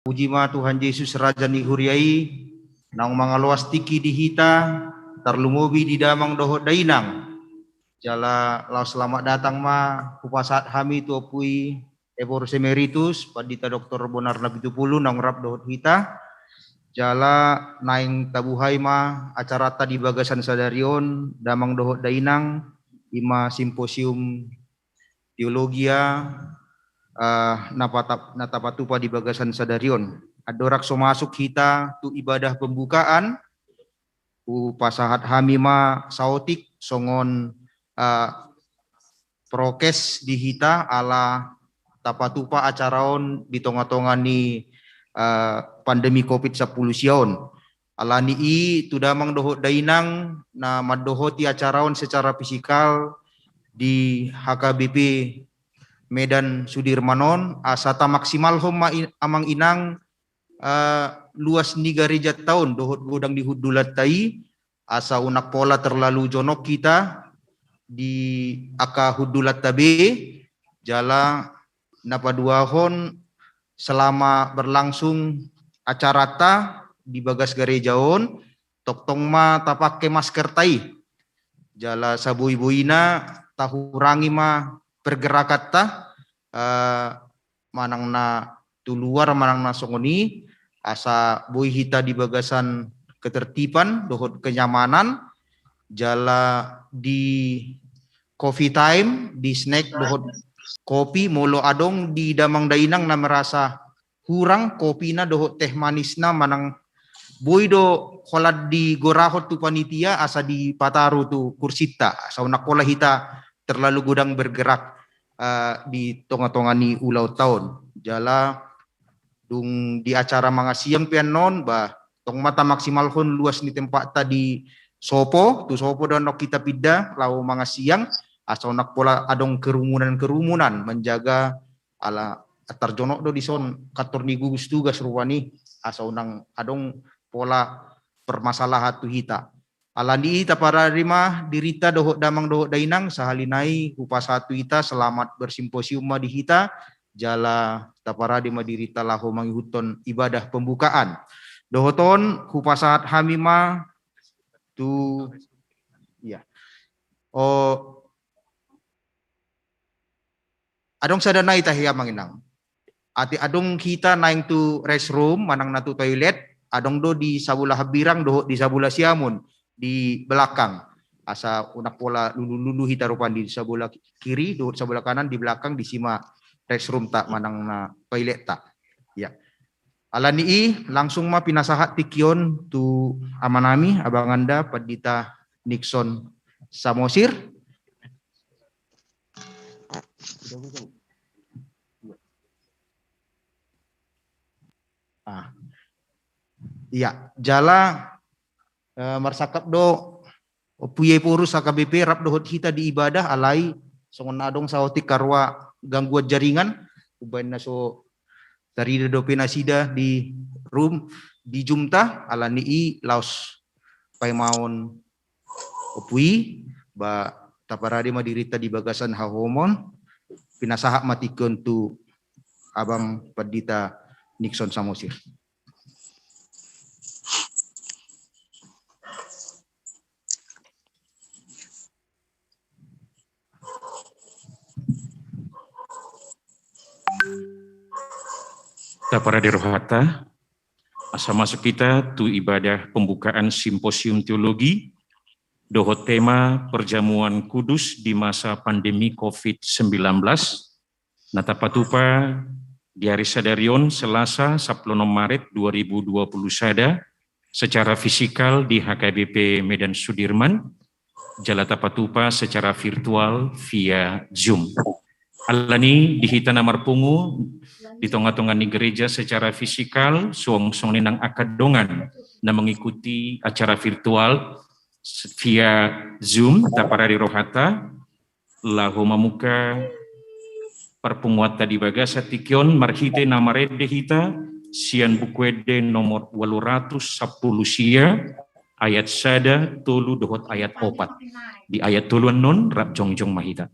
Puji ma Tuhan Yesus Raja ni huriai, nang mga luas tiki di hita, terlumubi di damang dohot dainang. Jala lau selamat datang ma, kupasat hami tuopui Eborus Emeritus, Padita Dr. Bonar Nabitupulu, nang rap dohot hita. Jala naing tabuhay ma, acara tadi bagasan sadarion, damang dohot dainang, ima simposium teologia, natapatupa di bagasan sadarion. Adorak so masuk kita tu ibadah pembukaan u pasahat hamima sautik songon prokes di hita ala tapatupa acaraon di tonga-tonga ni pandemi COVID-10 sion. Alani i tu damang dohot dainang na madohoti acaraon secara fisikal di HKBP Medan Sudirmanon asata maksimal homa amang inang luas ni gereja tahun dohot godang di hudulat tai asa unak pola terlalu jonok kita di aka hudulat tabe jala napaduahon selama berlangsung acara ta di bagas gerejaon toktong ma tapake masker tai jala sabui-buina tahurangi ma pergerakan ta manang na tuluar manang na songoni asa boy hita di bagasan ketertiban dohot kenyamanan jala di coffee time di snack dohot kopi molo adong di damang dainang na merasa kurang kopi na dohot teh manis na manang boy do kolad di gorahot tu panitia asa di pataru tu kursita asa unakola hita terlalu gudang bergerak di tonga-tonga ni ulau tahun jala dung di acara mga siang pianon bah tong mata maksimal hon luas ni tempat tadi sopo tu sopo dan kita pida lau mga siang asal nak pola adong kerumunan menjaga ala tarjonok do di son kator ni gugus tugas ruwani asal nang adong pola permasalahan tu hita alani tapara rima dirita dohot damang dohot dainang sahalinai upas satu ita selamat bersimposium di hita jala tapara di madirita lahu mangihuton ibadah pembukaan dohoton hupasahat hamima tu ya adong sadanai tahia manginang ati adong kita naing tu restroom manang natu toilet adong do di sabulah habirang dohot di sabulah siamun di belakang asa unak pola lulu hita rupan di sebelah kiri dohot sebelah kanan di belakang di sima restroom tak manang na toilet tak ya alani i langsung ma pinasahat tikion tu amanami abang anda Padita Nixon Samosir iya jala marsakap do puye purus HKBP rap dohot hita di ibadah alai songon adong saotik karwa gangguan jaringan ubain na so dari do penasida di room di jumta alani i laos paimaon opui ba taparadi madirita di bagasan hahomon pinasahak matikon tu abang Padita Nixon Samosir. Para dirohata, asa masuk kita tu ibadah pembukaan simposium teologi dohot tema perjamuan kudus di masa pandemi COVID-19 natapatupa di hari sadarion Selasa 10 Maret 2020 sada secara fisikal di HKBP Medan Sudirman jala tapatupa secara virtual via Zoom. Alani di hita namar pungu di tengah-tengah ni gereja secara fisikal song-song ninang akadongan na mengikuti acara virtual via Zoom tapara di rohata lahu mamuka perpunguat tadi bagasa tikion marhite namarede hita sian bukwede nomor 810 sia ayat sada tolu dohot ayat 4 di ayat tuluan non rap jongjong mahita.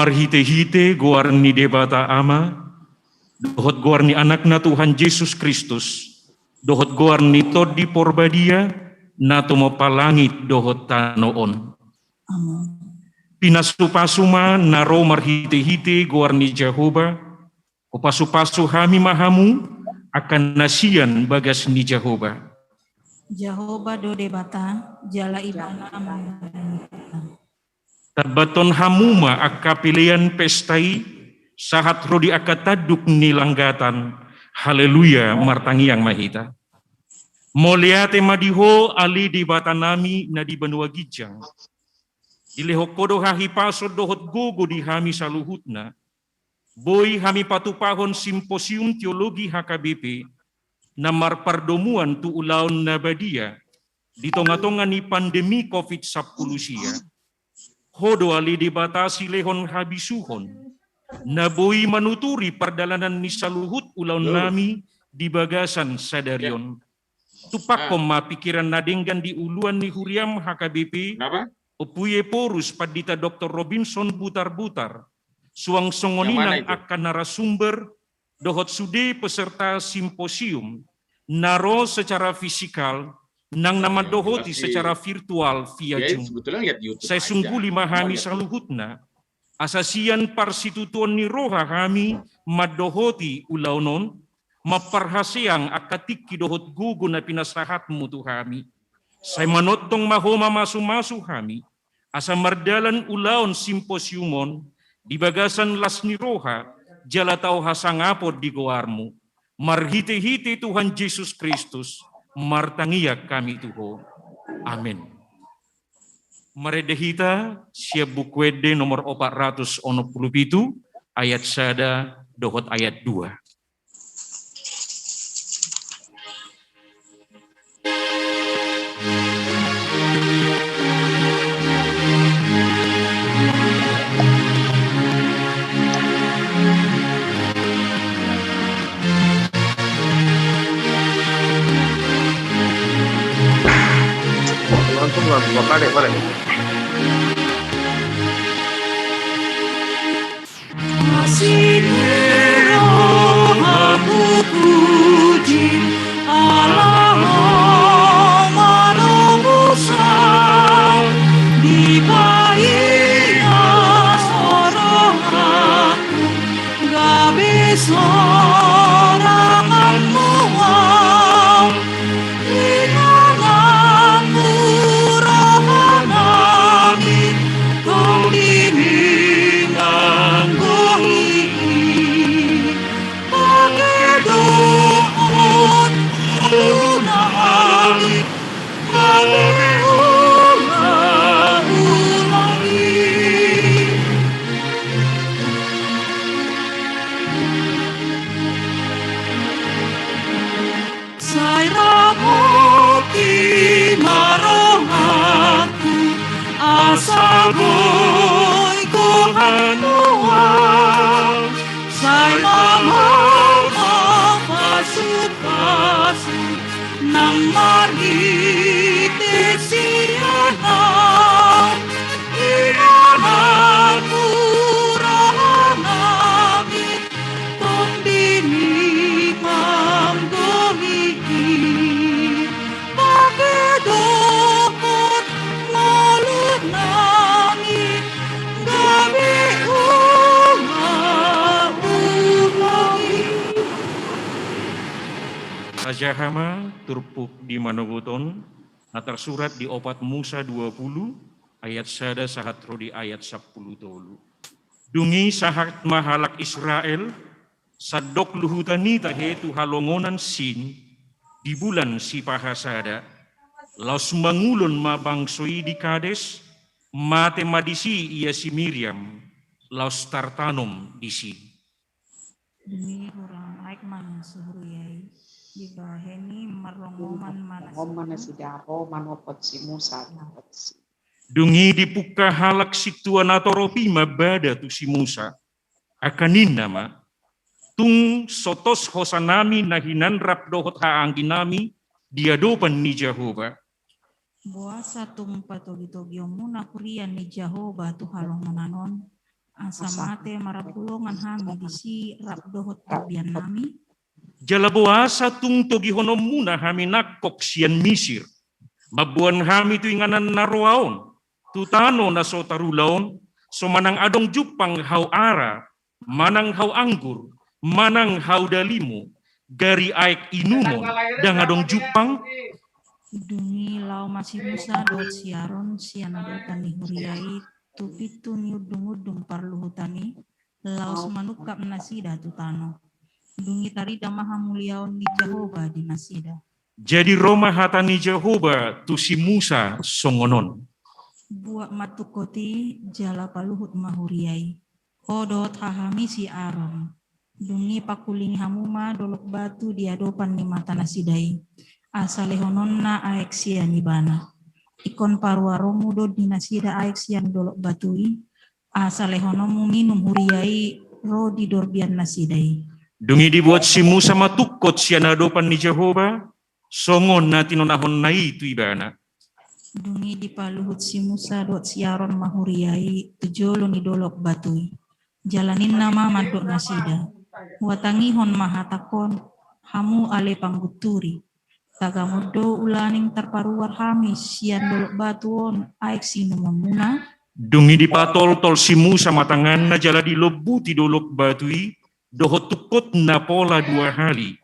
marhite-hite guarni debata ama, dohot guarni anakna Tuhan Yesus Kristus, dohot guarni todi porbadia, nato mapalangit dohot tanoon. Pinasupasuma naro marhite-hite guarni Jehovah, upasu-pasu hami mahamu, akan nasian bagas ni Jehovah. Jehovah do debata, jala ibana Tabaton hamuma akapilian pestai, sahat rodi akataduk nilanggatan, haleluya martangiang mahita. Moliate madiho ali di batanami na di benua gijang. Dilehokodo hahi paso dohot gogo di hami saluhutna. Boy hami patupahon simposium teologi HKBP na marpardomuan tu ulaon na badia di tonga-tonga ni pandemi COVID-19 siya. Hodo ali dibatasi lehon habisuhon na boy manuturi perdalanan ni saluhut ulaon nami di bagasan sadarion. Tupakom mapikiran nadenggan di uluan ni Huriam HKBP opuye porus padita Dr. Robinson Butar-Butar suang songoninang akan narasumber dohot sude peserta simposium naro secara fisikal nang nama dohoti secara virtual via Zoom. Saya sungguh lima hami saluhutna asasian parsitutuan ni roha kami madohoti ulaunon maparhaseang akatik dohot gugu na pinasahat mutu kami. Saya manotong mahoma masu-masu kami asa mardalan ulaon simposiumon di bagasan las ni roha jala tau hasangapod di goarmu. Marhite-hite Tuhan Yesus Kristus, martangiak kami Tuho. Amin. Maredehita siap bukwede nomor 417 ayat sada dohot ayat 2. Langsung lah, dua kali boleh. Masih aku puji Allah manusia di bayinya seorang aku gak bisa ranganmu Saboy ko hanuan, say mamapasupasip ng marhite siya na inanaturahan namin kung dinipang gumigil. Bakit dokot malut langit gabi Raja Hama turpuk di Manogoton, natar surat di opat Musa 20, ayat sada sahat rodi ayat 10 tolu. Dungi sahat mahalak Israel, sadok luhutani tahetu halongonan sin, di bulan si pahasada, laus mangulon mabangsoi di Kades, mate madisi ia si Miriam, laus tartanom di si. Demi orang aik mana suhruyai di baheni marlongoman mana sidaro manopot si Musa napot si. Dungi dipuka halak situan atoropi mabada tu si Musa. Akanin nama tung sotos hosanami nahinan rap dohot haangginami diadopan ni Jehovah. Buasa tum patogi-togi omuna kurian ni Jehovah tu halong mananon. Asa mate marapulongan hami disi rap dohot pabian nami. Jala buasa tung togi honom muna hami nakok sian misir. Mabuan hami tu inganan naruaon. Tutano na so tarulaon. So manang adong jupang hau ara. Manang hau anggur. Manang hau dalimu. Gari aek inumo. Dang adong jupang. Dungi lau masih musa dot siaron siana tani huriai tupitu ni udung-udung parluhutani lau semanukap nasida tutano. Dungi tarida maha muliaon ni Jehovah di nasida. Jadi Roma hatani Jehovah tu si Musa songonon. Buat matukoti jala paluhut mahuriai. Odot hahami si Aron. Dungi pakuling hamuma dolok batu di adopan ni mata nasidai. Asalehononna aek sian ibana. Ikon parwaromu do di nasida aek sian dolok batui. Asalehonomu minum huriai ro di dorbian nasidai. Dungi dibuat si Musa matukot sian adopan ni Jehovah. Songon na tinonahon na itu ibana. Dungi dipaluhut si Musa dot siaron mahuriai tujolo ni dolok batui. Jalanin nama madok nasida. Watangihon mahatakon hamu ale pangguturi. Tagamudo ulaning terparuar hamis sian dolok batuon aek sinu mamuna. Dungi dipatol-tol si Musa matangan na jala dilobuti dolok batui. Dohot tukot na pola 2 hari.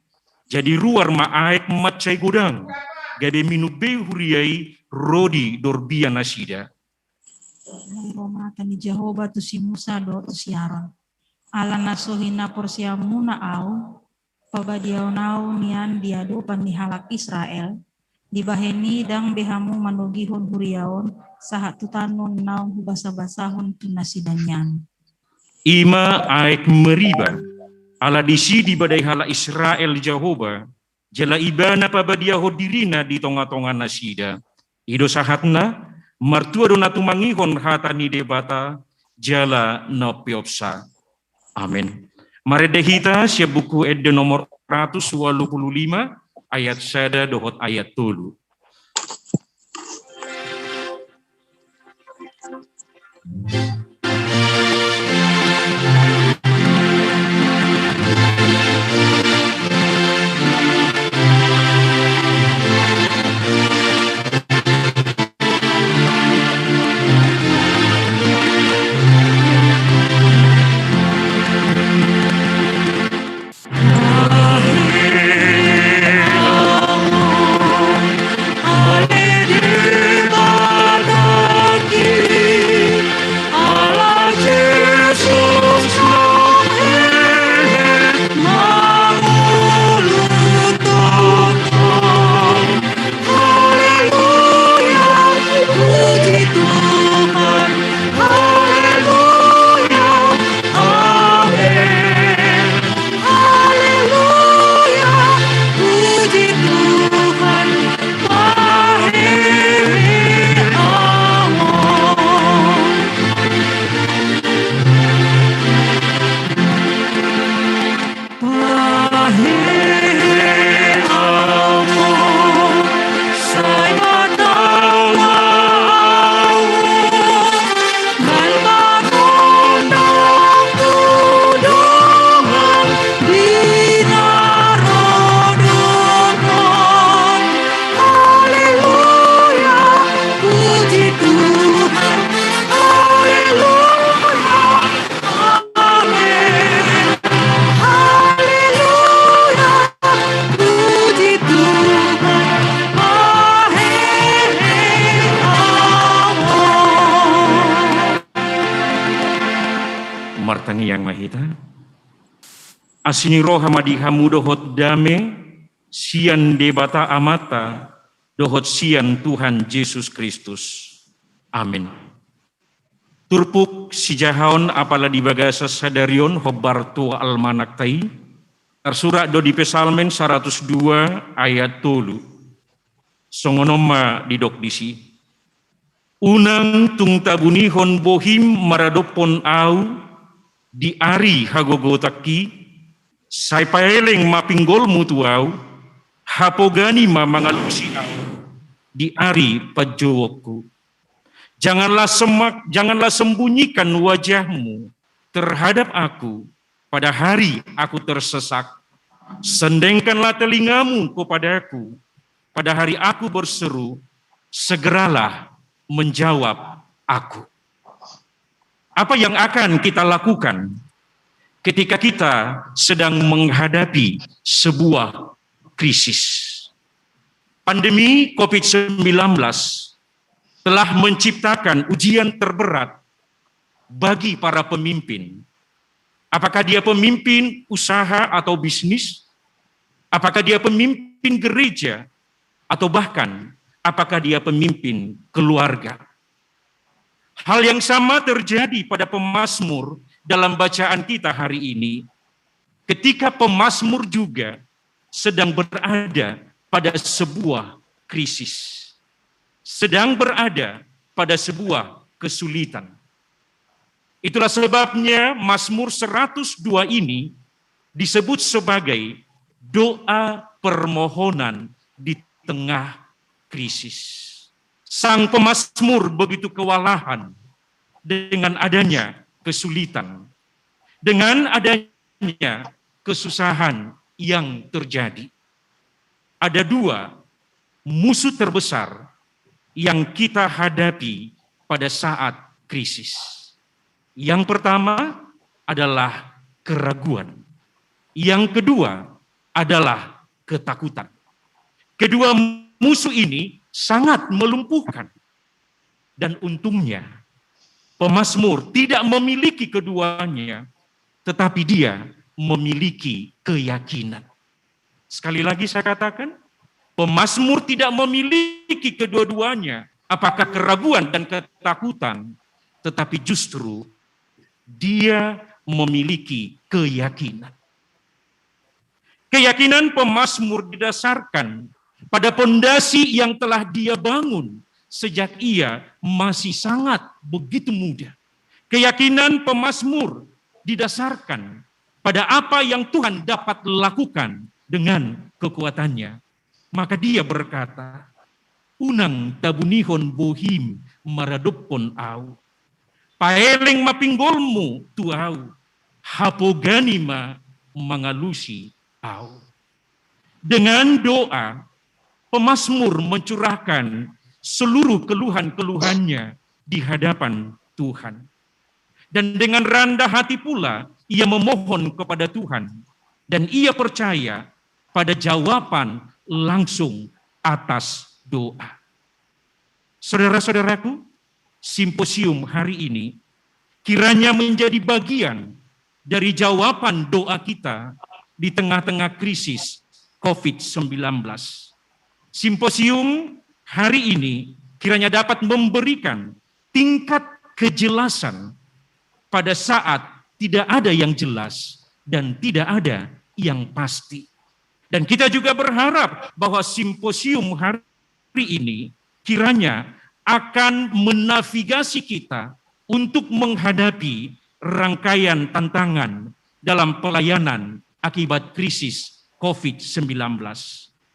Jadi ruar ma aek macai godang. Gade minube huriai rodi dorbian nasida. Mata ni Jehovah tu si Musa do tu si Aron. Ala nasohina porsiamuna au. Pabadiau nau nian diadopan ni halak Israel. Dibaheni dang behamu manugihon huriaon. Sahat tutanon nau basa-basahon tu nasidanyan. Ima aek meriba. Ala disi di badai hala Israel Jehovah. Jala ibana pabadiaho dirina di tonga-tonga nasida. Ido sahatna. Martua dona tumangihon hatani debata. Jala nopiopsa. Amin. Mari dehita siap buku ede nomor 185 ayat sada dohot ayat 3. Martani yang mahita. Asini roha madihamu dohot dame, sian debata amata, dohot sian Tuhan Yesus Kristus. Amin. Turpuk si jahaon apala di bagasa sadarion hobartu almanaktai, tersurat do di Pesalmen 102 ayat 3. Songonoma didok disi. Unang tung tabunihon bohim maradopon au, di ari hagogotaki, say paeleng mapinggol mutuau, hapogani mamangalusi au, di ari pajowokku. Janganlah sembunyikan wajahmu terhadap aku pada hari aku tersesak. Sendengkanlah telingamu kepadaku pada hari aku berseru, segeralah menjawab aku. Apa yang akan kita lakukan ketika kita sedang menghadapi sebuah krisis? Pandemi COVID-19 telah menciptakan ujian terberat bagi para pemimpin. Apakah dia pemimpin usaha atau bisnis? Apakah dia pemimpin gereja? Atau bahkan apakah dia pemimpin keluarga? Hal yang sama terjadi pada pemazmur dalam bacaan kita hari ini. Ketika pemazmur juga sedang berada pada sebuah krisis. Sedang berada pada sebuah kesulitan. Itulah sebabnya Mazmur 102 ini disebut sebagai doa permohonan di tengah krisis. Sang pemazmur begitu kewalahan dengan adanya kesulitan, dengan adanya kesusahan yang terjadi. Ada dua musuh terbesar yang kita hadapi pada saat krisis. Yang pertama adalah keraguan. Yang kedua adalah ketakutan. Kedua musuh ini sangat melumpuhkan. Dan untungnya pemazmur tidak memiliki keduanya, tetapi dia memiliki keyakinan. Sekali lagi saya katakan, pemazmur tidak memiliki kedua-duanya, apakah keraguan dan ketakutan, tetapi justru dia memiliki keyakinan. Keyakinan pemazmur didasarkan pada pondasi yang telah dia bangun sejak ia masih sangat begitu muda. Keyakinan pemazmur didasarkan pada apa yang Tuhan dapat lakukan dengan kekuatannya. Maka dia berkata, unang tabunihon bohim maradopon au. Paeleng mapinggolmu tuau. Hapoganima mangalusi au. Dengan doa, pemazmur mencurahkan seluruh keluhan-keluhannya di hadapan Tuhan. Dan dengan rendah hati pula, ia memohon kepada Tuhan. Dan ia percaya pada jawaban langsung atas doa. Saudara-saudaraku, simposium hari ini kiranya menjadi bagian dari jawaban doa kita di tengah-tengah krisis COVID-19. Simposium hari ini kiranya dapat memberikan tingkat kejelasan pada saat tidak ada yang jelas dan tidak ada yang pasti. Dan kita juga berharap bahwa simposium hari ini kiranya akan menavigasi kita untuk menghadapi rangkaian tantangan dalam pelayanan akibat krisis COVID-19.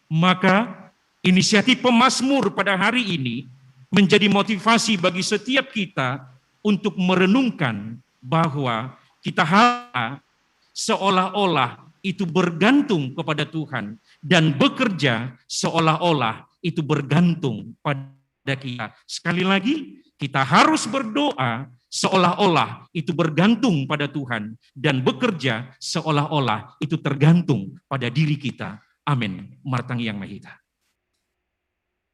Maka inisiatif pemazmur pada hari ini menjadi motivasi bagi setiap kita untuk merenungkan bahwa kita harus seolah-olah itu bergantung kepada Tuhan dan bekerja seolah-olah itu bergantung pada kita. Sekali lagi, kita harus berdoa seolah-olah itu bergantung pada Tuhan dan bekerja seolah-olah itu tergantung pada diri kita. Amin. Martang yang mahita.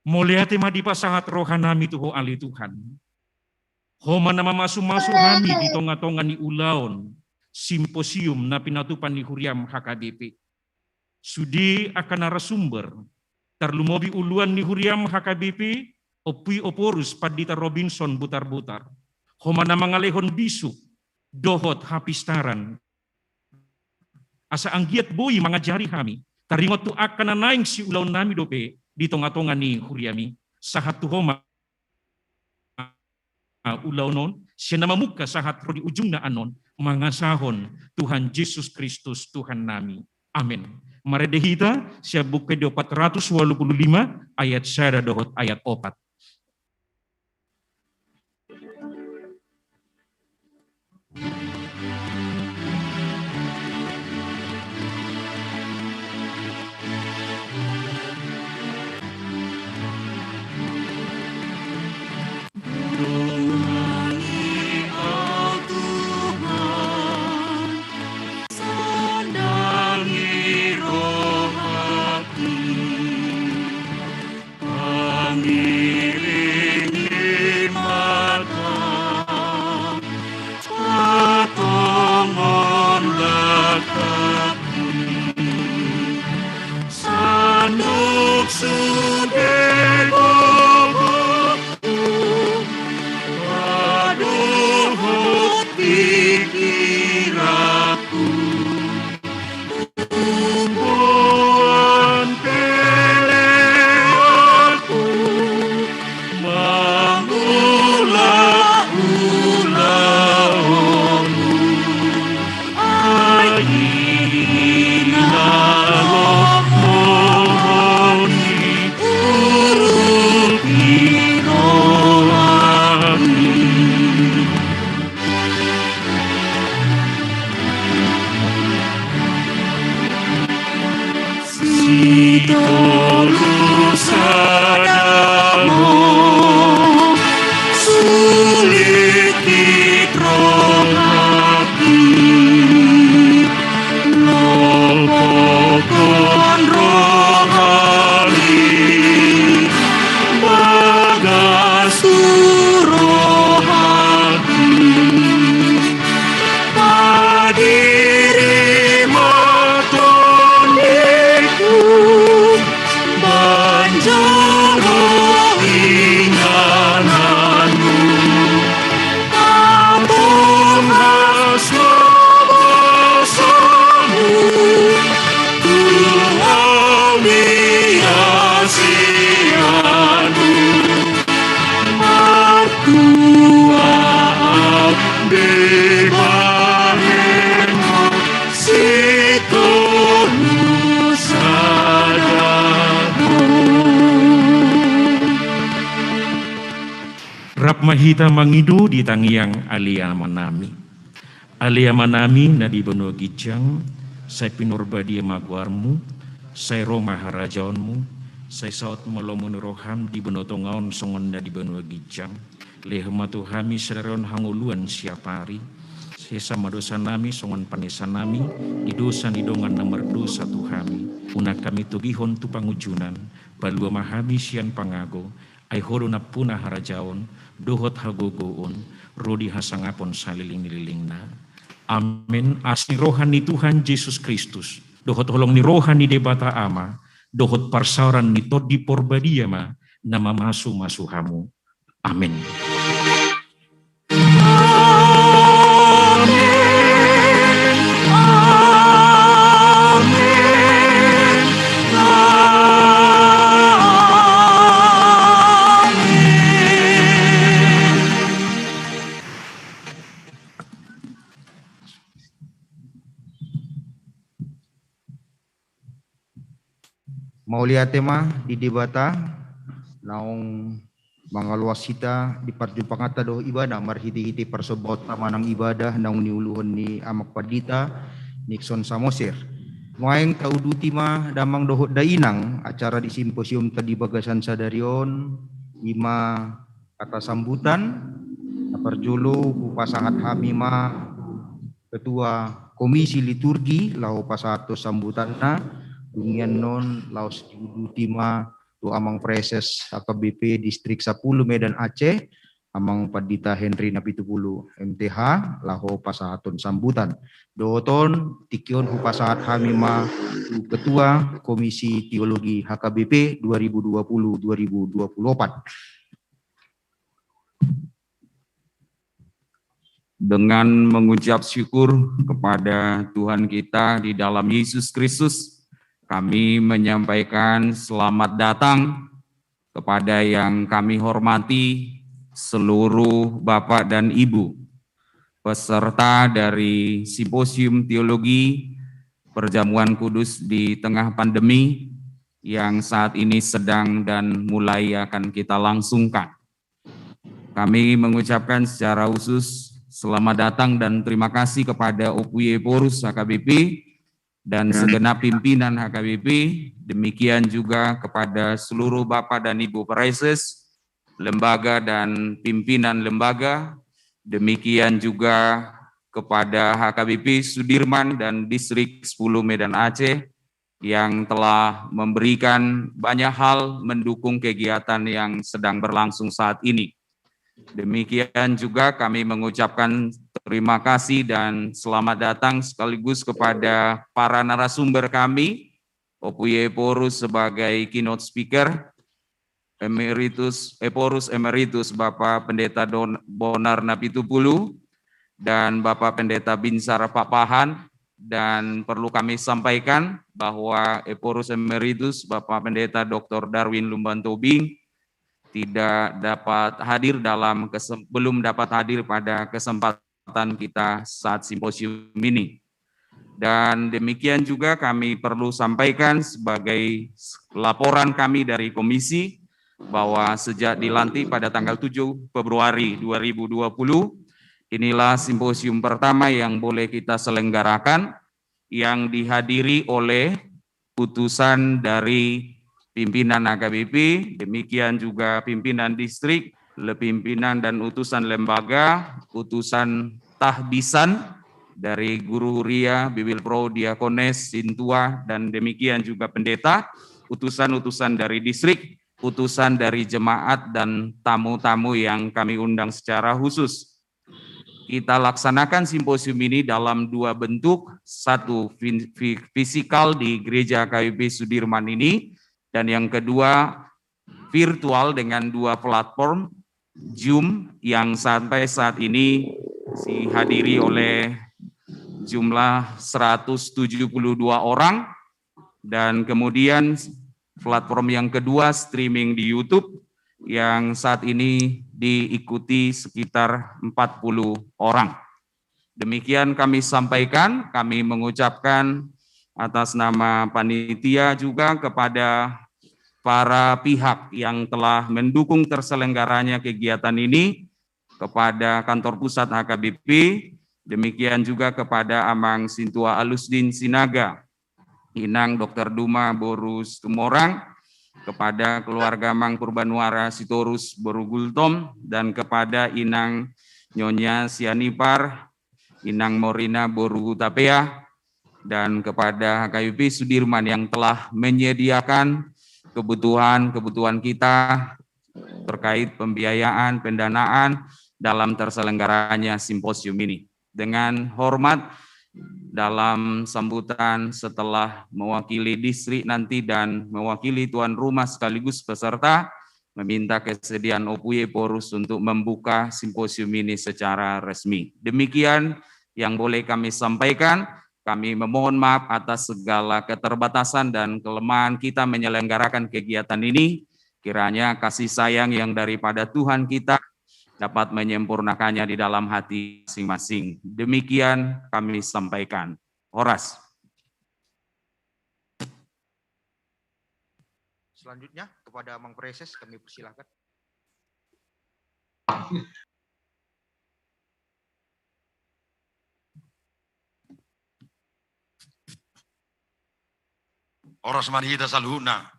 Mulia tema di pasangat rohanami tuho ali Tuhan. Homa nama masu-masu hami di tonga-tonga ni ulaon. Simposium na pinatupan ni Huriam HKBP. Sudi akan narasumber. Tarlumobi uluan ni Huriam HKBP. Opui oporus Padita Robinson butar-butar. Homa na mangalehon bisuk. Dohot hapistaran. Asa anggiat boy mangajari kami. Taringot tu akan nanaing si ulaon nami dope. Di tonga-tonga ni Huriami. Sahat tu homa. Ulaunon. Siya na mamuka sahat di ujung na anon. Mangasahon Tuhan Yesus Kristus Tuhan nami. Amin. Maredehita siya buka 485 ayat syara dohot ayat 4. Mahita mangidu di tangiang alia manami nadi beno gijang sai pinurba dia maguarmu sai roma harajaonmu sai saut malomun roham di beno tongaon songon nadi beno gijang lehmatu hami sederon hanguluan siapari sesa madosa nami songon panesa nami di dosa nidongan nomor dosa tuhami una kami tugihon tu pangujunan balua mahami sian pangago ai horona puna harajaon dohot hagogoon rodi hasangapon saliling-lilingna. Amin. Asni rohani Tuhan Yesus Kristus. Dohot holong ni rohani debata ama. Dohot parsauran ni todi porbadiama. Nama masu hamu. Amin. Maulia tema di debata naung mangaluasita di parjumpangata doh ibadah marhiti-hiti persobot tamanang ibadah naung niuluhon ni amak padita Nixon Samosir. Ngoeng kaudutima damang dohot dainang acara di simposium tadi bagasan sadarion ima kata sambutan aparjolo pasangat hamima ketua komisi liturgi lau pasato sambutanna Dunian non laos diudutima tu amang preses AKBP distrik 10 Medan Aceh amang padita Henry Napitupulu MTH laho pasahaton sambutan doton tikion hu pasahat hamima tu ketua komisi teologi HKBP 2020-2024. Dengan mengucap syukur kepada Tuhan kita di dalam Yesus Kristus, kami menyampaikan selamat datang kepada yang kami hormati seluruh Bapak dan Ibu, peserta dari Simposium Teologi Perjamuan Kudus di tengah pandemi yang saat ini sedang dan mulai akan kita langsungkan. Kami mengucapkan secara khusus selamat datang dan terima kasih kepada Opuye Porus HKBP dan segenap pimpinan HKBP, demikian juga kepada seluruh Bapak dan Ibu Preses, lembaga dan pimpinan lembaga, demikian juga kepada HKBP Sudirman dan Distrik 10 Medan Aceh yang telah memberikan banyak hal mendukung kegiatan yang sedang berlangsung saat ini. Demikian juga kami mengucapkan terima kasih dan selamat datang sekaligus kepada para narasumber kami Opuye Eporus sebagai keynote speaker, Eporus Emeritus Bapak Pendeta Bonar Napitupulu, dan Bapak Pendeta Binsar Papahan. Dan perlu kami sampaikan bahwa Eporus Emeritus Bapak Pendeta Dr. Darwin Lumban Tobing tidak dapat hadir belum dapat hadir pada kesempatan kita saat simposium ini. Dan demikian juga kami perlu sampaikan sebagai laporan kami dari komisi bahwa sejak dilantik pada tanggal 7 Februari 2020, inilah simposium pertama yang boleh kita selenggarakan, yang dihadiri oleh utusan dari pimpinan HKBP, demikian juga pimpinan distrik, pimpinan dan utusan lembaga, utusan tahbisan dari Guru Huria, Bibil Pro, Diakones, Sintua, dan demikian juga pendeta, utusan-utusan dari distrik, utusan dari jemaat, dan tamu-tamu yang kami undang secara khusus. Kita laksanakan simposium ini dalam dua bentuk, satu fisikal di Gereja KBP Sudirman ini, dan yang kedua virtual dengan dua platform, Zoom yang sampai saat ini dihadiri oleh jumlah 172 orang, dan kemudian platform yang kedua streaming di YouTube yang saat ini diikuti sekitar 40 orang. Demikian kami sampaikan, kami mengucapkan atas nama panitia juga kepada para pihak yang telah mendukung terselenggaranya kegiatan ini, kepada kantor pusat HKBP, demikian juga kepada Amang Sintua Alusdin Sinaga, Inang Dr. Duma Borus Tumorang, kepada keluarga Mang Purbanuara Sitorus Borugultom, dan kepada Inang Nyonya Sianipar, Inang Morina Borugutapea, dan kepada HKBP Sudirman yang telah menyediakan kebutuhan kita terkait pembiayaan, pendanaan dalam terselenggaranya simposium ini. Dengan hormat, dalam sambutan setelah mewakili distrik nanti dan mewakili tuan rumah sekaligus peserta, meminta kesediaan Opuye Eporus untuk membuka simposium ini secara resmi. Demikian yang boleh kami sampaikan. Kami memohon maaf atas segala keterbatasan dan kelemahan kita menyelenggarakan kegiatan ini. Kiranya kasih sayang yang daripada Tuhan kita dapat menyempurnakannya di dalam hati masing-masing. Demikian kami sampaikan. Horas. Selanjutnya kepada Mang Preses kami persilakan. Oras marhita salhuna.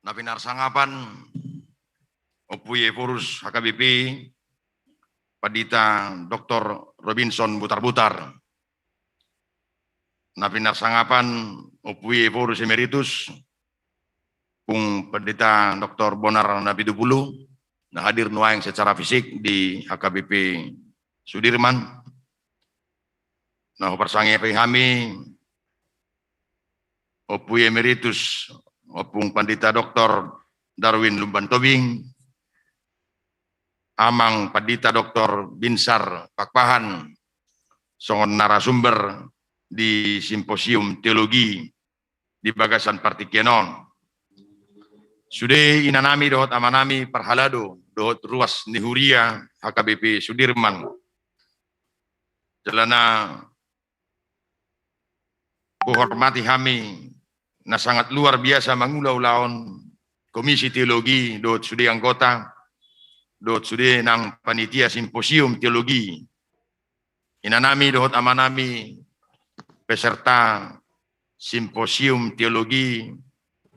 Napinar sangapan Opuye Eporus HKBP Padita Dr. Robinson Butar-Butar. Napinar sangapan Opuye Eporus Emeritus Pung Pendeta Dr. Bonar Napitupulu nah hadir nuaing secara fisik di HKBP Sudirman. Nah persangi kami Opuye Emeritus Opung Pendeta Dr. Darwin Lumban Tobing, Amang Pendeta Dr. Binsar Pakpahan, songon narasumber di simposium teologi di Bagasan Partikenon. Sudah inanami dohot amanami perhalado dohot ruas Nihuria HKBP Sudirman. Jalana kuhormati kami na sangat luar biasa mengulau-laun Komisi Teologi dohot sudah anggota dohot sudah nang panitia simposium teologi. Inanami dohot amanami peserta simposium teologi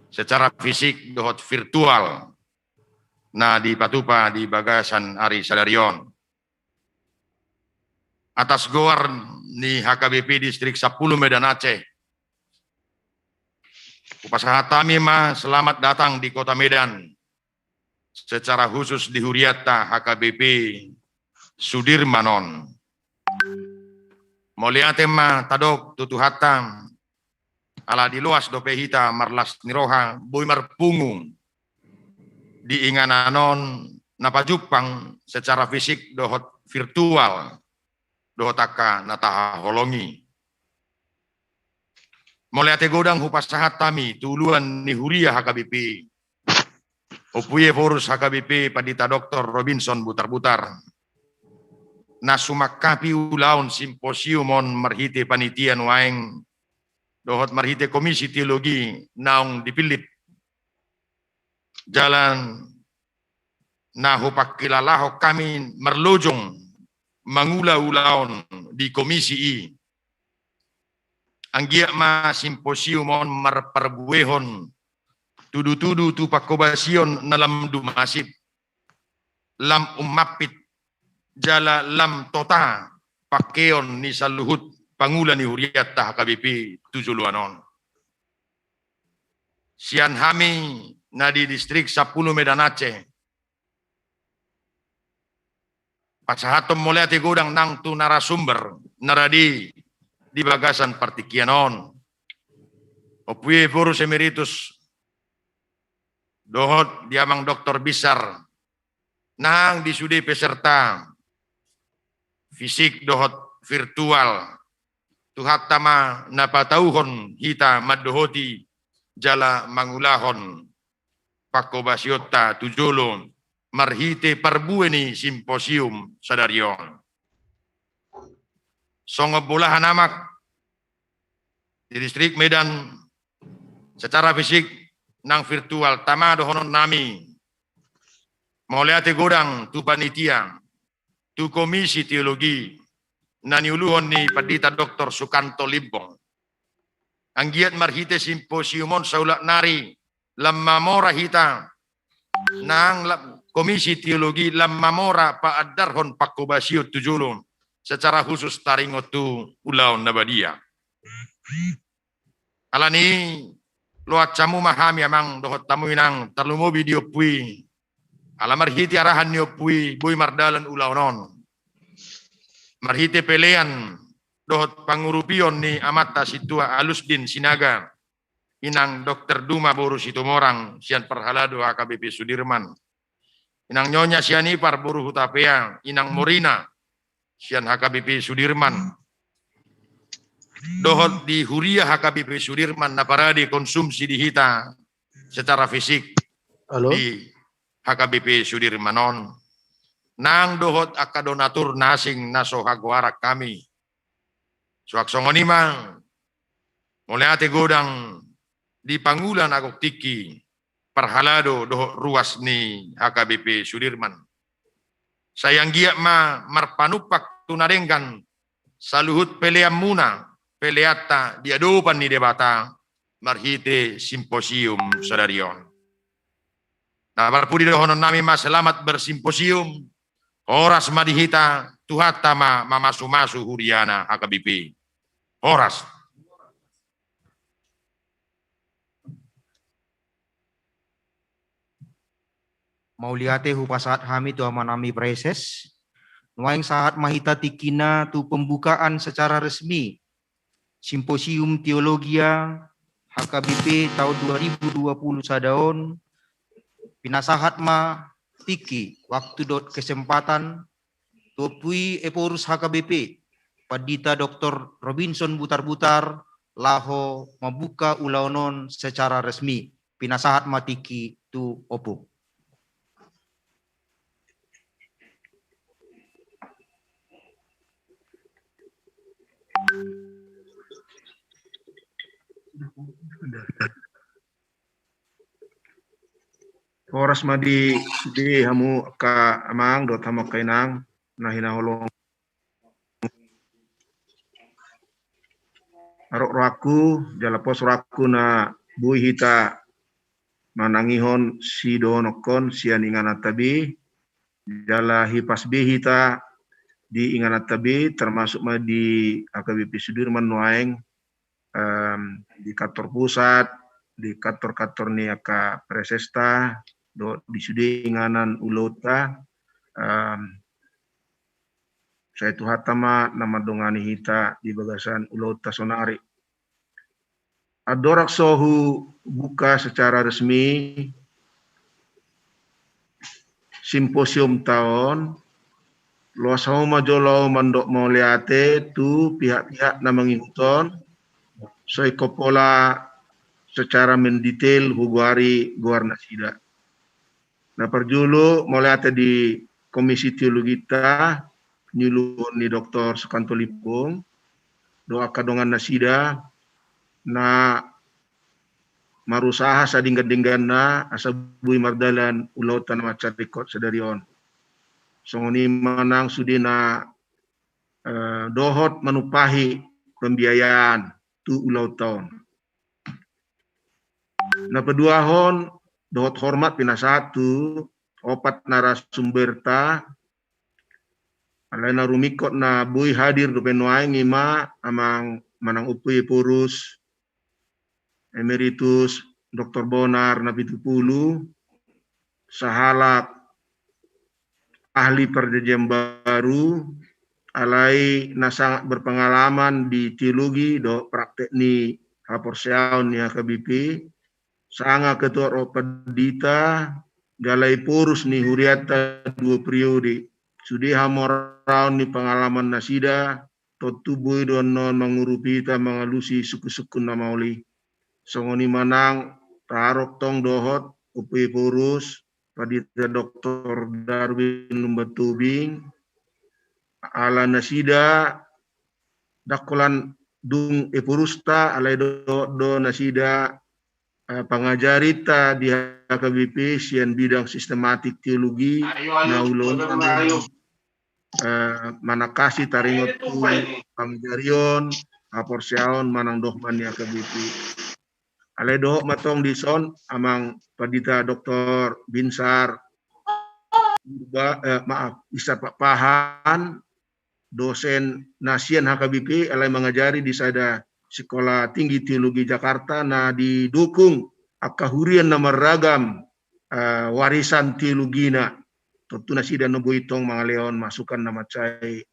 secara fisik dohot virtual nah di Patupa di Bagasan Ari Sadarion. Atas goar ni HKBP Distrik 10 Medan Aceh. Upasahatami ma selamat datang di Kota Medan. Secara khusus di Huriata HKBP Sudirmanon. Moliate ma tadok tutuhatam ala di luas dope hita marlas niroha boy marpungung di ingananon napa Jepang secara fisik dohot virtual dohotaka nataha holongi. Moliate godang hupasahat tami tuluan ni huria HKBP. Opuye forus HKBP Padita Dr. Robinson Butar-Butar. Nasumakapi ulaun simposiumon marhite panitia waeng dohot marhite komisi teologi naung dipilip. Jalan nahupak kilalaho kami merlojong mangula-ulaon di komisi I. Anggia ma simposiumon marperbuehon tudu-tudu tu pakobasion nalam dumasip lam umapit jala lam tota pakeon ni saluhut pangulan ni huriat HKBP tujuluanon. Sian hami na di distrik 10 Medan Aceh. Pasahatom moliate godang nang tu narasumber naradi di bagasan partikianon. Opuye forus emeritus dohot diamang doktor Bisar nang disude peserta fisik dohot virtual tuhat tama napatauhon hita maddohoti jala mangulahon pakobasiota tujolo marhite parbueni simposium sadarion. Songobolahan amak di distrik Medan secara fisik nang virtual tama dohonon nami moliate godang tu panitia tu komisi teologi naniuluhon ni Padita Dr. Sukanto Limbong. Anggiat marhite simposiumon saulak nari lamma mora hita nang komisi teologi lamma mora paadarhon pakobasio tujulun secara khusus taringotu ulaun nabadia. Alani loat camu mahami amang dohot tamu inang terlumo video pui alamar hiti arahan nio pui bui mardalan ulaunon marhite pelean dohot pangurupion ni amata situa Alusdin Sinaga inang Dr. Duma Boru Situmorang sian perhalado HKBP Sudirman inang Nyonya Sianipar Boru Hutapea inang Morina sian HKBP Sudirman dohot di huria HKBP Sudirman naparadi konsumsi di hita secara fisik. Halo? Di HKBP Sudirmanon nang dohot akadonatur nasing naso hagwarak kami suak songonimang moliate godang di pangulan agok tiki perhalado dohot ruas ni HKBP Sudirman sayang giak ma marpanupak tunarenggan saluhut peleam muna peleata diadopan ni debata marhite simposium sadarion. Nah barpudi dohonon nami mas selamat bersimposium horas madihita tuhata mamasu-masu huriana HKBP. Horas. Mauliate hupasaat hami tu amanami preses. Nuaing saat mahita tikina tu pembukaan secara resmi Simposium Teologia HKBP tahun 2020 sadaon pinasahat ma tiki waktu dot kesempatan topui eporus HKBP Padita Dr. Robinson Butar-Butar laho membuka ulaonon secara resmi pinasahat ma tiki tu opo. Horas madi di hamu ka amang dot hamu kainang nahina holong arok raku jala pos raku na bui hita manangihon si donokon sian ingana tabi jala hipas hita di ingana tabi termasuk ma di HKBP Sudirman Nuaeng di kantor pusat di kantor-kantor ni aka presesta do di sudinganan ulota saya tuhatama nama dongani hita di bagasan ulota sonari Adorak sohu buka secara resmi simposium tahun luas homa jolo mandok mau liate tu pihak-pihak na menginton soi kopola secara mendetail hugari guarna sida. Nah perjulu mau liate di komisi teologi kita nyuluhun ni Dr. Sukanto Lipung doa kadongan nasida na marusaha sa dinggan na asa bui mardalan ulautan macarikot sadarion. Songoni manang sudina dohot manupahi pembiayaan tu ulau tahun. Na peduahon dohot hormat pina satu opat narasumber ta alai na rumikot na bui hadir do penuai ngima amang manang upui purus Emeritus Dr. Bonar Napitupulu, sahalak ahli perjanjian baru, alai na sangat berpengalaman di teologi do praktek ni haporseaun ni HKBP, sanga ketua Ropadita, galai purus ni huriata 2 periode, sudi hamoraun ni pengalaman nasida, totubui don non mengurupita mengalusi suku-suku namauli. Songoni manang tarok tong dohot upui purus padita Dr. Darwin Lumbatubing ala nasida dakolan dung epurusta alai do nasida pangajarita di HKBP sian bidang sistematik teologi naulon manakasi taringot tu pangajarion aporseaon manang dohman di HKBP. Alai dohok matong dison amang padita Dr. Binsar Binsar Pak Pahan dosen nasian HKBP alai mengajari di sada Sekolah Tinggi Teologi Jakarta na didukung akahurian na maragam warisan teologina tentu nasida no boitong mangaleon masukan nama cai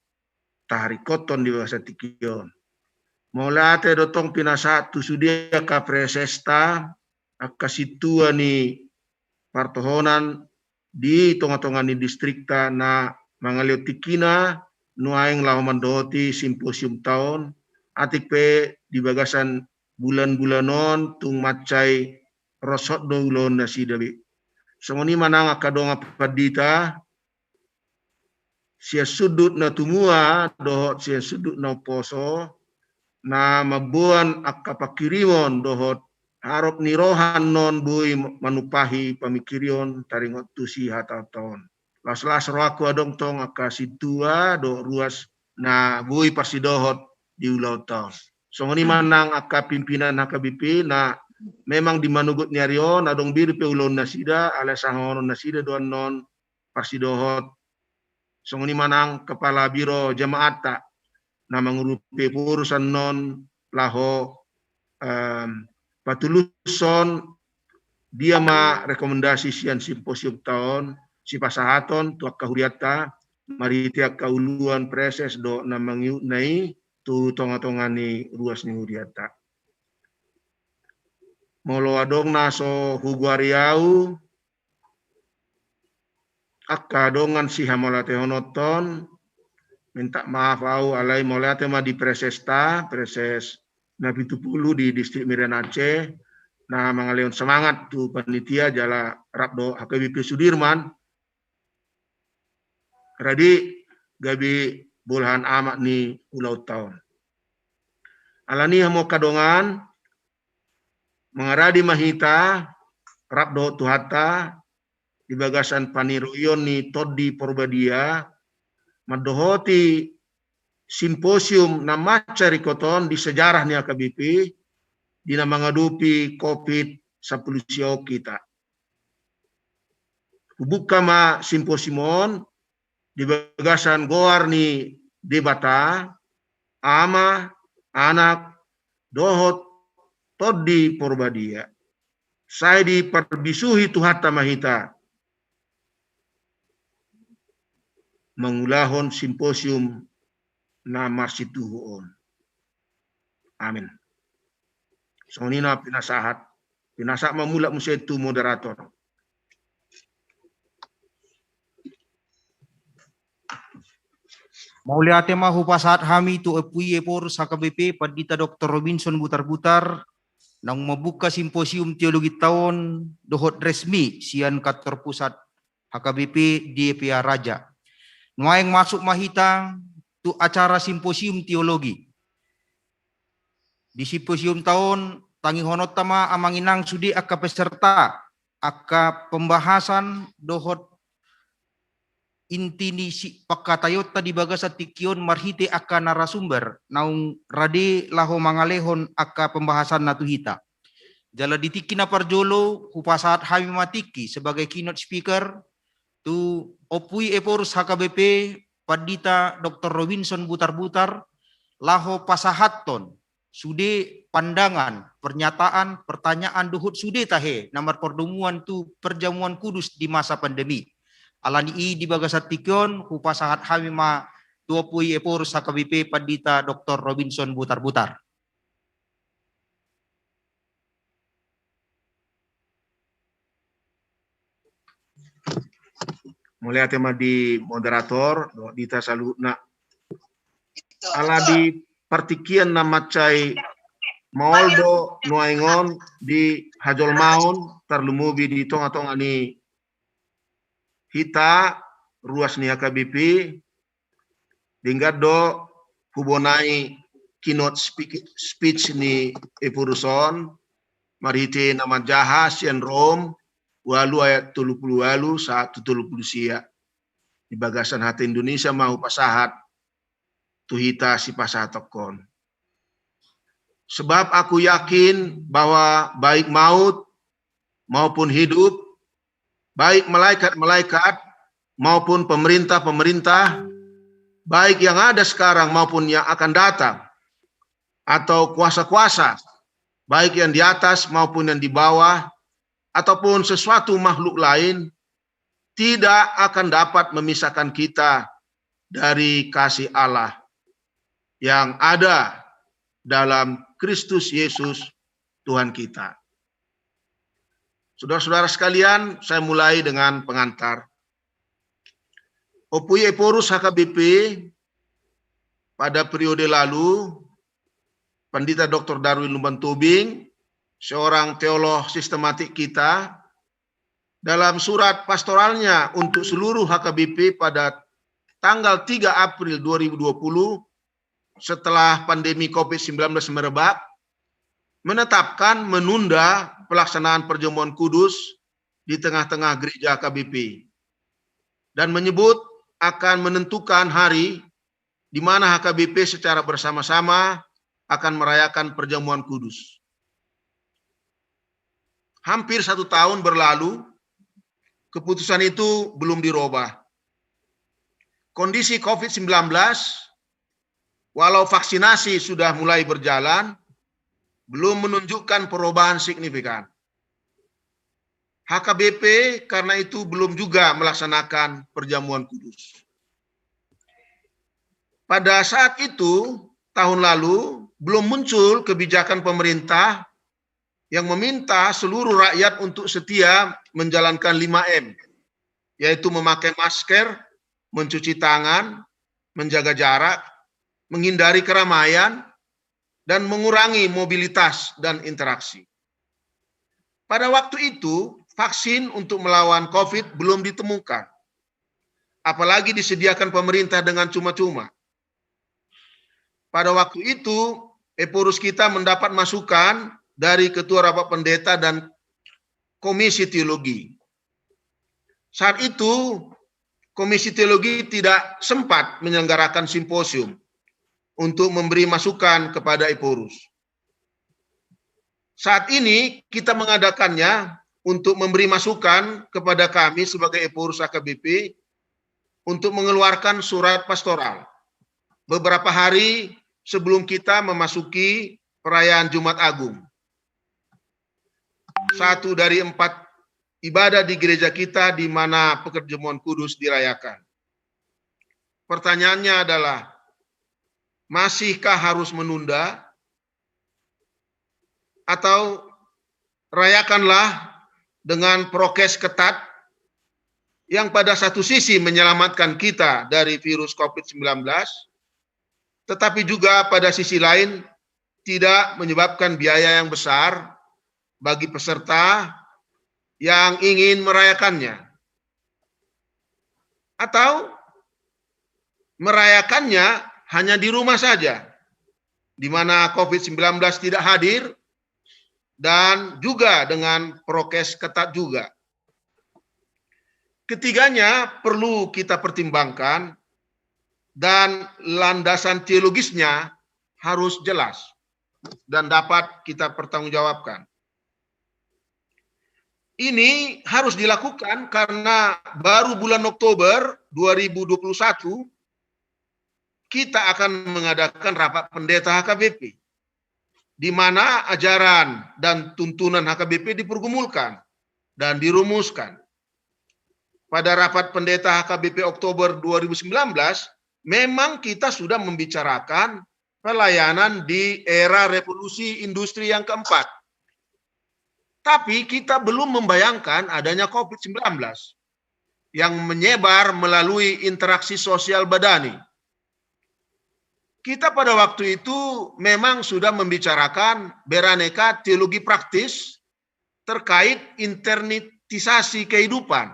taharikoton di bahasa tikion. Molate dotong pinasatu sudia ka presesta akasitua ni partohonan di tonga-tonga ni distrikta na mangalio tikina nuaing lahoman doti simposium tahun atik pe di bagasan bulan-bulanon tung macai rosot do ulon nasidabi. Songoni manang akadonga padita sia sudut na tumua dohot sia sudut na poso na mabuan akapakirimon dohot harap nirohan non bui manupahi pamikirion taringot tusi hataton. Las-las roaku adong tong akasitua do ruas na bui pasidohot di ulau tahun. Songoni manang aka pimpinan HKBP na memang di manugut nyarion adong biru pe ulon nasida ala sangonon nasida doan non pasidohot. Songoni manang kepala biro jemaata na mengurupi urusan non laho patuluson dia ma rekomendasi sian simposium tahun si pasahaton tuak kahuriata mari tiak kauluan preses do na mengiunai tu tonga-tongani ruas ni huriata. Molo adong naso huguariau akadongan si hamalate honoton minta maaf au alai molate ma di presesta preses Napitupulu di distrik Mirian Aceh na mangaleon semangat tu panitia jala Rabdo HKBP Sudirman radi gabi bulhan amat ni ulau tahun alani hamo kadongan mengaradi mahita Rabdo Tuhata di bagasan paniruyon ni Toddi Porbadia madohoti simposium na macarikoton di sejarah ni HKBP di na mengadupi COVID-19 kita. Buka ma simposiumon di bagasan goar ni debata ama anak dohot Toddi Porbadia. Saya diperbisuhi Tuhata mahita mengulahon simposium na marsituhon. Amin. Sonina pinasahat. Pinasahat memulak musaitu moderator. Maulia tema hupasahat hami tu epui epor SHKBP Pandita Dr. Robinson Butar-Butar nang membuka simposium teologi tahun dohot resmi sian kantor pusat HKBP di EPA Raja. Nuaing masuk mahita tu acara simposium teologi. Di simposium tahun tangi honotama amanginang sudi aka peserta aka pembahasan dohot inti ni si pakatayota di bagasa tikion marhite aka narasumber naung rade laho mangalehon aka pembahasan natuhita. Jala ditikina parjolo hupasahat hami matiki sebagai keynote speaker tu opui eporus HKBP Pandita Dr. Robinson Butar-Butar laho pasahaton sude pandangan pernyataan pertanyaan duhut sude tahe nomor pertemuan tu perjamuan kudus di masa pandemi. Alani i di bagasat tikon hupasahat hamima tuopui epor SHKBP Pandita Dr. Robinson Butar-Butar. Mulai tema di moderator, dita salutna. Ala di partikian nama cai Moldo nuaingon di Hajol Maun terlumubi di tonga-tonga ni hita ruas ni HKBP dinggado hubonai keynote speech ni epuruson marite nama jaha sian Rom walu ayat 30 walu saat 30 sia di bagasan hati Indonesia mau pasahat tuhita si pasatokon. Sebab aku yakin bahwa baik maut maupun hidup, baik malaikat-malaikat maupun pemerintah-pemerintah, baik yang ada sekarang maupun yang akan datang, atau kuasa-kuasa, baik yang di atas maupun yang di bawah, ataupun sesuatu makhluk lain, tidak akan dapat memisahkan kita dari kasih Allah yang ada dalam Kristus Yesus Tuhan kita. Saudara-saudara sekalian, saya mulai dengan pengantar. Opui Eporus HKBP pada periode lalu, Pandita Dr. Darwin Lumban Tobing, seorang teolog sistematik kita, dalam surat pastoralnya untuk seluruh HKBP pada tanggal 3 April 2020, setelah pandemi COVID-19 merebak, menetapkan menunda pelaksanaan perjamuan kudus di tengah-tengah gereja HKBP dan menyebut akan menentukan hari di mana HKBP secara bersama-sama akan merayakan perjamuan kudus. Hampir 1 tahun berlalu, keputusan itu belum dirubah. Kondisi COVID-19, walau vaksinasi sudah mulai berjalan, belum menunjukkan perubahan signifikan. HKBP karena itu belum juga melaksanakan perjamuan kudus. Pada saat itu, tahun lalu, belum muncul kebijakan pemerintah yang meminta seluruh rakyat untuk setia menjalankan 5M, yaitu memakai masker, mencuci tangan, menjaga jarak, menghindari keramaian, dan mengurangi mobilitas dan interaksi. Pada waktu itu, vaksin untuk melawan COVID belum ditemukan, apalagi disediakan pemerintah dengan cuma-cuma. Pada waktu itu, Eporus kita mendapat masukan dari Ketua Rapat Pendeta dan Komisi Teologi. Saat itu, Komisi Teologi tidak sempat menyelenggarakan simposium untuk memberi masukan kepada Eporus. Saat ini kita mengadakannya untuk memberi masukan kepada kami sebagai Eporus HKBP untuk mengeluarkan surat pastoral beberapa hari sebelum kita memasuki perayaan Jumat Agung. 1 dari 4 ibadah di gereja kita di mana perjamuan kudus dirayakan. Pertanyaannya adalah, masihkah harus menunda? atau rayakanlah dengan prokes ketat yang pada satu sisi menyelamatkan kita dari virus COVID-19, tetapi juga pada sisi lain tidak menyebabkan biaya yang besar bagi peserta yang ingin merayakannya. Atau merayakannya hanya di rumah saja, di mana COVID-19 tidak hadir, dan juga dengan prokes ketat juga. Ketiganya perlu kita pertimbangkan dan landasan teologisnya harus jelas dan dapat kita pertanggungjawabkan. Ini harus dilakukan karena baru bulan Oktober 2021 kita akan mengadakan rapat pendeta HKBP, di mana ajaran dan tuntunan HKBP dipergumulkan dan dirumuskan. Pada rapat pendeta HKBP Oktober 2019, memang kita sudah membicarakan pelayanan di era revolusi industri yang keempat. Tapi kita belum membayangkan adanya COVID-19 yang menyebar melalui interaksi sosial badani. Kita pada waktu itu memang sudah membicarakan beraneka teologi praktis terkait internetisasi kehidupan,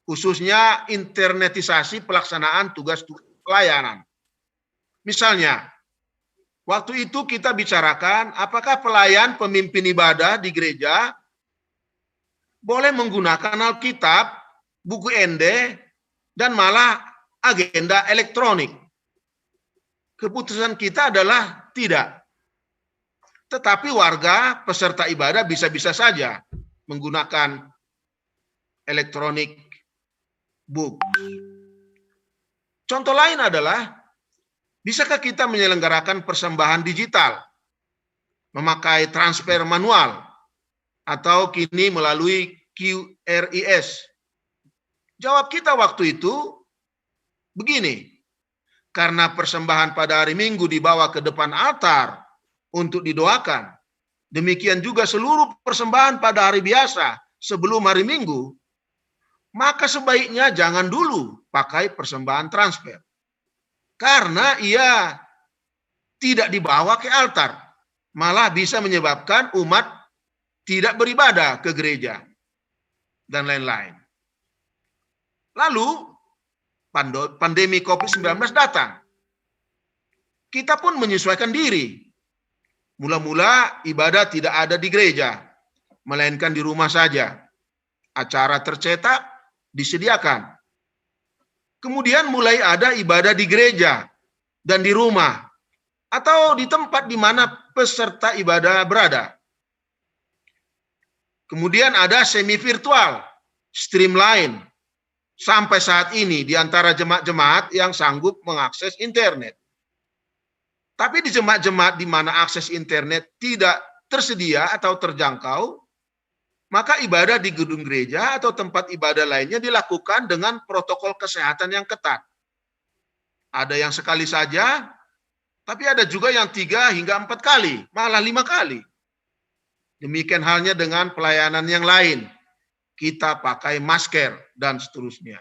khususnya internetisasi pelaksanaan tugas pelayanan. Misalnya, waktu itu kita bicarakan apakah pelayan pemimpin ibadah di gereja boleh menggunakan Alkitab, buku ende, dan malah agenda elektronik. Keputusan kita adalah tidak. Tetapi warga peserta ibadah bisa-bisa saja menggunakan elektronik book. Contoh lain adalah, bisakah kita menyelenggarakan persembahan digital, memakai transfer manual, atau kini melalui QRIS? Jawab kita waktu itu begini, karena persembahan pada hari Minggu dibawa ke depan altar untuk didoakan, demikian juga seluruh persembahan pada hari biasa sebelum hari Minggu, maka sebaiknya jangan dulu pakai persembahan transfer. Karena ia tidak dibawa ke altar, malah bisa menyebabkan umat tidak beribadah ke gereja, dan lain-lain. Lalu, pandemi COVID-19 datang. Kita pun menyesuaikan diri. Mula-mula ibadah tidak ada di gereja, melainkan di rumah saja. Acara tercetak disediakan. Kemudian mulai ada ibadah di gereja dan di rumah, atau di tempat di mana peserta ibadah berada. Kemudian ada semi virtual, streamline. Sampai saat ini di antara jemaat-jemaat yang sanggup mengakses internet. Tapi di jemaat-jemaat di mana akses internet tidak tersedia atau terjangkau, maka ibadah di gedung gereja atau tempat ibadah lainnya dilakukan dengan protokol kesehatan yang ketat. Ada yang sekali saja, tapi ada juga yang 3 hingga 4 kali, malah 5 kali. Demikian halnya dengan pelayanan yang lain. Kita pakai masker, dan seterusnya.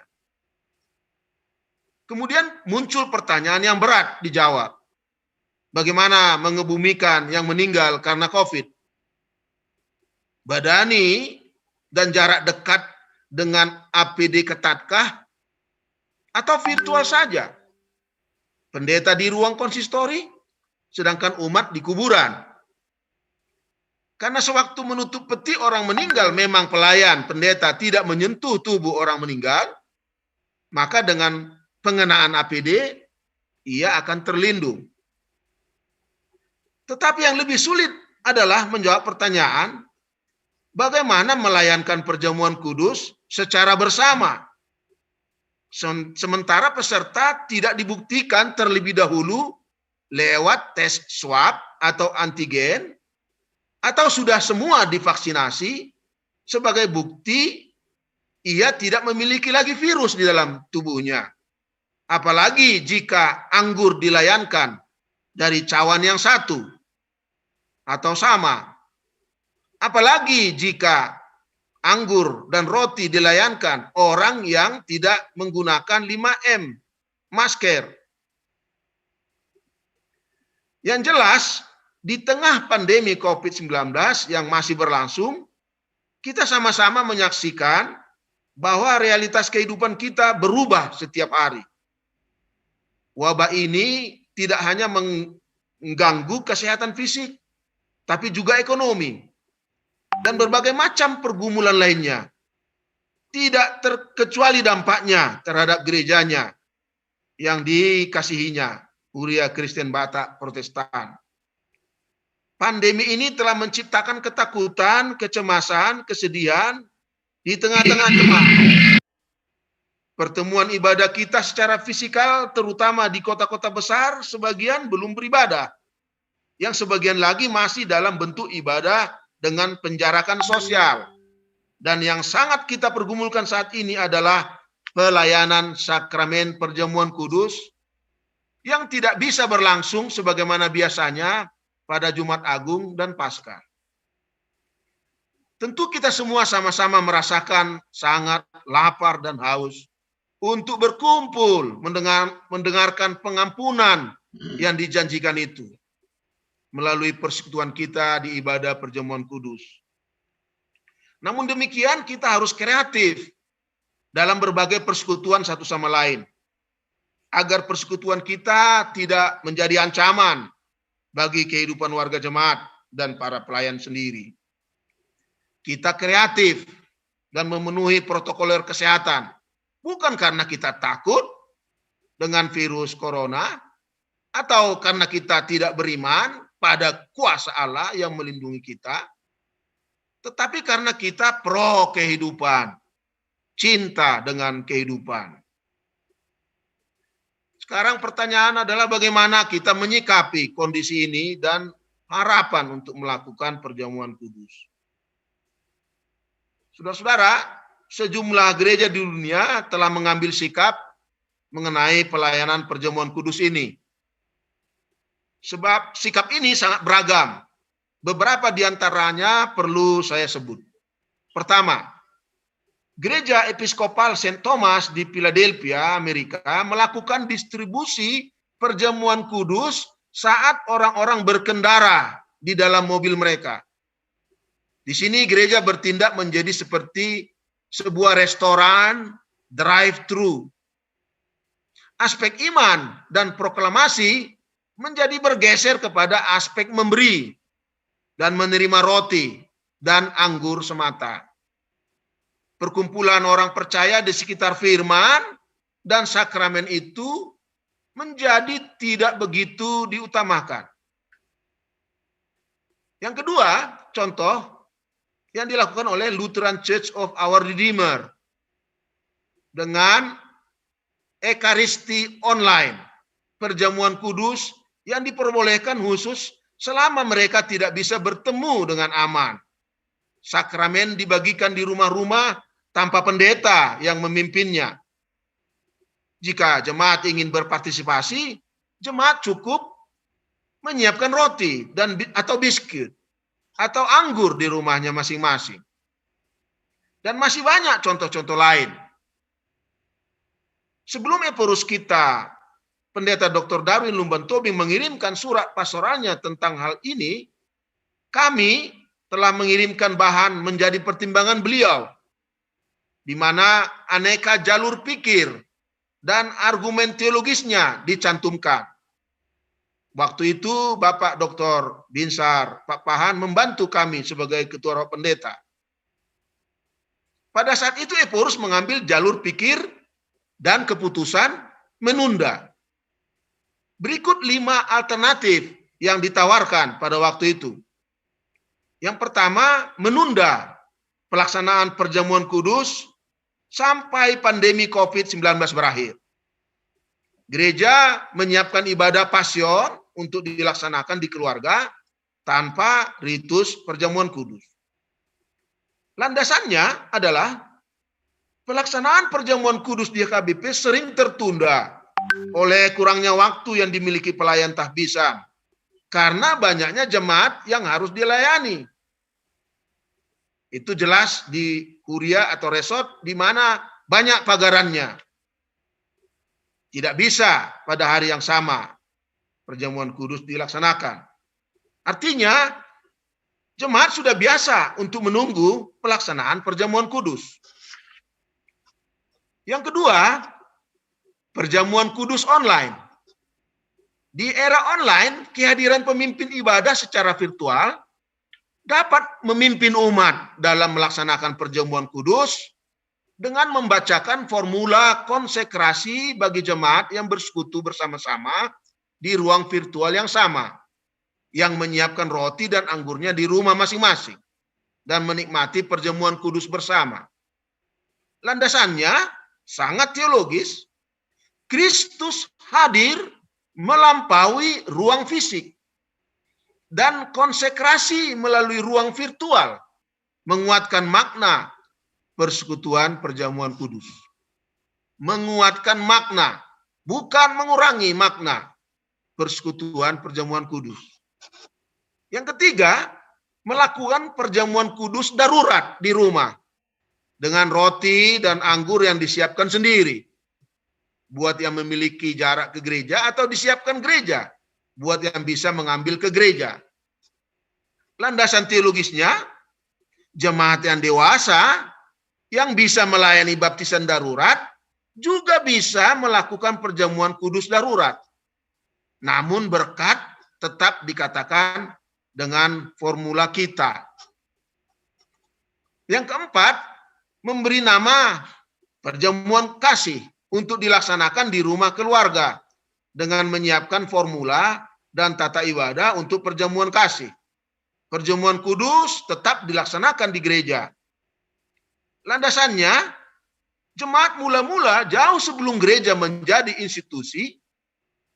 Kemudian muncul pertanyaan yang berat dijawab. Bagaimana mengebumikan yang meninggal karena COVID? Badani dan jarak dekat dengan APD ketatkah? Atau virtual saja? Pendeta di ruang konsistori, sedangkan umat di kuburan. Karena sewaktu menutup peti orang meninggal memang pelayan pendeta tidak menyentuh tubuh orang meninggal, maka dengan pengenaan APD ia akan terlindung. Tetapi yang lebih sulit adalah menjawab pertanyaan, bagaimana melayankan perjamuan kudus secara bersama, sementara peserta tidak dibuktikan terlebih dahulu lewat tes swab atau antigen, atau sudah semua divaksinasi sebagai bukti ia tidak memiliki lagi virus di dalam tubuhnya. Apalagi jika anggur dilayankan dari cawan yang satu atau sama Apalagi jika anggur dan roti dilayankan orang yang tidak menggunakan 5M, masker. Yang jelas, di tengah pandemi COVID-19 yang masih berlangsung, kita sama-sama menyaksikan bahwa realitas kehidupan kita berubah setiap hari. Wabah ini tidak hanya mengganggu kesehatan fisik, tapi juga ekonomi dan berbagai macam pergumulan lainnya. Tidak terkecuali dampaknya terhadap gerejanya yang dikasihinya, Huria Kristen Batak Protestan. Pandemi ini telah menciptakan ketakutan, kecemasan, kesedihan di tengah-tengah jemaat. Pertemuan ibadah kita secara fisikal, terutama di kota-kota besar, sebagian belum beribadah. Yang sebagian lagi masih dalam bentuk ibadah dengan penjarakan sosial. Dan yang sangat kita pergumulkan saat ini adalah pelayanan sakramen perjamuan kudus yang tidak bisa berlangsung sebagaimana biasanya pada Jumat Agung dan Paskah. Tentu kita semua sama-sama merasakan sangat lapar dan haus untuk berkumpul mendengarkan pengampunan yang dijanjikan itu melalui persekutuan kita di ibadah perjamuan kudus. Namun demikian kita harus kreatif dalam berbagai persekutuan satu sama lain, agar persekutuan kita tidak menjadi ancaman bagi kehidupan warga jemaat dan para pelayan sendiri. Kita kreatif dan memenuhi protokoler kesehatan, bukan karena kita takut dengan virus corona, atau karena kita tidak beriman pada kuasa Allah yang melindungi kita, tetapi karena kita pro kehidupan, cinta dengan kehidupan. Sekarang pertanyaan adalah bagaimana kita menyikapi kondisi ini dan harapan untuk melakukan perjamuan kudus. Saudara-saudara, sejumlah gereja di dunia telah mengambil sikap mengenai pelayanan perjamuan kudus ini. Sebab sikap ini sangat beragam. Beberapa di antaranya perlu saya sebut. Pertama, Gereja Episkopal St. Thomas di Philadelphia, Amerika, melakukan distribusi perjamuan kudus saat orang-orang berkendara di dalam mobil mereka. Di sini gereja bertindak menjadi seperti sebuah restoran drive-thru. Aspek iman dan proklamasi menjadi bergeser kepada aspek memberi dan menerima roti dan anggur semata. Perkumpulan orang percaya di sekitar firman dan sakramen itu menjadi tidak begitu diutamakan. Yang kedua, contoh yang dilakukan oleh Lutheran Church of Our Redeemer dengan Ekaristi online, perjamuan kudus yang diperbolehkan khusus selama mereka tidak bisa bertemu dengan aman. Sakramen dibagikan di rumah-rumah tanpa pendeta yang memimpinnya. Jika jemaat ingin berpartisipasi, jemaat cukup menyiapkan roti atau biskuit atau anggur di rumahnya masing-masing. Dan masih banyak contoh-contoh lain. Sebelum Eporus kita, Pendeta Dr. Darwin Lumban Tobing mengirimkan surat pastoralnya tentang hal ini, kami telah mengirimkan bahan menjadi pertimbangan beliau, di mana aneka jalur pikir dan argumen teologisnya dicantumkan. Waktu itu Bapak Dr. Binsar Pak Pahan membantu kami sebagai ketua roh pendeta. Pada saat itu Eporus mengambil jalur pikir dan keputusan menunda. Berikut 5 alternatif yang ditawarkan pada waktu itu. Yang pertama, menunda pelaksanaan perjamuan kudus sampai pandemi COVID-19 berakhir. Gereja menyiapkan ibadah pasion untuk dilaksanakan di keluarga tanpa ritus perjamuan kudus. Landasannya adalah pelaksanaan perjamuan kudus di HKBP sering tertunda oleh kurangnya waktu yang dimiliki pelayan tahbisan karena banyaknya jemaat yang harus dilayani. Itu jelas di kuria atau resort di mana banyak pagarannya. Tidak bisa pada hari yang sama perjamuan kudus dilaksanakan. Artinya, jemaat sudah biasa untuk menunggu pelaksanaan perjamuan kudus. Yang kedua, perjamuan kudus online. Di era online, kehadiran pemimpin ibadah secara virtual dapat memimpin umat dalam melaksanakan perjamuan kudus dengan membacakan formula konsekrasi bagi jemaat yang bersekutu bersama-sama di ruang virtual yang sama, yang menyiapkan roti dan anggurnya di rumah masing-masing dan menikmati perjamuan kudus bersama. Landasannya sangat teologis. Kristus hadir melampaui ruang fisik dan konsekrasi melalui ruang virtual menguatkan makna persekutuan perjamuan kudus. Menguatkan makna, bukan mengurangi makna persekutuan perjamuan kudus. Yang ketiga, melakukan perjamuan kudus darurat di rumah dengan roti dan anggur yang disiapkan sendiri buat yang memiliki jarak ke gereja, atau disiapkan gereja buat yang bisa mengambil ke gereja. Landasan teologisnya, jemaat yang dewasa yang bisa melayani baptisan darurat juga bisa melakukan perjamuan kudus darurat. Namun berkat tetap dikatakan dengan formula kita. Yang keempat, memberi nama perjamuan kasih untuk dilaksanakan di rumah keluarga dengan menyiapkan formula dan tata ibadah untuk perjamuan kasih. Perjamuan kudus tetap dilaksanakan di gereja. Landasannya, jemaat mula-mula jauh sebelum gereja menjadi institusi,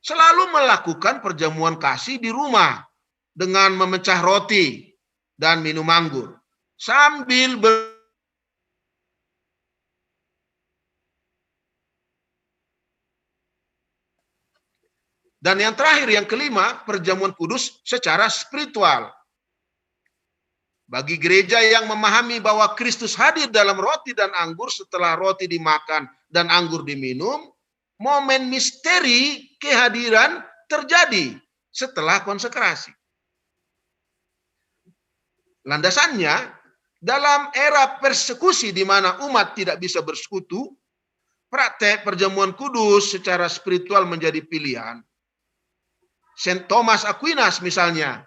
selalu melakukan perjamuan kasih di rumah dengan memecah roti dan minum anggur sambil dan yang terakhir, yang kelima, perjamuan kudus secara spiritual. Bagi gereja yang memahami bahwa Kristus hadir dalam roti dan anggur setelah roti dimakan dan anggur diminum, momen misteri kehadiran terjadi setelah konsekrasi. Landasannya, dalam era persekusi di mana umat tidak bisa bersekutu, praktek perjamuan kudus secara spiritual menjadi pilihan. Saint Thomas Aquinas misalnya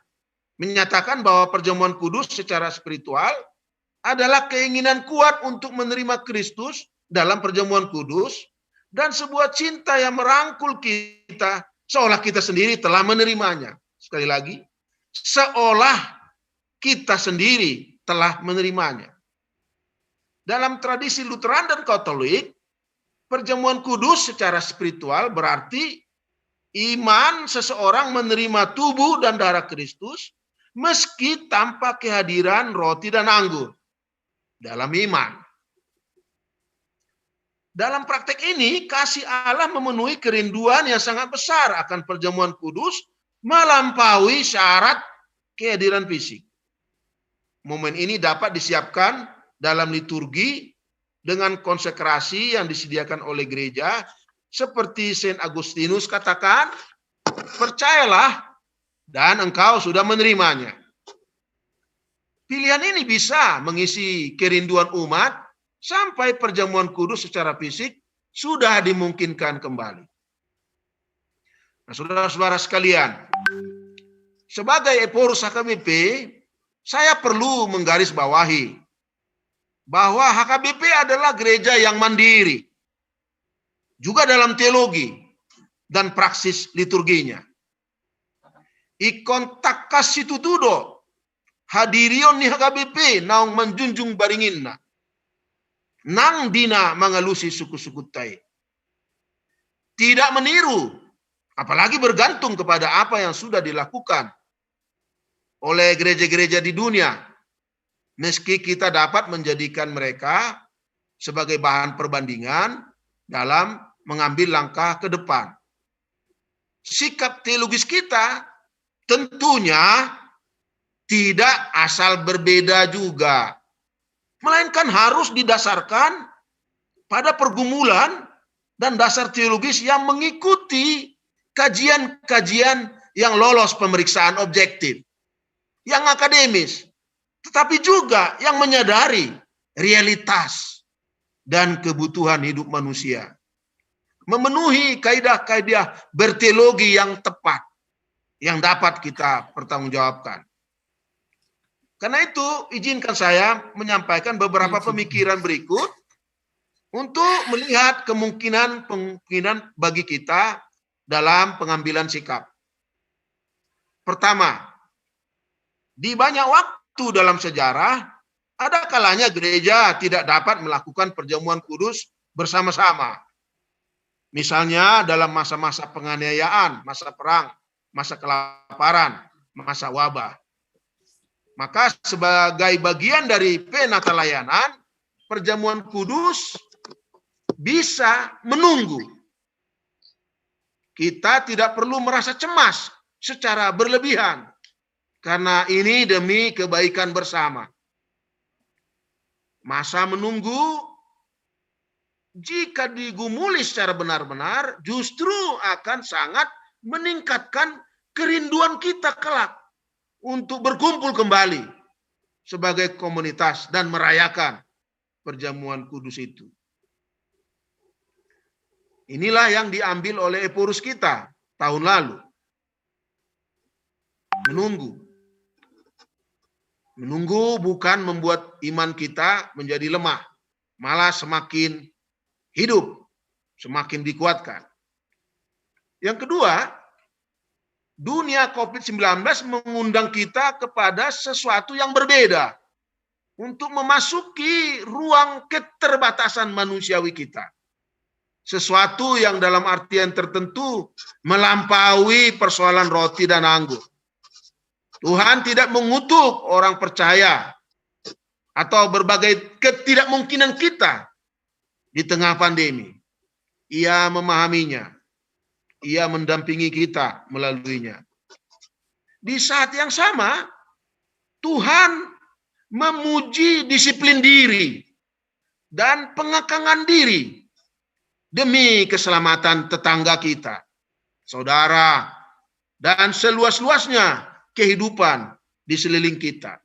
menyatakan bahwa perjamuan kudus secara spiritual adalah keinginan kuat untuk menerima Kristus dalam perjamuan kudus dan sebuah cinta yang merangkul kita seolah kita sendiri telah menerimanya. Sekali lagi, seolah kita sendiri telah menerimanya. Dalam tradisi Lutheran dan Katolik, perjamuan kudus secara spiritual berarti iman seseorang menerima tubuh dan darah Kristus meski tanpa kehadiran roti dan anggur dalam iman. Dalam praktek ini, kasih Allah memenuhi kerinduan yang sangat besar akan perjamuan kudus melampaui syarat kehadiran fisik. Momen ini dapat disiapkan dalam liturgi dengan konsekrasi yang disediakan oleh gereja, seperti Saint Agustinus katakan, percayalah dan engkau sudah menerimanya. Pilihan ini bisa mengisi kerinduan umat sampai perjamuan kudus secara fisik sudah dimungkinkan kembali. Nah, saudara-saudara sekalian, sebagai Eporus HKBP, saya perlu menggarisbawahi bahwa HKBP adalah gereja yang mandiri, juga dalam teologi dan praksis liturginya. Ikon takas situtudo, hadirion ni HKBP naung menjunjung baringinna, nang dina mengalusi suku-suku tai. Tidak meniru, apalagi bergantung kepada apa yang sudah dilakukan oleh gereja-gereja di dunia, meski kita dapat menjadikan mereka sebagai bahan perbandingan dalam mengambil langkah ke depan. Sikap teologis kita tentunya tidak asal berbeda juga melainkan harus didasarkan pada pergumulan dan dasar teologis yang mengikuti kajian-kajian yang lolos pemeriksaan objektif, yang akademis, tetapi juga yang menyadari realitas dan kebutuhan hidup manusia. Memenuhi kaidah-kaidah berteologi yang tepat, yang dapat kita pertanggungjawabkan. Karena itu, izinkan saya menyampaikan beberapa pemikiran berikut untuk melihat kemungkinan bagi kita dalam pengambilan sikap. Pertama, di banyak waktu dalam sejarah, ada kalanya gereja tidak dapat melakukan perjamuan kudus bersama-sama. Misalnya dalam masa-masa penganiayaan, masa perang, masa kelaparan, masa wabah. Maka sebagai bagian dari penata layanan, perjamuan kudus bisa menunggu. Kita tidak perlu merasa cemas secara berlebihan, karena ini demi kebaikan bersama. Masa menunggu, jika digumuli secara benar-benar, justru akan sangat meningkatkan kerinduan kita kelak untuk berkumpul kembali sebagai komunitas dan merayakan perjamuan kudus itu. Inilah yang diambil oleh Eporus kita tahun lalu. Menunggu. Menunggu bukan membuat iman kita menjadi lemah, malah semakin hidup, semakin dikuatkan. Yang kedua, dunia COVID-19 mengundang kita kepada sesuatu yang berbeda untuk memasuki ruang keterbatasan manusiawi kita. Sesuatu yang dalam artian tertentu melampaui persoalan roti dan anggur. Tuhan tidak mengutuk orang percaya atau berbagai ketidakmungkinan kita di tengah pandemi. Ia memahaminya. Ia mendampingi kita melaluinya. Di saat yang sama, Tuhan memuji disiplin diri dan pengekangan diri demi keselamatan tetangga kita, saudara, dan seluas-luasnya kehidupan di sekeliling kita.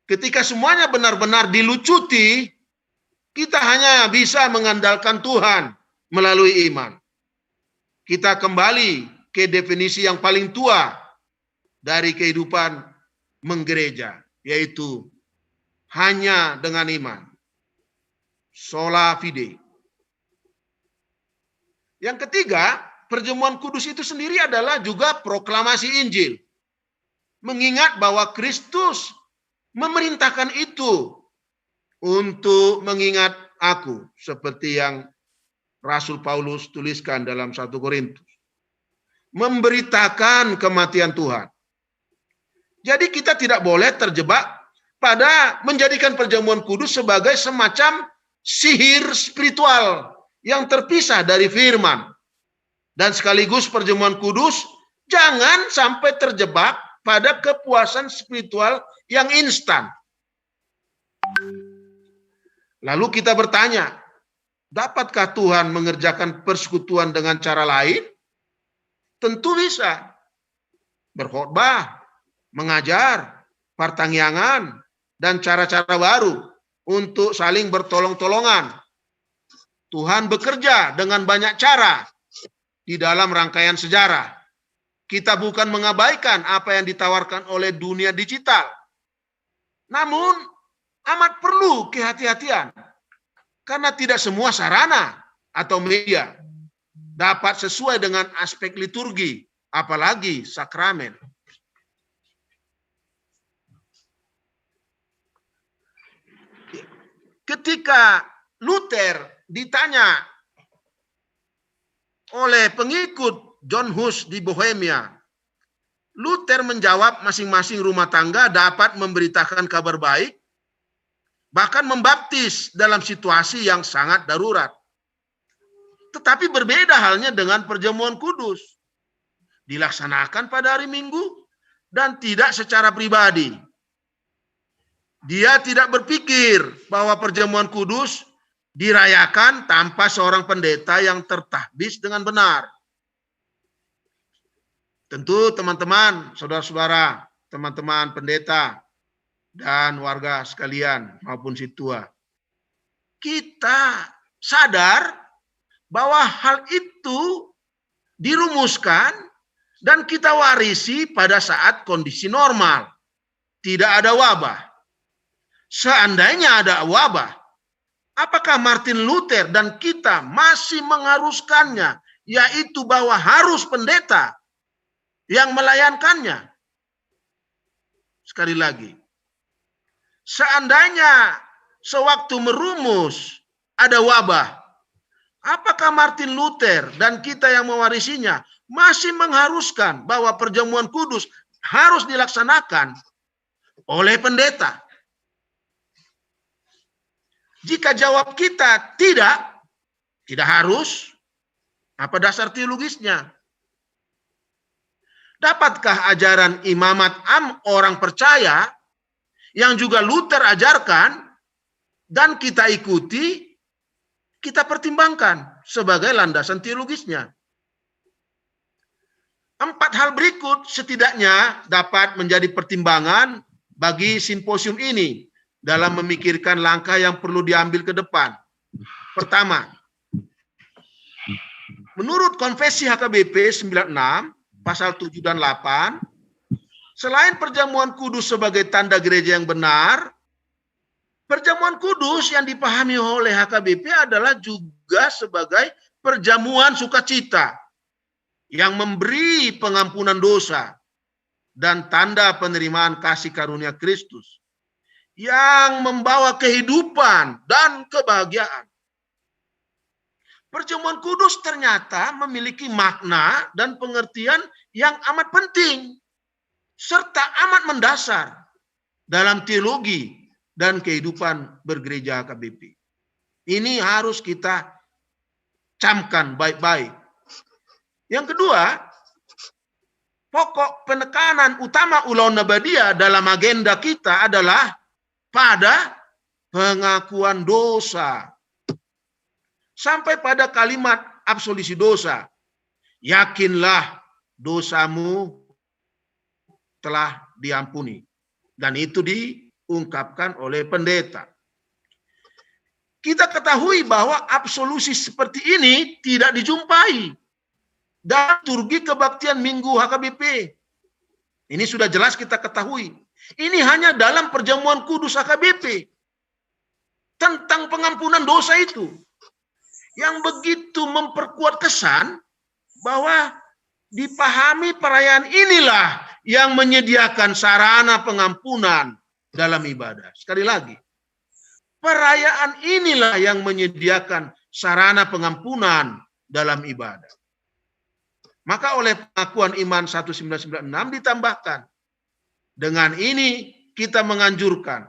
Ketika semuanya benar-benar dilucuti, kita hanya bisa mengandalkan Tuhan melalui iman. Kita kembali ke definisi yang paling tua dari kehidupan menggereja, yaitu hanya dengan iman. Sola fide. Yang ketiga, perjamuan kudus itu sendiri adalah juga proklamasi Injil. Mengingat bahwa Kristus memerintahkan itu untuk mengingat aku, seperti yang Rasul Paulus tuliskan dalam 1 Korintus. Memberitakan kematian Tuhan. Jadi kita tidak boleh terjebak pada menjadikan perjamuan kudus sebagai semacam sihir spiritual yang terpisah dari firman. Dan sekaligus perjamuan kudus jangan sampai terjebak pada kepuasan spiritual yang instan. Lalu kita bertanya, dapatkah Tuhan mengerjakan persekutuan dengan cara lain? Tentu bisa. Berkhotbah, mengajar, pertangyangan, dan cara-cara baru untuk saling bertolong-tolongan. Tuhan bekerja dengan banyak cara di dalam rangkaian sejarah. Kita bukan mengabaikan apa yang ditawarkan oleh dunia digital. Namun, amat perlu kehati-hatian. Karena tidak semua sarana atau media dapat sesuai dengan aspek liturgi, apalagi sakramen. Ketika Luther ditanya oleh pengikut John Hus di Bohemia, Luther menjawab masing-masing rumah tangga dapat memberitakan kabar baik, bahkan membaptis dalam situasi yang sangat darurat. Tetapi berbeda halnya dengan perjamuan kudus. Dilaksanakan pada hari Minggu dan tidak secara pribadi. Dia tidak berpikir bahwa perjamuan kudus dirayakan tanpa seorang pendeta yang tertahbis dengan benar. Tentu teman-teman, saudara-saudara, teman-teman pendeta, dan warga sekalian maupun si tua, kita sadar bahwa hal itu dirumuskan dan kita warisi pada saat kondisi normal. Tidak ada wabah. Seandainya ada wabah, apakah Martin Luther dan kita masih mengharuskannya, yaitu bahwa harus pendeta yang melayankannya? Sekali lagi, seandainya sewaktu merumus ada wabah, apakah Martin Luther dan kita yang mewarisinya masih mengharuskan bahwa perjamuan kudus harus dilaksanakan oleh pendeta? Jika jawab kita tidak harus, apa dasar teologisnya? Dapatkah ajaran imamat orang percaya yang juga Luther ajarkan dan kita ikuti, kita pertimbangkan sebagai landasan teologisnya? 4 hal berikut setidaknya dapat menjadi pertimbangan bagi simposium ini dalam memikirkan langkah yang perlu diambil ke depan. Pertama, menurut Konfesi HKBP 96, pasal 7 dan 8, selain perjamuan kudus sebagai tanda gereja yang benar, perjamuan kudus yang dipahami oleh HKBP adalah juga sebagai perjamuan sukacita yang memberi pengampunan dosa dan tanda penerimaan kasih karunia Kristus yang membawa kehidupan dan kebahagiaan. Perjamuan kudus ternyata memiliki makna dan pengertian yang amat penting serta amat mendasar dalam teologi dan kehidupan bergereja HKBP. Ini harus kita camkan baik-baik. Yang kedua, pokok penekanan utama Ulaun Nabadia dalam agenda kita adalah pada pengakuan dosa. Sampai pada kalimat absolusi dosa. Yakinlah dosamu telah diampuni. Dan itu diungkapkan oleh pendeta. Kita ketahui bahwa absolusi seperti ini tidak dijumpai dalam liturgi kebaktian Minggu HKBP. Ini sudah jelas kita ketahui. Ini hanya dalam perjamuan kudus HKBP. Tentang pengampunan dosa itu. Yang begitu memperkuat kesan bahwa dipahami perayaan inilah yang menyediakan sarana pengampunan dalam ibadah. Sekali lagi, perayaan inilah yang menyediakan sarana pengampunan dalam ibadah. Maka oleh pengakuan iman 1996 ditambahkan, dengan ini kita menganjurkan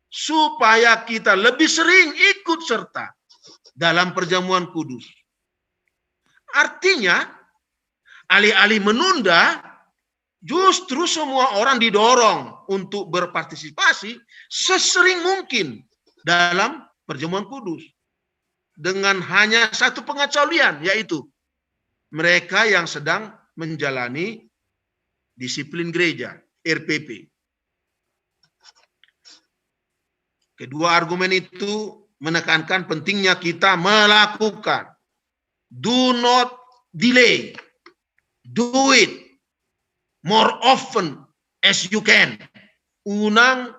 supaya kita lebih sering ikut serta dalam perjamuan kudus. Artinya, alih-alih menunda, justru semua orang didorong untuk berpartisipasi sesering mungkin dalam perjamuan kudus. Dengan hanya satu pengecualian, yaitu mereka yang sedang menjalani disiplin gereja, RPP. Kedua argumen itu menekankan pentingnya kita melakukan. Do not delay. Do it more often as you can. Unang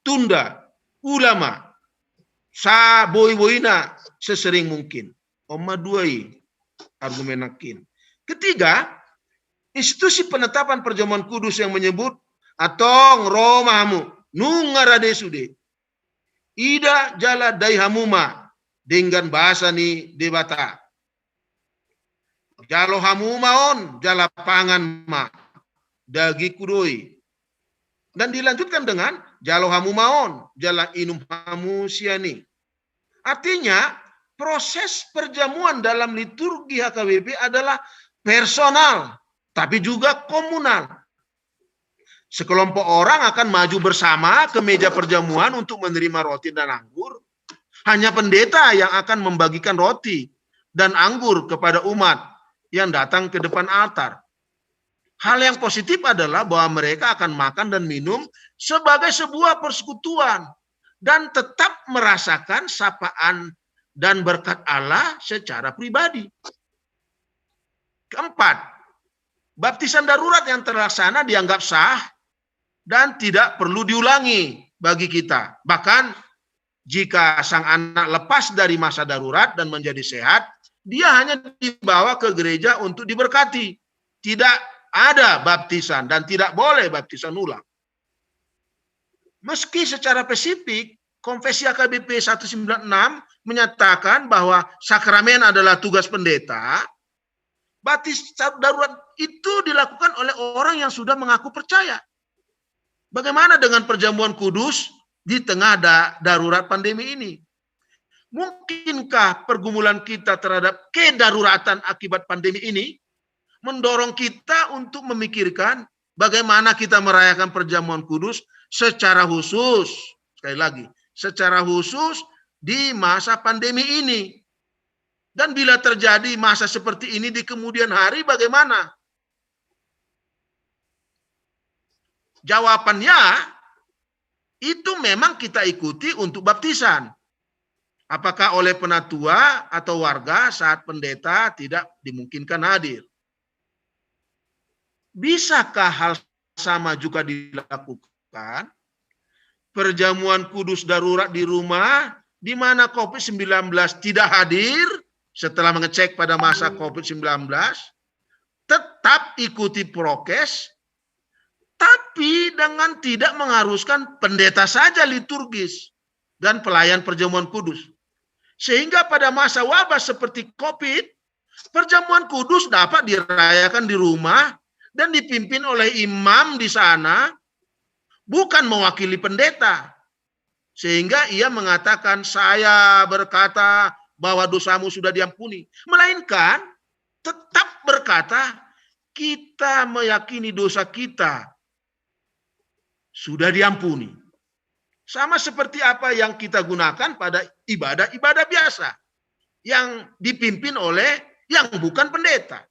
tunda ulama sa boy-boyna sesering mungkin. Oma duai argumen akin. Ketiga, institusi penetapan perjamuan kudus yang menyebut atong romahamu nungarade sude. Ida jala daihamuma dengan bahasa ni debata. Jalo hamumaon jala pangan ma dagi kudoi. Dan dilanjutkan dengan jalo hamumaon jala inum hamu siani. Artinya proses perjamuan dalam liturgi HKBP adalah personal tapi juga komunal. Sekelompok orang akan maju bersama ke meja perjamuan untuk menerima roti dan anggur. Hanya pendeta yang akan membagikan roti dan anggur kepada umat yang datang ke depan altar. Hal yang positif adalah bahwa mereka akan makan dan minum sebagai sebuah persekutuan dan tetap merasakan sapaan dan berkat Allah secara pribadi. Keempat, baptisan darurat yang terlaksana dianggap sah dan tidak perlu diulangi bagi kita. Bahkan jika sang anak lepas dari masa darurat dan menjadi sehat, dia hanya dibawa ke gereja untuk diberkati. Tidak ada baptisan dan tidak boleh baptisan ulang. Meski secara spesifik, Konfesi HKBP 196 menyatakan bahwa sakramen adalah tugas pendeta, baptisan darurat itu dilakukan oleh orang yang sudah mengaku percaya. Bagaimana dengan perjamuan kudus di tengah darurat pandemi ini? Mungkinkah pergumulan kita terhadap kedaruratan akibat pandemi ini mendorong kita untuk memikirkan bagaimana kita merayakan perjamuan kudus secara khusus, sekali lagi, secara khusus di masa pandemi ini. Dan bila terjadi masa seperti ini di kemudian hari, bagaimana? Jawabannya, itu memang kita ikuti untuk baptisan. Apakah oleh penatua atau warga saat pendeta tidak dimungkinkan hadir? Bisakah hal sama juga dilakukan? Perjamuan kudus darurat di rumah, di mana COVID-19 tidak hadir setelah mengecek pada masa COVID-19, tetap ikuti prokes, tapi dengan tidak mengharuskan pendeta saja liturgis dan pelayan perjamuan kudus. Sehingga pada masa wabah seperti COVID, perjamuan kudus dapat dirayakan di rumah dan dipimpin oleh imam di sana, bukan mewakili pendeta. Sehingga ia mengatakan, saya berkata bahwa dosamu sudah diampuni. Melainkan tetap berkata, kita meyakini dosa kita sudah diampuni. Sama seperti apa yang kita gunakan pada ibadah-ibadah biasa yang dipimpin oleh yang bukan pendeta.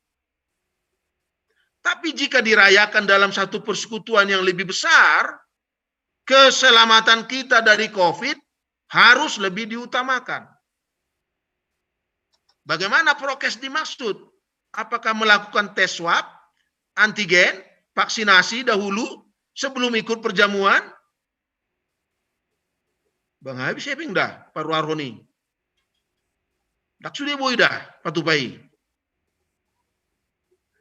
Tapi jika dirayakan dalam satu persekutuan yang lebih besar, keselamatan kita dari COVID harus lebih diutamakan. Bagaimana prokes dimaksud? Apakah melakukan tes swab, antigen, vaksinasi dahulu sebelum ikut perjamuan? Bang Habib saya pindah, Paru Arhoni. Tak sudah boidah, Patupai.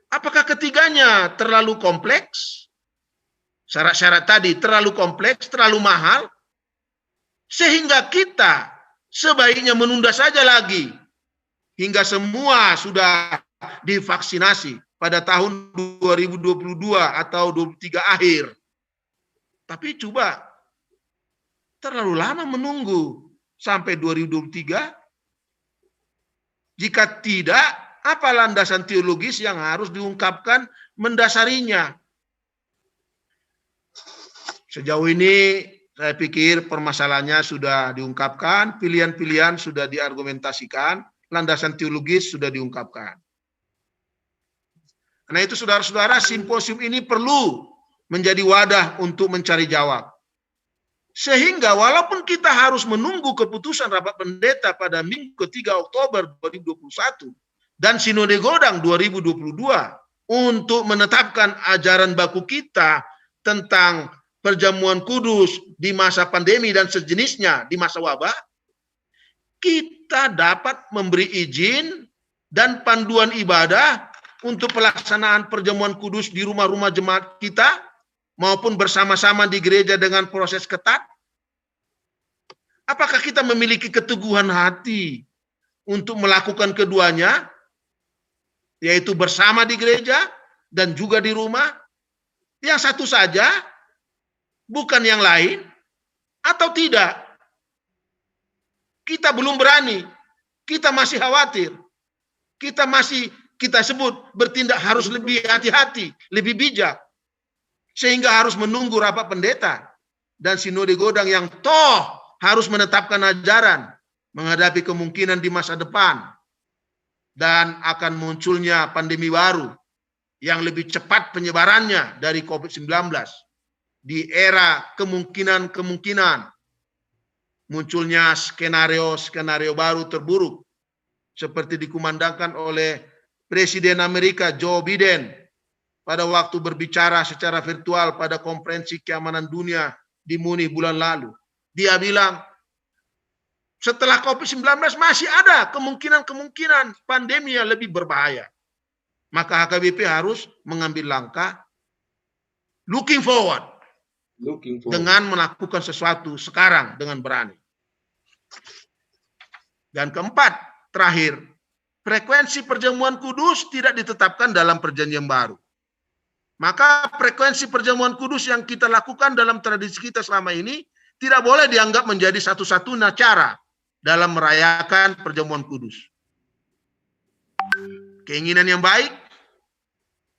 Apakah ketiganya terlalu kompleks? Syarat-syarat tadi terlalu kompleks, terlalu mahal, sehingga kita sebaiknya menunda saja lagi hingga semua sudah divaksinasi pada tahun 2022 atau 2023 akhir. Tapi coba terlalu lama menunggu sampai 2023. Jika tidak, apa landasan teologis yang harus diungkapkan mendasarinya? Sejauh ini saya pikir permasalahannya sudah diungkapkan, pilihan-pilihan sudah diargumentasikan, landasan teologis sudah diungkapkan. Karena itu saudara-saudara, simposium ini perlu menjadi wadah untuk mencari jawab. Sehingga walaupun kita harus menunggu keputusan rapat pendeta pada Minggu ke-3 Oktober 2021 dan Sinode Godang 2022 untuk menetapkan ajaran baku kita tentang perjamuan kudus di masa pandemi dan sejenisnya di masa wabah, kita dapat memberi izin dan panduan ibadah untuk pelaksanaan perjamuan kudus di rumah-rumah jemaat kita maupun bersama-sama di gereja dengan proses ketat. Apakah kita memiliki keteguhan hati untuk melakukan keduanya, yaitu bersama di gereja dan juga di rumah? Yang satu saja, bukan yang lain, atau tidak? Kita belum berani, kita masih khawatir, kita sebut bertindak harus lebih hati-hati, lebih bijak. Sehingga harus menunggu rapat pendeta dan sinode godang yang toh harus menetapkan ajaran menghadapi kemungkinan di masa depan dan akan munculnya pandemi baru yang lebih cepat penyebarannya dari COVID-19 di era kemungkinan munculnya skenario baru terburuk seperti dikumandangkan oleh Presiden Amerika Joe Biden pada waktu berbicara secara virtual pada konferensi keamanan dunia di Munich bulan lalu. Dia bilang, setelah COVID-19 masih ada kemungkinan pandemi yang lebih berbahaya. Maka HKBP harus mengambil langkah looking forward dengan melakukan sesuatu sekarang dengan berani. Dan keempat, terakhir, frekuensi perjamuan kudus tidak ditetapkan dalam perjanjian baru. Maka frekuensi perjamuan kudus yang kita lakukan dalam tradisi kita selama ini tidak boleh dianggap menjadi satu-satunya cara dalam merayakan perjamuan kudus. Keinginan yang baik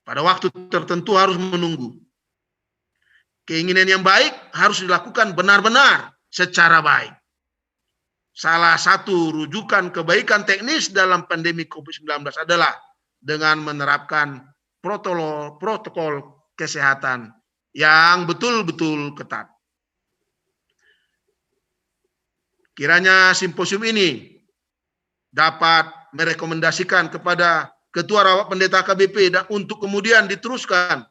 pada waktu tertentu harus menunggu. Keinginan yang baik harus dilakukan benar-benar secara baik. Salah satu rujukan kebaikan teknis dalam pandemi COVID-19 adalah dengan menerapkan protokol kesehatan yang betul-betul ketat. Kiranya simposium ini dapat merekomendasikan kepada Ketua Rawat Pendeta HKBP dan untuk kemudian diteruskan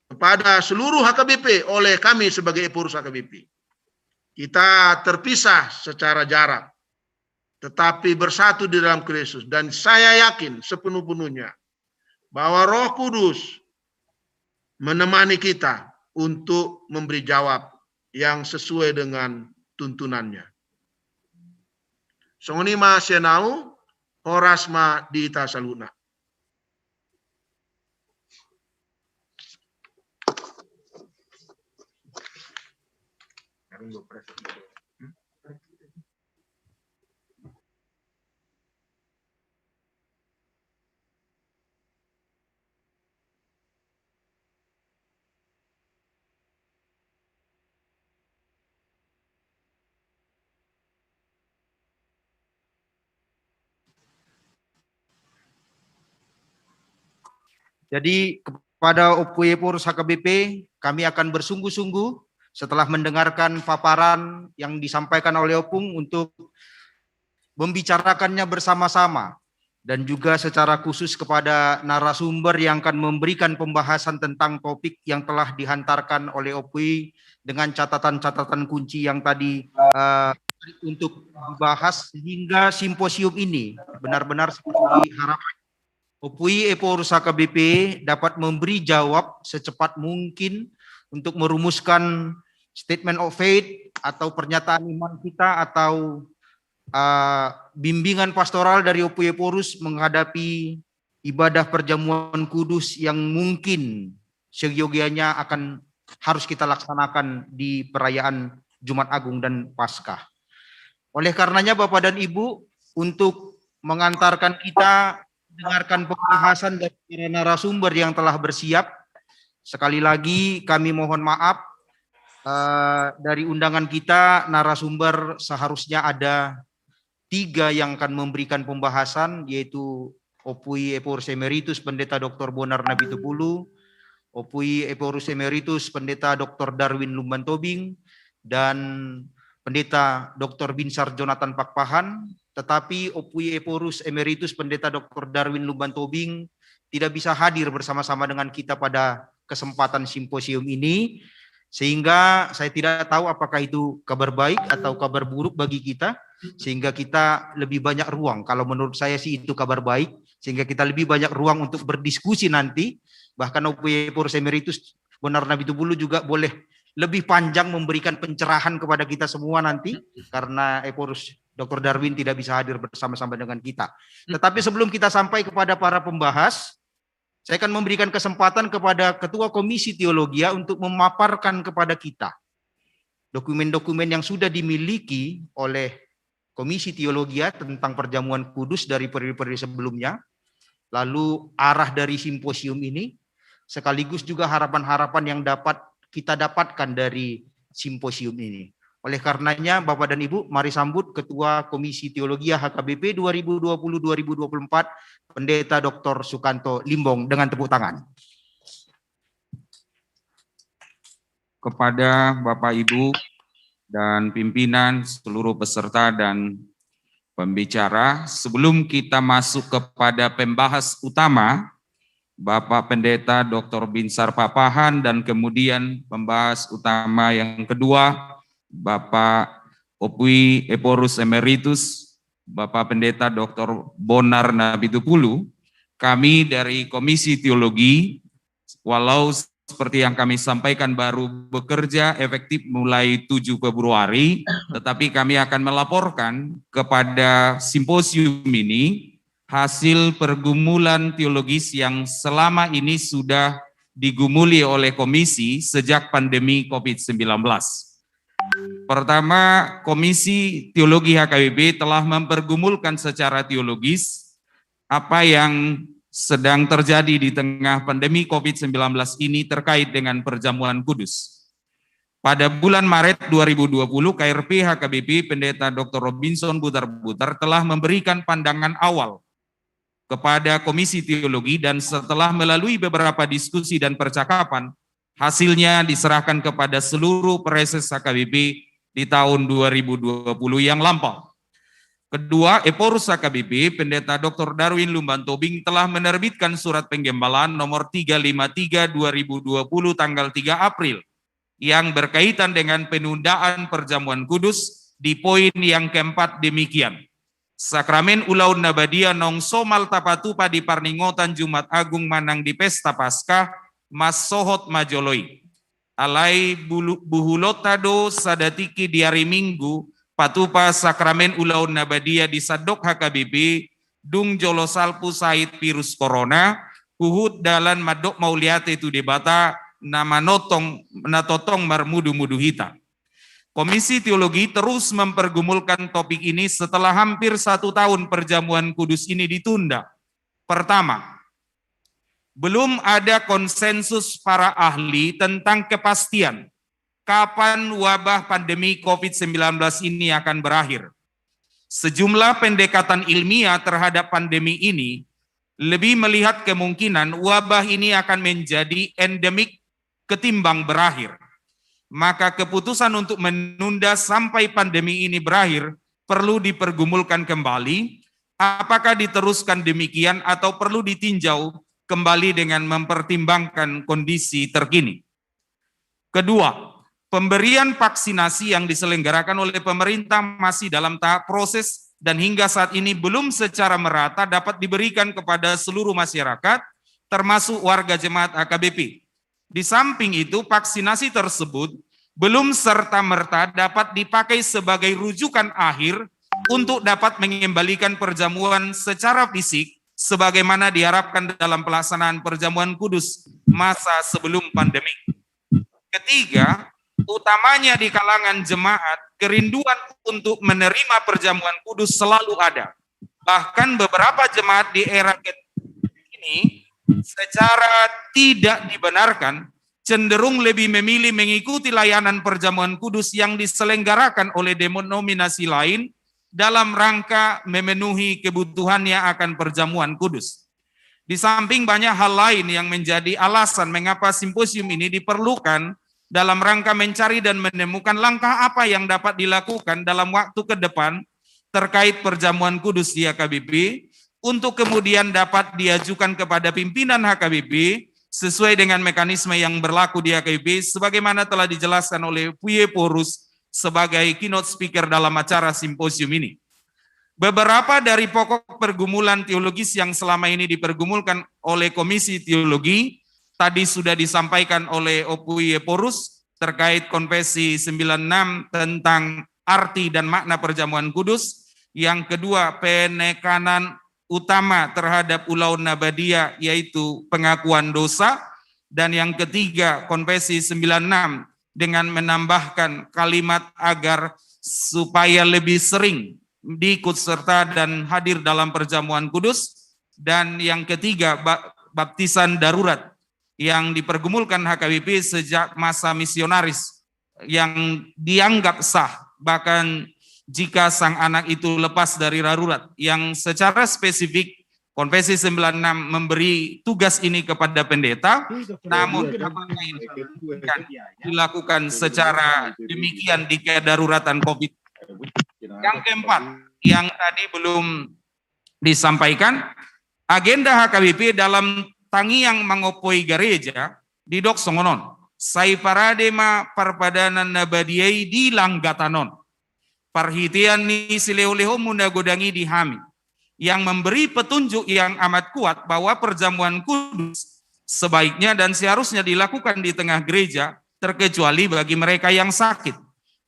kepada seluruh HKBP oleh kami sebagai pengurus HKBP. Kita terpisah secara jarak, tetapi bersatu di dalam Kristus. Dan saya yakin sepenuh-penuhnya bahwa Roh Kudus menemani kita untuk memberi jawab yang sesuai dengan tuntunannya. Songonima senau, horasma di Tasaluna. Jadi kepada Opwe Pengurus HKBP, kami akan bersungguh-sungguh setelah mendengarkan paparan yang disampaikan oleh Opung untuk membicarakannya bersama-sama dan juga secara khusus kepada narasumber yang akan memberikan pembahasan tentang topik yang telah dihantarkan oleh Opwe dengan catatan-catatan kunci yang tadi untuk dibahas sehingga simposium ini benar-benar seperti harapan Opwe Pengurus HKBP dapat memberi jawab secepat mungkin untuk merumuskan statement of faith atau pernyataan iman kita atau bimbingan pastoral dari Opwe Pengurus menghadapi ibadah perjamuan kudus yang mungkin seyogianya akan harus kita laksanakan di perayaan Jumat Agung dan Paskah. Oleh karenanya Bapak dan Ibu, untuk mengantarkan kita dengarkan pembahasan dari para narasumber yang telah bersiap. Sekali lagi kami mohon maaf dari undangan kita narasumber seharusnya ada 3 yang akan memberikan pembahasan, yaitu Opwe Pengurus Emeritus Pendeta Dr. Bonar Nabitupulu, Opwe Pengurus Emeritus Pendeta Dr. Darwin Lumban Tobing, dan Pendeta Dr. Binsar Jonathan Pakpahan. Tetapi Opwe Pengurus Emeritus Pendeta Dr. Darwin Lumban Tobing tidak bisa hadir bersama-sama dengan kita pada kesempatan simposium ini, sehingga saya tidak tahu apakah itu kabar baik atau kabar buruk bagi kita, sehingga kita lebih banyak ruang. Kalau menurut saya sih itu kabar baik, sehingga kita lebih banyak ruang untuk berdiskusi nanti. Bahkan Opwe Pengurus Emeritus Bonar Nabitupulu juga boleh lebih panjang memberikan pencerahan kepada kita semua nanti, karena Pengurus Dr. Darwin tidak bisa hadir bersama-sama dengan kita. Tetapi sebelum kita sampai kepada para pembahas, saya akan memberikan kesempatan kepada Ketua Komisi Teologia untuk memaparkan kepada kita dokumen-dokumen yang sudah dimiliki oleh Komisi Teologia tentang perjamuan kudus dari periode-periode sebelumnya, lalu arah dari simposium ini, sekaligus juga harapan-harapan yang dapat kita dapatkan dari simposium ini. Oleh karenanya, Bapak dan Ibu, mari sambut Ketua Komisi Teologi HKBP 2020-2024, Pendeta Dr. Sukanto Limbong dengan tepuk tangan. Kepada Bapak Ibu dan pimpinan, seluruh peserta dan pembicara, sebelum kita masuk kepada pembahas utama, Bapak Pendeta Dr. Binsar Papahan dan kemudian pembahas utama yang kedua, Bapak Opui Eporus Emeritus, Bapak Pendeta Dr. Bonar Nabitupulu, kami dari Komisi Teologi, walau seperti yang kami sampaikan baru bekerja efektif mulai 7 Februari, tetapi kami akan melaporkan kepada simposium ini hasil pergumulan teologis yang selama ini sudah digumuli oleh komisi sejak pandemi COVID-19. Pertama, Komisi Teologi HKBP telah mempergumulkan secara teologis apa yang sedang terjadi di tengah pandemi COVID-19 ini terkait dengan perjamuan kudus. Pada bulan Maret 2020, KRP HKBP Pendeta Dr. Robinson Butar-Butar telah memberikan pandangan awal kepada Komisi Teologi dan setelah melalui beberapa diskusi dan percakapan, hasilnya diserahkan kepada seluruh preses HKBP di tahun 2020 yang lampau. Kedua, Eporus HKBP Pendeta Dr. Darwin Lumban Tobing telah menerbitkan surat penggembalaan nomor 353 2020 tanggal 3 April yang berkaitan dengan penundaan perjamuan kudus di poin yang keempat demikian. Sakramen Ulaun Nabadia nong somal tapatupa di parningotan Jumat Agung manang di pesta Paskah mas sohot majoloi. Alai buhulotado sadatiki di hari Minggu patupa sakramen Ulaun Nabadia di Sadok HKBP dung jolosalpu Said virus corona kuhut dalan madok mauliate tu debata nama natotong marmudu-mudu hita. Komisi Teologi terus mempergumulkan topik ini setelah hampir 1 tahun perjamuan kudus ini ditunda. Pertama, belum ada konsensus para ahli tentang kepastian kapan wabah pandemi COVID-19 ini akan berakhir. Sejumlah pendekatan ilmiah terhadap pandemi ini lebih melihat kemungkinan wabah ini akan menjadi endemik ketimbang berakhir. Maka keputusan untuk menunda sampai pandemi ini berakhir perlu dipergumulkan kembali, apakah diteruskan demikian atau perlu ditinjau kembali dengan mempertimbangkan kondisi terkini. Kedua, pemberian vaksinasi yang diselenggarakan oleh pemerintah masih dalam tahap proses dan hingga saat ini belum secara merata dapat diberikan kepada seluruh masyarakat, termasuk warga jemaat HKBP. Di samping itu, vaksinasi tersebut belum serta-merta dapat dipakai sebagai rujukan akhir untuk dapat mengembalikan perjamuan secara fisik sebagaimana diharapkan dalam pelaksanaan perjamuan kudus masa sebelum pandemi. Ketiga, utamanya di kalangan jemaat, kerinduan untuk menerima perjamuan kudus selalu ada. Bahkan beberapa jemaat di era ini secara tidak dibenarkan cenderung lebih memilih mengikuti layanan perjamuan kudus yang diselenggarakan oleh denominasi lain dalam rangka memenuhi kebutuhannya akan perjamuan kudus. Di samping banyak hal lain yang menjadi alasan mengapa simposium ini diperlukan dalam rangka mencari dan menemukan langkah apa yang dapat dilakukan dalam waktu ke depan terkait perjamuan kudus di HKBP untuk kemudian dapat diajukan kepada pimpinan HKBP sesuai dengan mekanisme yang berlaku di HKBP sebagaimana telah dijelaskan oleh Puye Porus sebagai keynote speaker dalam acara simposium ini. Beberapa dari pokok pergumulan teologis yang selama ini dipergumulkan oleh Komisi Teologi tadi sudah disampaikan oleh Puye Porus terkait Konfesi 96 tentang arti dan makna perjamuan kudus. Yang kedua, penekanan utama terhadap Ulaun Nabadia yaitu pengakuan dosa, dan yang ketiga Konfesi 96 dengan menambahkan kalimat agar supaya lebih sering diikut serta dan hadir dalam perjamuan kudus, dan yang ketiga baptisan darurat yang dipergumulkan HKBP sejak masa misionaris yang dianggap sah, bahkan jika sang anak itu lepas dari darurat, yang secara spesifik Konvensi 96 memberi tugas ini kepada pendeta, namun apakah ini dilakukan secara demikian di kedaruratan COVID? Yang keempat, yang tadi belum disampaikan, agenda HKBP dalam tangiang mangopoi gereja di dok songonon, sai paradema parpadanan nabadiai di langgatanon, parhitian ni sileo-leho munda godangi di hami, yang memberi petunjuk yang amat kuat bahwa perjamuan kudus sebaiknya dan seharusnya dilakukan di tengah gereja, terkecuali bagi mereka yang sakit.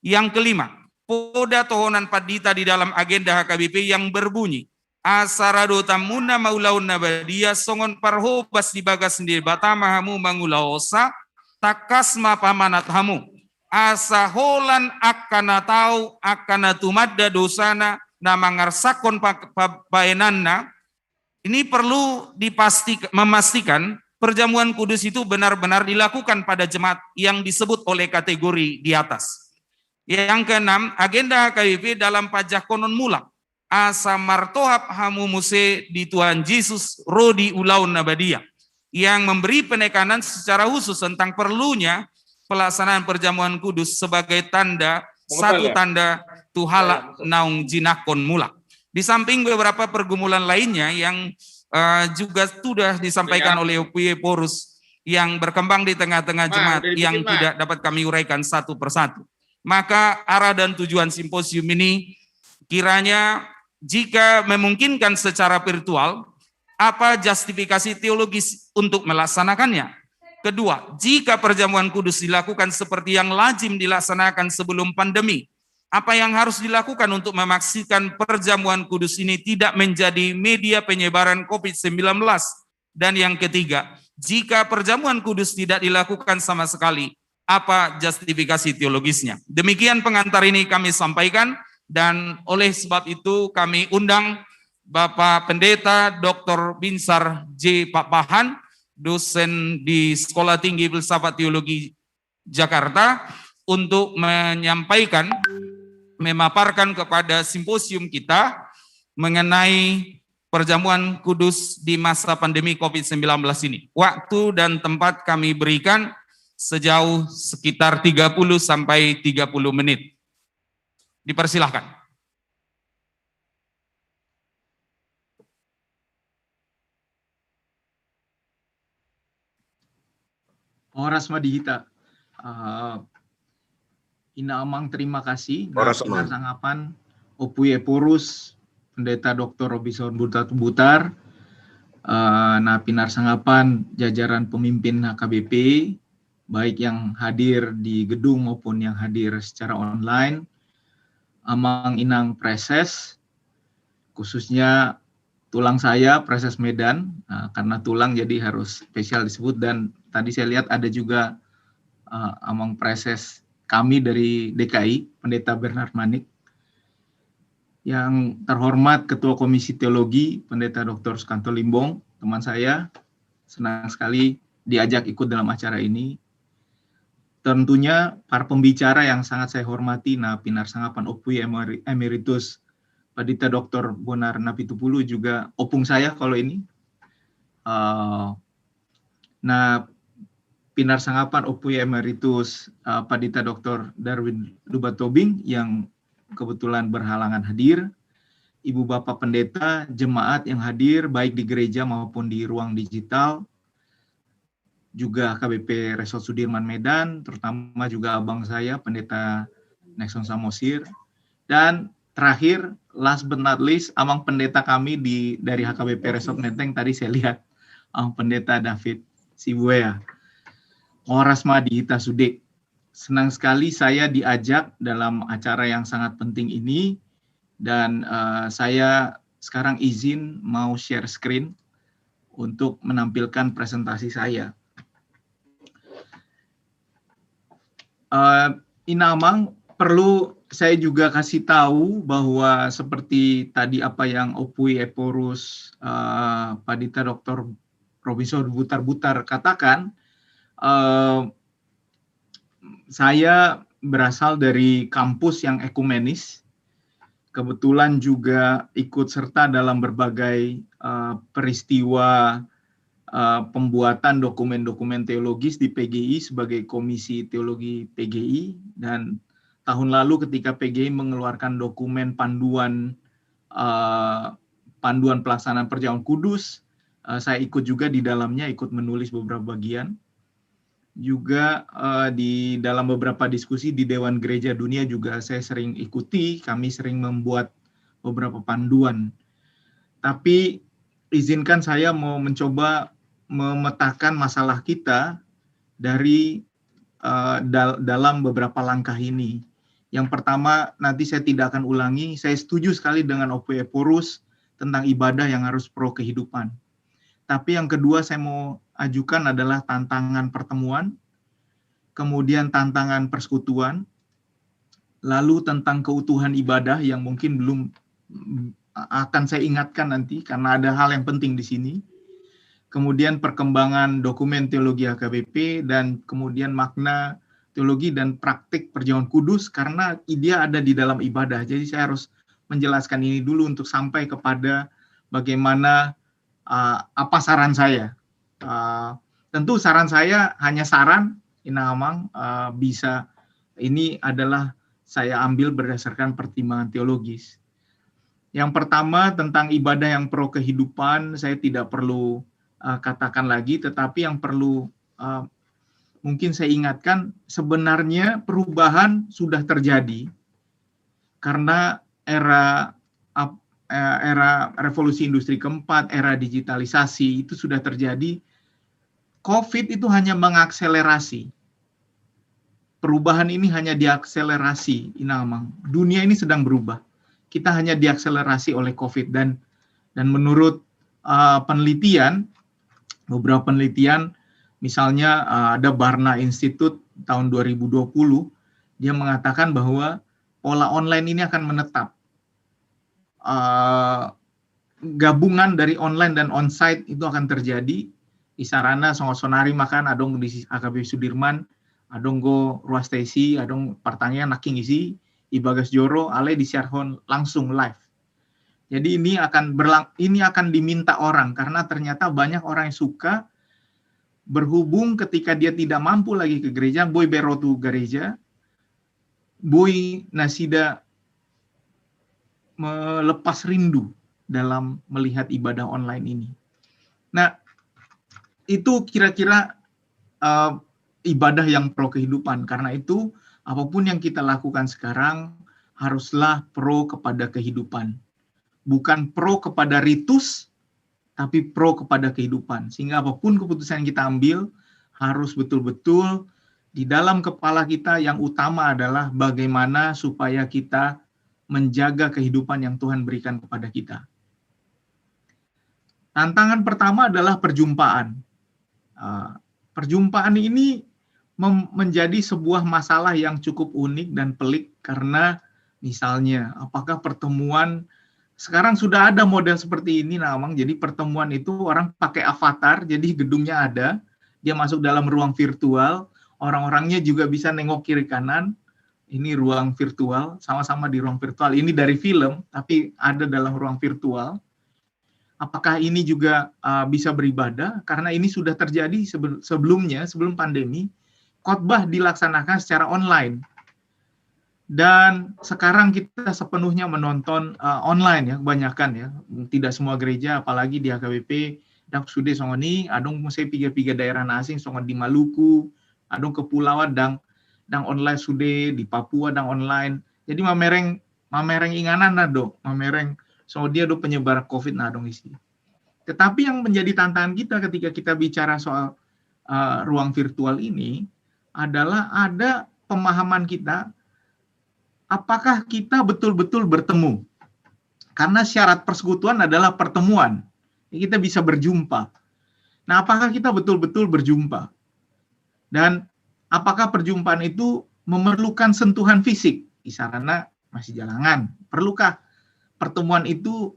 Yang kelima, poda tohonan padita di dalam agenda HKBP yang berbunyi, asarado tamuna maulaun nabadia songon parhobas di bagas sendiri batama hamu mangulaosa takasma pamanat hamu asaholan akana tau akana tumadda dosana nama ngarsakon paenanna. Ini perlu memastikan perjamuan kudus itu benar-benar dilakukan pada jemaat yang disebut oleh kategori di atas. Yang keenam, agenda HKBP dalam pajak konon mulak asa martohap hamu muse di Tuhan Yesus rodi ulaun nabadia, yang memberi penekanan secara khusus tentang perlunya pelaksanaan perjamuan kudus sebagai tanda tanda tuhala naung jinakon mulak. Di samping beberapa pergumulan lainnya yang juga sudah disampaikan oleh Opui Porus yang berkembang di tengah-tengah jemaat yang tidak dapat kami uraikan satu persatu. Maka arah dan tujuan simposium ini kiranya jika memungkinkan secara virtual, apa justifikasi teologis untuk melaksanakannya? Kedua, jika perjamuan kudus dilakukan seperti yang lazim dilaksanakan sebelum pandemi, apa yang harus dilakukan untuk memastikan perjamuan kudus ini tidak menjadi media penyebaran COVID-19? Dan yang ketiga, jika perjamuan kudus tidak dilakukan sama sekali, apa justifikasi teologisnya? Demikian pengantar ini kami sampaikan, dan oleh sebab itu kami undang Bapak Pendeta Dr. Binsar J. Papahan, dosen di Sekolah Tinggi Filsafat Teologi Jakarta, untuk menyampaikan, memaparkan kepada simposium kita mengenai perjamuan kudus di masa pandemi COVID-19 ini. Waktu dan tempat kami berikan sejauh sekitar 30 sampai 30 menit. Dipersilahkan. Horas Madihita, Ina Amang terima kasih. Horas Sangapan Opui Porus, Pendeta Dr. Robinson Butar, na pinar sangapan jajaran pemimpin HKBP, baik yang hadir di gedung maupun yang hadir secara online, Amang Inang Preses, khususnya tulang saya, Preses Medan, karena tulang jadi harus spesial disebut, dan tadi saya lihat ada juga Amang Preses kami dari DKI, Pendeta Bernard Manik. Yang terhormat Ketua Komisi Teologi, Pendeta Dr. Sukanto Limbong, teman saya, senang sekali diajak ikut dalam acara ini. Tentunya para pembicara yang sangat saya hormati, nah Pinar Sangapan Opui Emeritus, Pendeta Dr. Bonar Napitupulu, juga opung saya kalau ini. Nah, Pinar Sangapan Opui Emeritus Pendeta Dr. Darwin Lubatobing yang kebetulan berhalangan hadir, Ibu Bapak Pendeta, jemaat yang hadir baik di gereja maupun di ruang digital, juga KBP Resort Sudirman Medan, terutama juga abang saya Pendeta Nexon Samosir, dan terakhir last but not least Amang Pendeta kami dari HKBP Resort Menteng, tadi saya lihat Amang Pendeta David Sibuea. Horas Madihita Sudik. Senang sekali saya diajak dalam acara yang sangat penting ini, dan saya sekarang izin mau share screen untuk menampilkan presentasi saya. Inamang, perlu saya juga kasih tahu bahwa seperti tadi apa yang Opui Eporus Pendeta Dr. Profesor Butar-Butar katakan, saya berasal dari kampus yang ekumenis, kebetulan juga ikut serta dalam berbagai peristiwa pembuatan dokumen-dokumen teologis di PGI sebagai Komisi Teologi PGI, dan tahun lalu ketika PGI mengeluarkan dokumen panduan pelaksanaan Perjamuan Kudus, saya ikut juga di dalamnya, ikut menulis beberapa bagian. Juga di dalam beberapa diskusi di Dewan Gereja Dunia juga saya sering ikuti, kami sering membuat beberapa panduan. Tapi izinkan saya mau mencoba memetakan masalah kita dari dalam beberapa langkah ini. Yang pertama, nanti saya tidak akan ulangi, saya setuju sekali dengan Opus Eporus tentang ibadah yang harus pro kehidupan. Tapi yang kedua saya mau ajukan adalah tantangan pertemuan, kemudian tantangan persekutuan, lalu tentang keutuhan ibadah yang mungkin belum akan saya ingatkan nanti karena ada hal yang penting di sini. Kemudian perkembangan dokumen teologi HKBP, dan kemudian makna teologi dan praktik Perjamuan Kudus karena dia ada di dalam ibadah. Jadi saya harus menjelaskan ini dulu untuk sampai kepada bagaimana apa saran saya. Tentu saran saya hanya saran, Inamang, bisa, ini adalah saya ambil berdasarkan pertimbangan teologis. Yang pertama tentang ibadah yang pro kehidupan, saya tidak perlu katakan lagi, tetapi yang perlu mungkin saya ingatkan, sebenarnya perubahan sudah terjadi karena era revolusi industri keempat, era digitalisasi itu sudah terjadi. COVID itu hanya mengakselerasi. Perubahan ini hanya diakselerasi, Inamang. Dunia ini sedang berubah. Kita hanya diakselerasi oleh COVID, dan menurut penelitian, beberapa penelitian, misalnya ada Barna Institute tahun 2020, dia mengatakan bahwa pola online ini akan menetap. Gabungan dari online dan onsite itu akan terjadi. Di sarana songonari makan adong di AKBP Sudirman, adong go ruas tesi, adong pertanyaan naking isi, ibagas joro, ale disiarkan langsung live. Jadi ini akan diminta orang karena ternyata banyak orang yang suka berhubung ketika dia tidak mampu lagi ke gereja, boy berotu gereja, boy nasida melepas rindu dalam melihat ibadah online ini. Nah, itu kira-kira ibadah yang pro kehidupan. Karena itu, apapun yang kita lakukan sekarang haruslah pro kepada kehidupan. Bukan pro kepada ritus, tapi pro kepada kehidupan. Sehingga apapun keputusan yang kita ambil, harus betul-betul di dalam kepala kita yang utama adalah bagaimana supaya kita menjaga kehidupan yang Tuhan berikan kepada kita. Tantangan pertama adalah perjumpaan. Perjumpaan ini menjadi sebuah masalah yang cukup unik dan pelik karena misalnya apakah pertemuan sekarang sudah ada model seperti ini, Namang. Jadi pertemuan itu orang pakai avatar, jadi gedungnya ada, dia masuk dalam ruang virtual, orang-orangnya juga bisa nengok kiri kanan. Ini ruang virtual, sama-sama di ruang virtual. Ini dari film, tapi ada dalam ruang virtual. Apakah ini juga bisa beribadah? Karena ini sudah terjadi sebelumnya, sebelum pandemi, khotbah dilaksanakan secara online. Dan sekarang kita sepenuhnya menonton online ya, kebanyakan ya. Tidak semua gereja, apalagi di HKBP, dan sudah songoni, adong saya piga-piga daerah asing, songon di Maluku, adong kepulauan, dan online sudah di Papua, dan online. Jadi mamereng inganan nado, mamereng so dia do penyebar COVID dong isi. Tetapi yang menjadi tantangan kita ketika kita bicara soal ruang virtual ini adalah ada pemahaman kita, apakah kita betul-betul bertemu? Karena syarat persekutuan adalah pertemuan. Kita bisa berjumpa. Nah, apakah kita betul-betul berjumpa? Dan apakah perjumpaan itu memerlukan sentuhan fisik? Di sarana masih jalangan. Perlukah pertemuan itu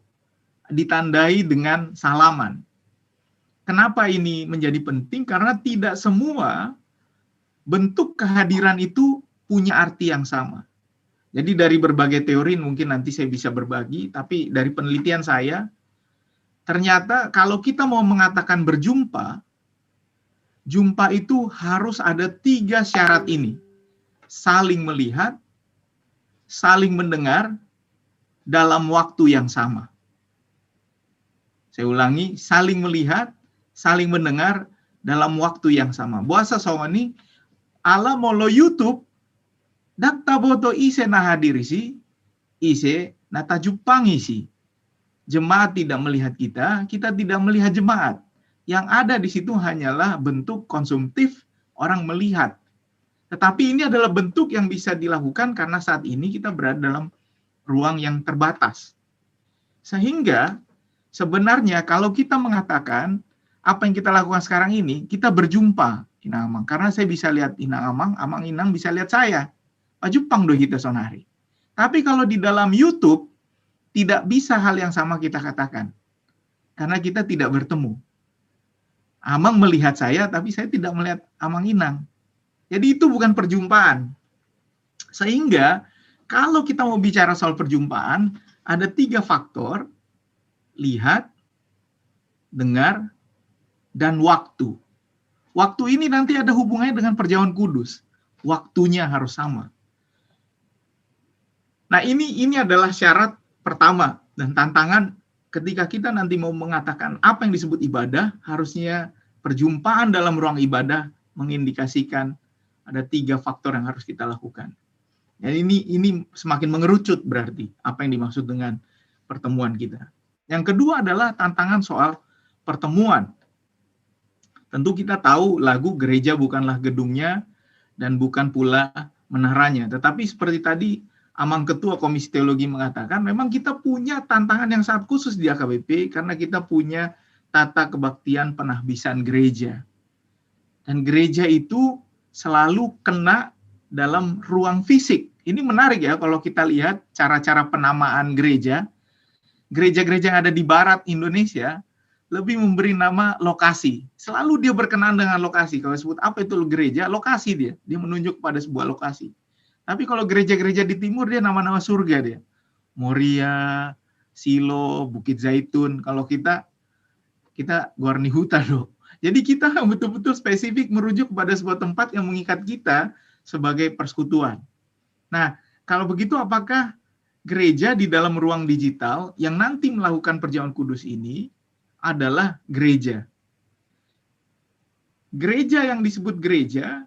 ditandai dengan salaman? Kenapa ini menjadi penting? Karena tidak semua bentuk kehadiran itu punya arti yang sama. Jadi dari berbagai teori mungkin nanti saya bisa berbagi, tapi dari penelitian saya, ternyata kalau kita mau mengatakan berjumpa, jumpa itu harus ada 3 syarat ini. Saling melihat, saling mendengar, dalam waktu yang sama. Saya ulangi, saling melihat, saling mendengar, dalam waktu yang sama. Bahasa Songoni, ala molo YouTube, dakta boto ise na hadirisi, ise na tajupangisi. Jemaat tidak melihat kita, kita tidak melihat jemaat. Yang ada di situ hanyalah bentuk konsumtif orang melihat. Tetapi ini adalah bentuk yang bisa dilakukan karena saat ini kita berada dalam ruang yang terbatas. Sehingga sebenarnya kalau kita mengatakan apa yang kita lakukan sekarang ini, kita berjumpa Inang Amang. Karena saya bisa lihat Inang Amang, Amang Inang bisa lihat saya. Pajupang do hita sonari. Tapi kalau di dalam YouTube, tidak bisa hal yang sama kita katakan. Karena kita tidak bertemu. Amang melihat saya, tapi saya tidak melihat Amang Inang. Jadi itu bukan perjumpaan. Sehingga kalau kita mau bicara soal perjumpaan, ada 3 faktor, lihat, dengar, dan waktu. Waktu ini nanti ada hubungannya dengan perjamuan kudus. Waktunya harus sama. Nah ini adalah syarat pertama dan tantangan ketika kita nanti mau mengatakan apa yang disebut ibadah, harusnya perjumpaan dalam ruang ibadah mengindikasikan ada 3 faktor yang harus kita lakukan. Dan ini semakin mengerucut berarti apa yang dimaksud dengan pertemuan kita. Yang kedua adalah tantangan soal pertemuan. Tentu kita tahu lagu gereja bukanlah gedungnya dan bukan pula menaranya. Tetapi seperti tadi Amang Ketua Komisi Teologi mengatakan, memang kita punya tantangan yang sangat khusus di AKBP karena kita punya tata kebaktian penahbisan gereja. Dan gereja itu selalu kena dalam ruang fisik. Ini menarik ya kalau kita lihat cara-cara penamaan gereja. Gereja-gereja yang ada di barat Indonesia lebih memberi nama lokasi. Selalu dia berkenaan dengan lokasi. Kalau disebut apa itu gereja, lokasi dia. Dia menunjuk pada sebuah lokasi. Tapi kalau gereja-gereja di timur, dia nama-nama surga dia. Moria, Silo, Bukit Zaitun. Kalau kita Guarni Huta dong. Jadi kita betul-betul spesifik merujuk kepada sebuah tempat yang mengikat kita sebagai persekutuan. Nah, kalau begitu apakah gereja di dalam ruang digital yang nanti melakukan perjamuan kudus ini adalah gereja? Gereja yang disebut gereja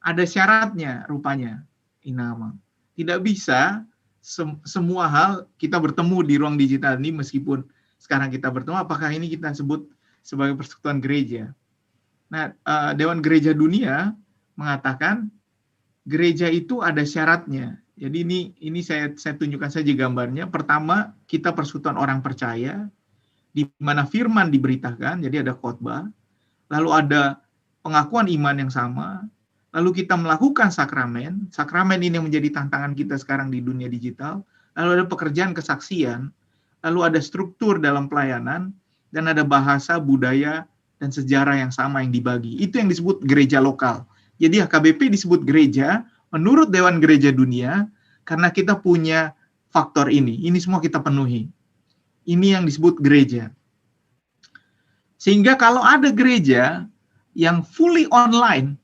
ada syaratnya rupanya. Inamang. Tidak bisa semua hal kita bertemu di ruang digital ini meskipun sekarang kita bertemu, apakah ini kita sebut sebagai persekutuan gereja. Nah, Dewan Gereja Dunia mengatakan gereja itu ada syaratnya. Jadi ini saya tunjukkan saja gambarnya. Pertama, kita persekutuan orang percaya, di mana firman diberitakan, jadi ada khotbah, lalu ada pengakuan iman yang sama, lalu kita melakukan sakramen ini yang menjadi tantangan kita sekarang di dunia digital, lalu ada pekerjaan kesaksian, lalu ada struktur dalam pelayanan, dan ada bahasa, budaya, dan sejarah yang sama yang dibagi. Itu yang disebut gereja lokal. Jadi HKBP disebut gereja menurut Dewan Gereja Dunia, karena kita punya faktor ini. Ini semua kita penuhi. Ini yang disebut gereja. Sehingga kalau ada gereja yang fully online,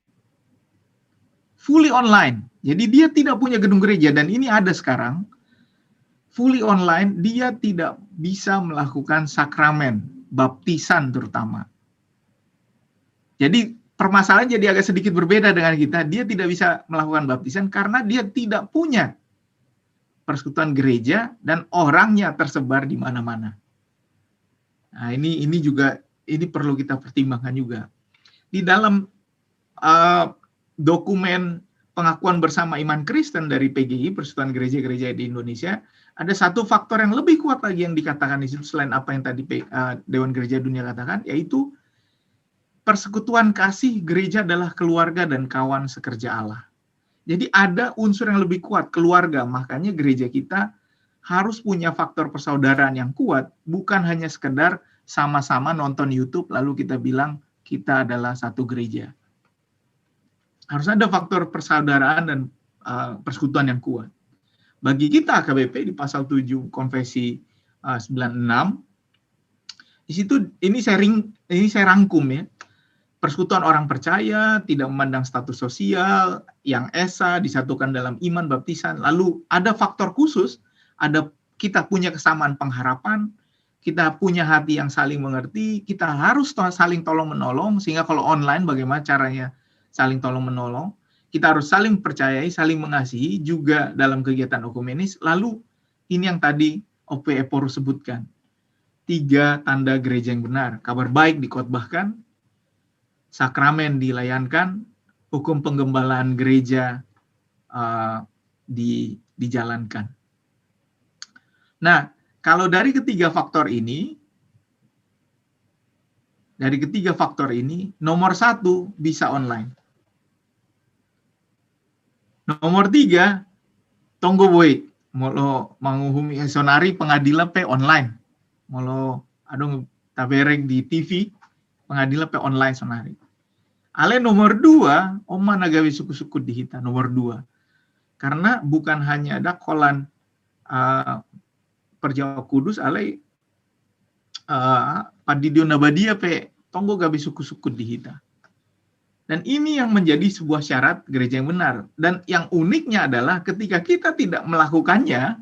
jadi dia tidak punya gedung gereja, dan ini ada sekarang, fully online, dia tidak bisa melakukan sakramen, baptisan terutama. Jadi permasalahan jadi agak sedikit berbeda dengan kita, dia tidak bisa melakukan baptisan karena dia tidak punya persekutuan gereja dan orangnya tersebar di mana-mana. Nah, ini juga perlu kita pertimbangkan juga. Di dalam dokumen pengakuan bersama iman Kristen dari PGI, Persekutuan Gereja-Gereja di Indonesia, ada satu faktor yang lebih kuat lagi yang dikatakan di situ selain apa yang tadi Dewan Gereja Dunia katakan, yaitu persekutuan kasih gereja adalah keluarga dan kawan sekerja Allah. Jadi ada unsur yang lebih kuat, keluarga. Makanya gereja kita harus punya faktor persaudaraan yang kuat, bukan hanya sekedar sama-sama nonton YouTube lalu kita bilang kita adalah satu gereja. Harus ada faktor persaudaraan dan persekutuan yang kuat. Bagi kita AKBP di pasal 7 Konvensi 96, di situ ini saya rangkum ya. Persekutuan orang percaya, tidak memandang status sosial, yang esa, disatukan dalam iman baptisan. Lalu ada faktor khusus, kita punya kesamaan pengharapan, kita punya hati yang saling mengerti, kita harus saling tolong-menolong, sehingga kalau online bagaimana caranya saling tolong-menolong, kita harus saling percayai, saling mengasihi, juga dalam kegiatan ekumenis. Lalu ini yang tadi OP Eporo sebutkan, 3 tanda gereja yang benar, kabar baik dikotbahkan, sakramen dilayankan, hukum penggembalaan gereja dijalankan. Nah, kalau dari ketiga faktor ini, nomor 1 bisa online. Nomor 3, tonggo boy, molo manguhumi sonari pengadilan pe online. Molo adong tabereng di TV, pengadilan pe online sonari. Ale nomor 2, oma nagawi suku-suku dihita, nomor 2. Karena bukan hanya ada kolan Perjawa Kudus, ale padidio nabadia pe tonggo gabi suku-suku dihita. Dan ini yang menjadi sebuah syarat gereja yang benar. Dan yang uniknya adalah ketika kita tidak melakukannya,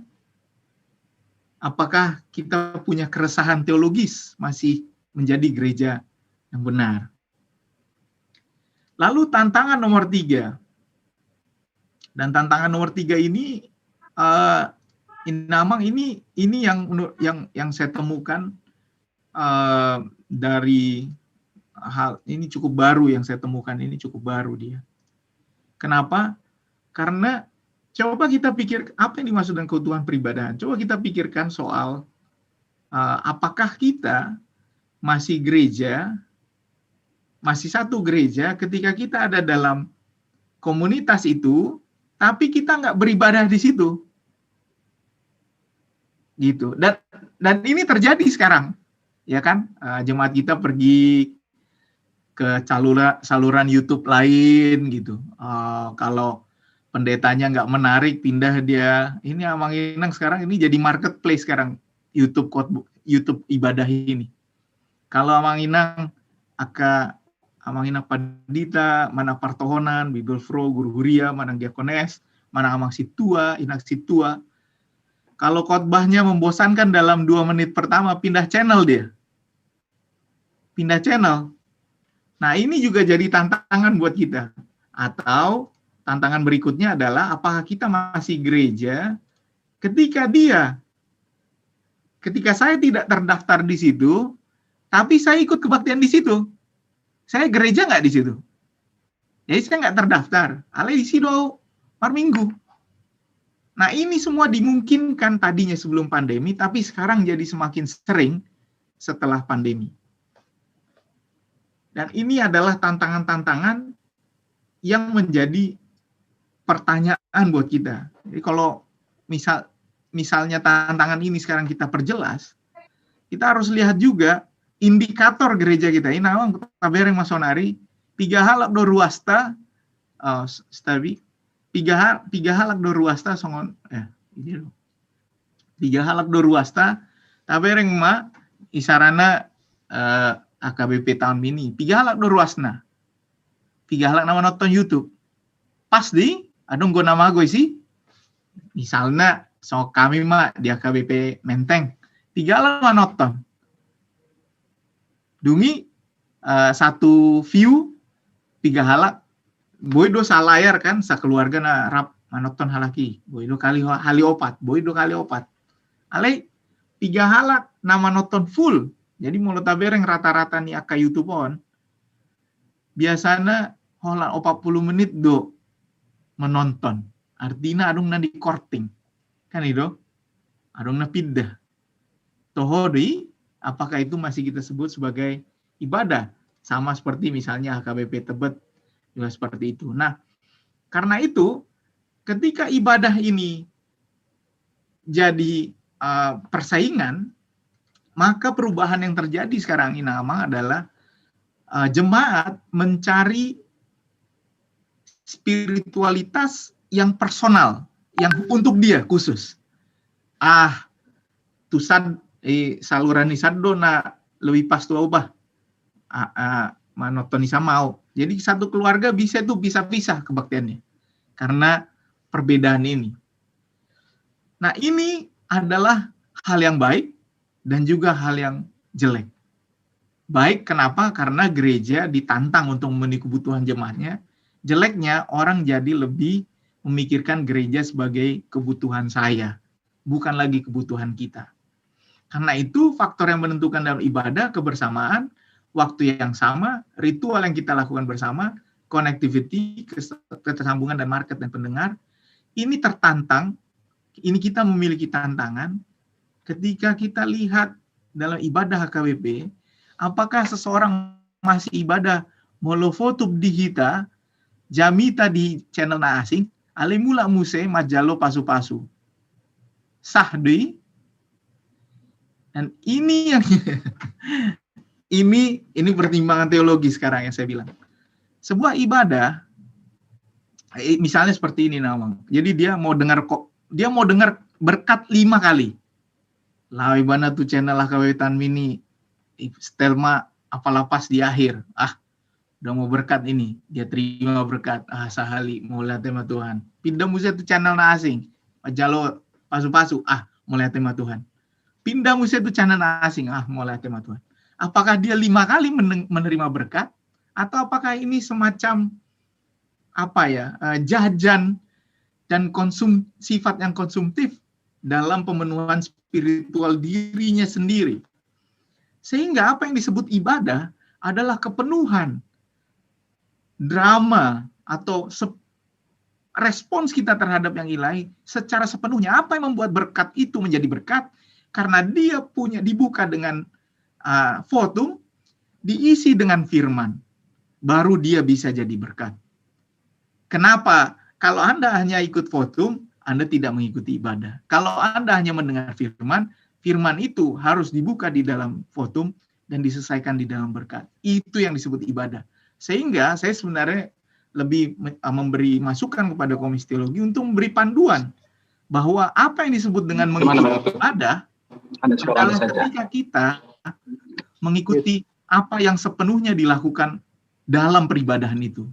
apakah kita punya keresahan teologis masih menjadi gereja yang benar. Lalu tantangan nomor 3. Dan tantangan nomor 3 ini Inamang ini yang saya temukan dari hal ini cukup baru yang saya temukan, ini cukup baru dia. Kenapa? Karena coba kita pikir apa yang dimaksud dengan keutuhan peribadahan. Coba kita pikirkan soal apakah kita masih gereja, masih satu gereja ketika kita ada dalam komunitas itu, tapi kita nggak beribadah di situ, gitu. Dan ini terjadi sekarang, ya kan? Jemaat kita pergi ke saluran YouTube lain, gitu. Kalau pendetanya nggak menarik, pindah dia. Ini Amang Inang sekarang ini jadi marketplace sekarang YouTube ibadah ini. Kalau Amang Inang Amang Inang Padita, mana Partohonan, Bible Fro, Guru Huria, mana Diakones, mana Amang Situa, Inang Situa. Kalau khotbahnya membosankan dalam 2 menit pertama, pindah channel dia. Pindah channel. Nah, ini juga jadi tantangan buat kita. Atau tantangan berikutnya adalah apakah kita masih gereja ketika saya tidak terdaftar di situ, tapi saya ikut kebaktian di situ. Saya gereja nggak di situ. Jadi saya nggak terdaftar. Ale di situ per minggu. Nah, ini semua dimungkinkan tadinya sebelum pandemi, tapi sekarang jadi semakin sering setelah pandemi. Dan ini adalah tantangan-tantangan yang menjadi pertanyaan buat kita. Jadi kalau misalnya tantangan ini sekarang kita perjelas, kita harus lihat juga indikator gereja kita. Ini nawang tabereng masonari, 3 halak do ruasta, stabi, 3 halak do ruasta songon, ini loh. 3 halak do ruasta, tabereng ma isarana AKBP tahun ini, 3 halak do ruasna, 3 halak nama nonton YouTube. Pas di, adong go nama gue sih, misalnya so kami mah di AKBP Menteng, 3 halak nonton. Dungi 1 view 3 halak, boy do salayar kan sakeluarga na rap manoton halaki, boy do kali opat, alay 3 halak nama nonton full. Jadi mulut tabereng rata-rata nih aka YouTube on, biasanya holan 40 menit do menonton. Artinya adung na di korting, kan itu, adung na pindah. Tohodi, apakah itu masih kita sebut sebagai ibadah? Sama seperti misalnya HKBP Tebet juga seperti itu. Nah, karena itu ketika ibadah ini jadi persaingan, maka perubahan yang terjadi sekarang ini adalah jemaat mencari spiritualitas yang personal, yang untuk dia khusus. Tusan saluran isado na lebih pas tua ubah. Manotoni mau. Jadi satu keluarga bisa pisah kebaktiannya karena perbedaan ini. Nah, ini adalah hal yang baik dan juga hal yang jelek. Baik, kenapa? Karena gereja ditantang untuk memenuhi kebutuhan jemaatnya. Jeleknya, orang jadi lebih memikirkan gereja sebagai kebutuhan saya, bukan lagi kebutuhan kita. Karena itu, faktor yang menentukan dalam ibadah, kebersamaan, waktu yang sama, ritual yang kita lakukan bersama, connectivity, ketersambungan dan market dan pendengar, ini tertantang, ini kita memiliki tantangan, ketika kita lihat dalam ibadah HKBP, apakah seseorang masih ibadah molofotub di hita, jamita di channel na asing, alemula muse majalo pasu-pasu. Sahdi. Dan ini yang ini pertimbangan teologi sekarang yang saya bilang. Sebuah ibadah, misalnya seperti ini Nawang. Jadi dia mau dengar berkat 5 kali. Lawibana tuh channel kawetan mini stelma apalah pas di akhir. Udah mau berkat ini, dia terima berkat. Sahali mau lihat tema Tuhan. Pindah musia tuh channel na asing. Jalo pasu-pasu. Mau lihat tema Tuhan. Pindah musia tuh channel na asing. Mau lihat tema Tuhan. Apakah dia 5 kali menerima berkat? Atau apakah ini semacam jajan dan sifat yang konsumtif dalam pemenuhan spiritual dirinya sendiri. Sehingga apa yang disebut ibadah adalah kepenuhan drama atau respons kita terhadap yang ilahi secara sepenuhnya. Apa yang membuat berkat itu menjadi berkat? Karena dia dibuka dengan votum, diisi dengan firman. Baru dia bisa jadi berkat. Kenapa? Kalau Anda hanya ikut votum, Anda tidak mengikuti ibadah. Kalau Anda hanya mendengar firman, firman itu harus dibuka di dalam votum dan diselesaikan di dalam berkat. Itu yang disebut ibadah. Sehingga saya sebenarnya lebih memberi masukan kepada Komisi Teologi untuk memberi panduan bahwa apa yang disebut dengan mengikuti ibadah adalah ketika kita mengikuti apa yang sepenuhnya dilakukan dalam peribadahan itu.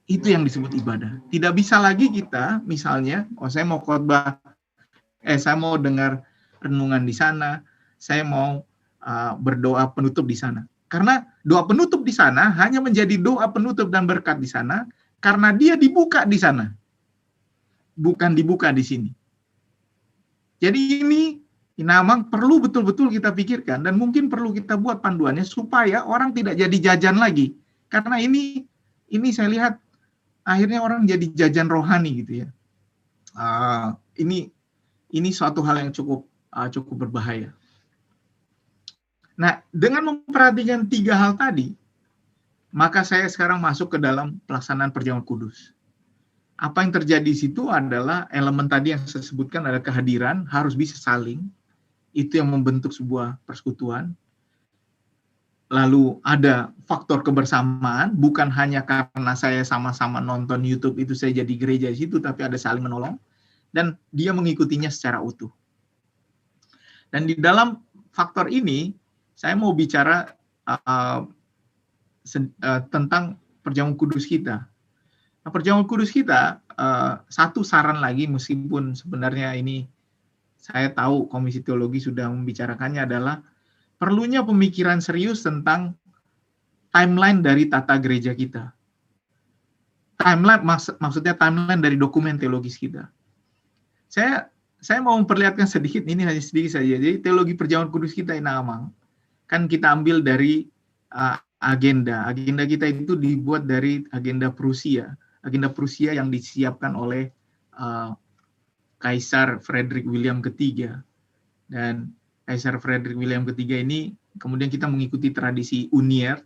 Itu yang disebut ibadah. Tidak bisa lagi kita, misalnya, saya mau khotbah, saya mau dengar renungan di sana, saya mau berdoa penutup di sana. Karena doa penutup di sana hanya menjadi doa penutup dan berkat di sana, karena dia dibuka di sana. Bukan dibuka di sini. Jadi ini memang perlu betul-betul kita pikirkan, dan mungkin perlu kita buat panduannya, supaya orang tidak jadi jajan lagi. Karena ini saya lihat, akhirnya orang jadi jajan rohani gitu ya. Ini suatu hal yang cukup berbahaya. Nah, dengan memperhatikan 3 hal tadi, maka saya sekarang masuk ke dalam pelaksanaan perjamuan kudus. Apa yang terjadi di situ adalah elemen tadi yang saya sebutkan, ada kehadiran, harus bisa saling. Itu yang membentuk sebuah persekutuan. Lalu ada faktor kebersamaan, bukan hanya karena saya sama-sama nonton YouTube itu saya jadi gereja di situ, tapi ada saling menolong, dan dia mengikutinya secara utuh. Dan di dalam faktor ini, saya mau bicara tentang perjamuan kudus kita. Nah, perjamuan kudus kita, satu saran lagi, meskipun sebenarnya ini saya tahu Komisi Teologi sudah membicarakannya, adalah perlunya pemikiran serius tentang timeline dari tata gereja kita. Timeline maksudnya timeline dari dokumen teologis kita. Saya mau memperlihatkan sedikit, ini hanya sedikit saja. Jadi teologi perjamuan kudus kita ini kan kita ambil dari agenda. Agenda kita itu dibuat dari agenda Prusia. Agenda Prusia yang disiapkan oleh Kaisar Frederick William III. Dan Kaisar Frederick William III ini kemudian kita mengikuti tradisi Unier.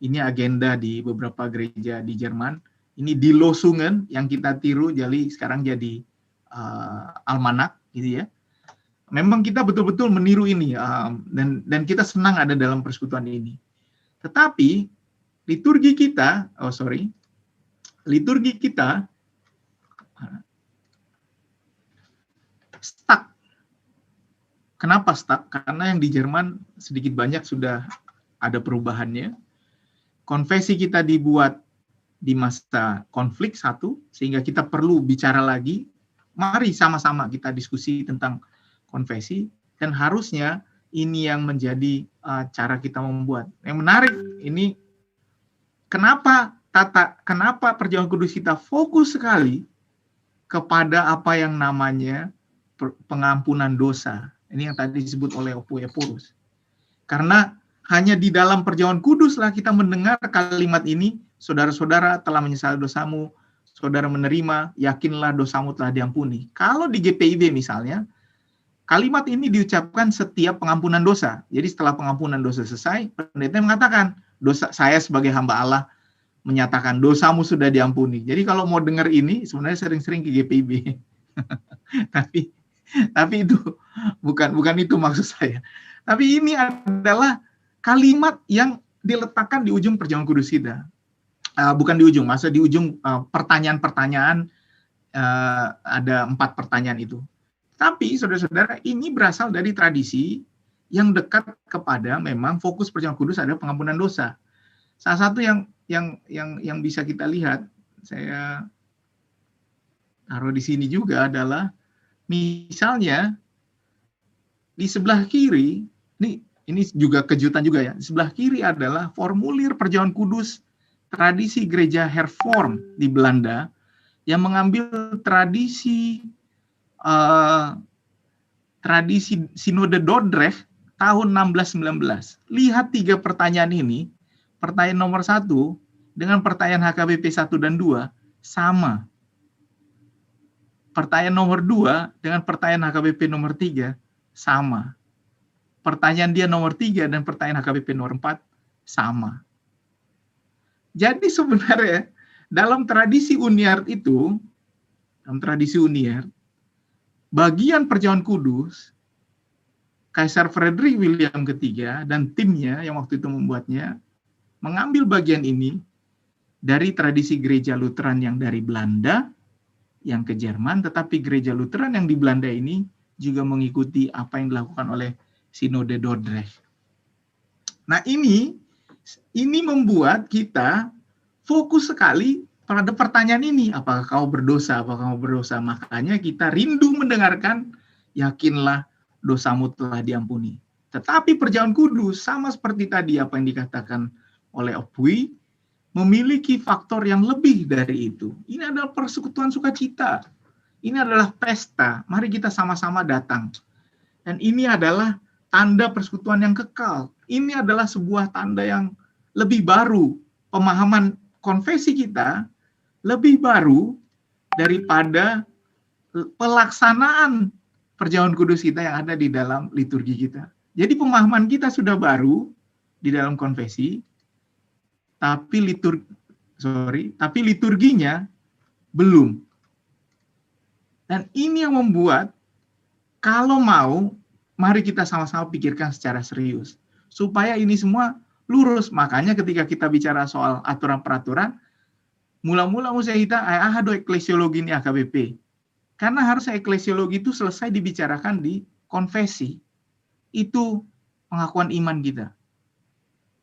Ini agenda di beberapa gereja di Jerman. Ini di Losungen yang kita tiru, jadi sekarang jadi almanak gitu ya. memang kita betul-betul meniru ini, dan kita senang ada dalam persekutuan ini. Tetapi liturgi kita stuck. Kenapa stuck? Karena yang di Jerman sedikit banyak sudah ada perubahannya. Konfesi kita dibuat di masa konflik sehingga kita perlu bicara lagi. Mari sama-sama kita diskusi tentang konfesi, dan harusnya ini yang menjadi cara kita membuat. Yang menarik ini, kenapa Perjamuan Kudus kita fokus sekali kepada apa yang namanya pengampunan dosa. Ini yang tadi disebut oleh Opui Eporus. Karena hanya di dalam Perjamuan Kudus lah kita mendengar kalimat ini, saudara-saudara telah menyesali dosamu, saudara menerima, yakinlah dosamu telah diampuni. Kalau di GPIB misalnya, kalimat ini diucapkan setiap pengampunan dosa. Jadi setelah pengampunan dosa selesai, pendeta mengatakan, dosa saya sebagai hamba Allah menyatakan dosamu sudah diampuni. Jadi kalau mau dengar ini, sebenarnya sering-sering ke GPIB. tapi itu bukan itu maksud saya. Tapi ini adalah kalimat yang diletakkan di ujung Perjamuan Kudus kita. Bukan di ujung, maksudnya di ujung pertanyaan-pertanyaan, ada 4 pertanyaan itu. Tapi saudara-saudara, ini berasal dari tradisi yang dekat kepada memang fokus Perjamuan Kudus adalah pengampunan dosa. Salah satu yang bisa kita lihat, saya taruh di sini juga adalah misalnya di sebelah kiri, ini juga kejutan juga ya. Sebelah kiri adalah formulir Perjamuan Kudus tradisi gereja Hervorm di Belanda yang mengambil tradisi Sinode Dordrecht tahun 1619. Lihat 3 pertanyaan ini. Pertanyaan nomor 1 dengan pertanyaan HKBP 1 dan 2 sama. Pertanyaan nomor 2 dengan pertanyaan HKBP nomor 3 sama. Pertanyaan dia nomor 3 dan pertanyaan HKBP nomor 4 sama. Jadi sebenarnya dalam tradisi Uniard itu, bagian Perjamuan Kudus, Kaisar Frederick William III dan timnya yang waktu itu membuatnya, mengambil bagian ini dari tradisi gereja Lutheran yang dari Belanda, yang ke Jerman, tetapi gereja Lutheran yang di Belanda ini juga mengikuti apa yang dilakukan oleh Sinode Dordrecht. Nah ini membuat kita fokus sekali pada pertanyaan ini, apakah kau berdosa, apakah kau berdosa. Makanya kita rindu mendengarkan, yakinlah dosamu telah diampuni. Tetapi Perjamuan Kudus, sama seperti tadi apa yang dikatakan oleh Opui, memiliki faktor yang lebih dari itu. Ini adalah persekutuan sukacita. Ini adalah pesta. Mari kita sama-sama datang. Dan ini adalah tanda persekutuan yang kekal. Ini adalah sebuah tanda yang lebih baru. Pemahaman konfesi kita lebih baru daripada pelaksanaan Perjamuan Kudus kita yang ada di dalam liturgi kita. Jadi pemahaman kita sudah baru di dalam konfesi, tapi liturginya belum. Dan ini yang membuat, kalau mau, mari kita sama-sama pikirkan secara serius. Supaya ini semua lurus. Makanya ketika kita bicara soal aturan-peraturan, mula-mula kita do eklesiologi ini AKBP. Karena harusnya eklesiologi itu selesai dibicarakan di konfesi. Itu pengakuan iman kita.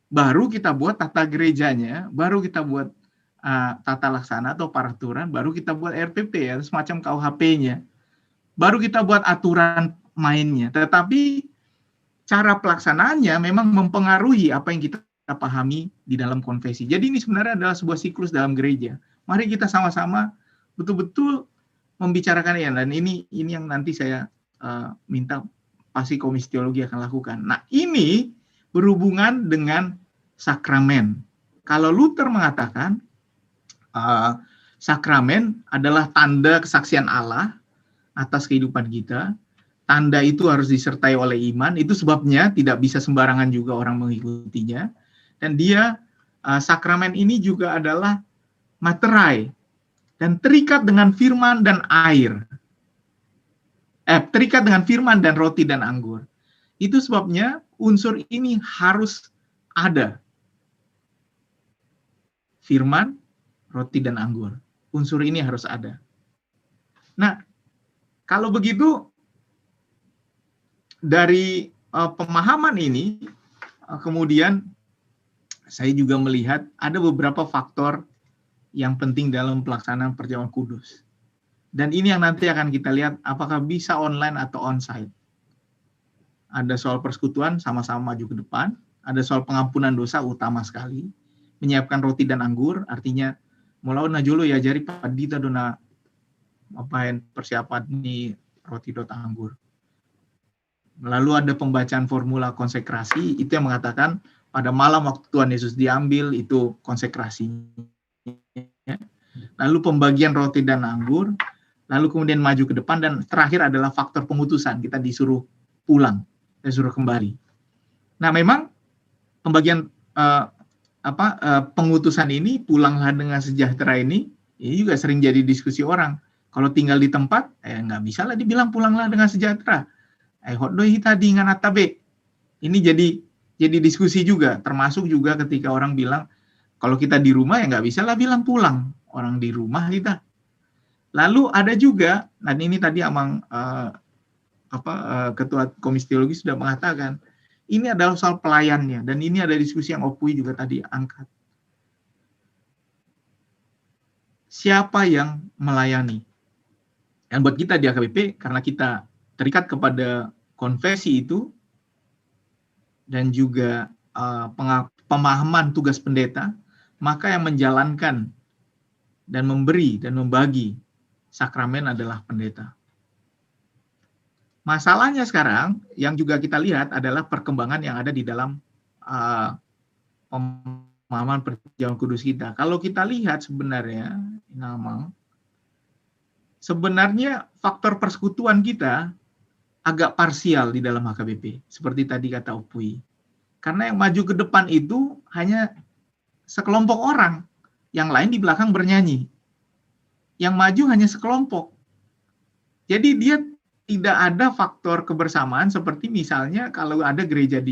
Baru kita buat tata gerejanya, baru kita buat tata laksana atau peraturan, baru kita buat RPP ya, semacam KUHP-nya. Baru kita buat aturan mainnya. Tetapi cara pelaksanaannya memang mempengaruhi apa yang kita pahami di dalam konfesi. Jadi ini sebenarnya adalah sebuah siklus dalam gereja. Mari kita sama-sama betul-betul membicarakan ya, dan ini yang nanti saya minta pasti Komisi Teologi akan lakukan. Nah, ini berhubungan dengan sakramen. Kalau Luther mengatakan sakramen adalah tanda kesaksian Allah atas kehidupan kita. Tanda itu harus disertai oleh iman. Itu sebabnya tidak bisa sembarangan juga orang mengikutinya. Dan sakramen ini juga adalah materai dan terikat dengan firman dan air. terikat dengan firman dan roti dan anggur. Itu sebabnya unsur ini harus ada. Firman, roti dan anggur. Unsur ini harus ada. Nah, kalau begitu dari pemahaman ini, kemudian saya juga melihat ada beberapa faktor yang penting dalam pelaksanaan perjamuan kudus. Dan ini yang nanti akan kita lihat apakah bisa online atau onsite. Ada soal persekutuan sama-sama maju ke depan, ada soal pengampunan dosa utama sekali, menyiapkan roti dan anggur, artinya mulaun najolo ya jari padita dona apain persiapan ini roti dot anggur. Lalu ada pembacaan formula konsekrasi, itu yang mengatakan pada malam waktu Tuhan Yesus diambil, itu konsekrasinya. Lalu pembagian roti dan anggur, lalu kemudian maju ke depan, dan terakhir adalah faktor pengutusan, kita disuruh pulang, disuruh kembali. Nah, memang pembagian pengutusan ini, pulanglah dengan sejahtera ini juga sering jadi diskusi orang. Kalau tinggal di tempat, nggak bisa lah dibilang pulanglah dengan sejahtera. Hotdoi tadi ngan atabe. Ini jadi diskusi juga, termasuk juga ketika orang bilang kalau kita di rumah ya nggak bisa lah bilang pulang, orang di rumah kita. Lalu ada juga, dan ini tadi Amang Ketua Komisi Teologi sudah mengatakan, ini adalah soal pelayannya, dan ini ada diskusi yang Opui juga tadi angkat. Siapa yang melayani? Dan buat kita di AKBP, karena kita terikat kepada konfesi itu, dan juga pemahaman tugas pendeta, maka yang menjalankan dan memberi dan membagi sakramen adalah pendeta. Masalahnya sekarang, yang juga kita lihat adalah perkembangan yang ada di dalam pemahaman perjamuan kudus kita. Kalau kita lihat sebenarnya, sebenarnya faktor persekutuan kita agak parsial di dalam HKBP, seperti tadi kata Opui. Karena yang maju ke depan itu hanya sekelompok orang, yang lain di belakang bernyanyi. Yang maju hanya sekelompok. Jadi dia tidak ada faktor kebersamaan seperti misalnya kalau ada gereja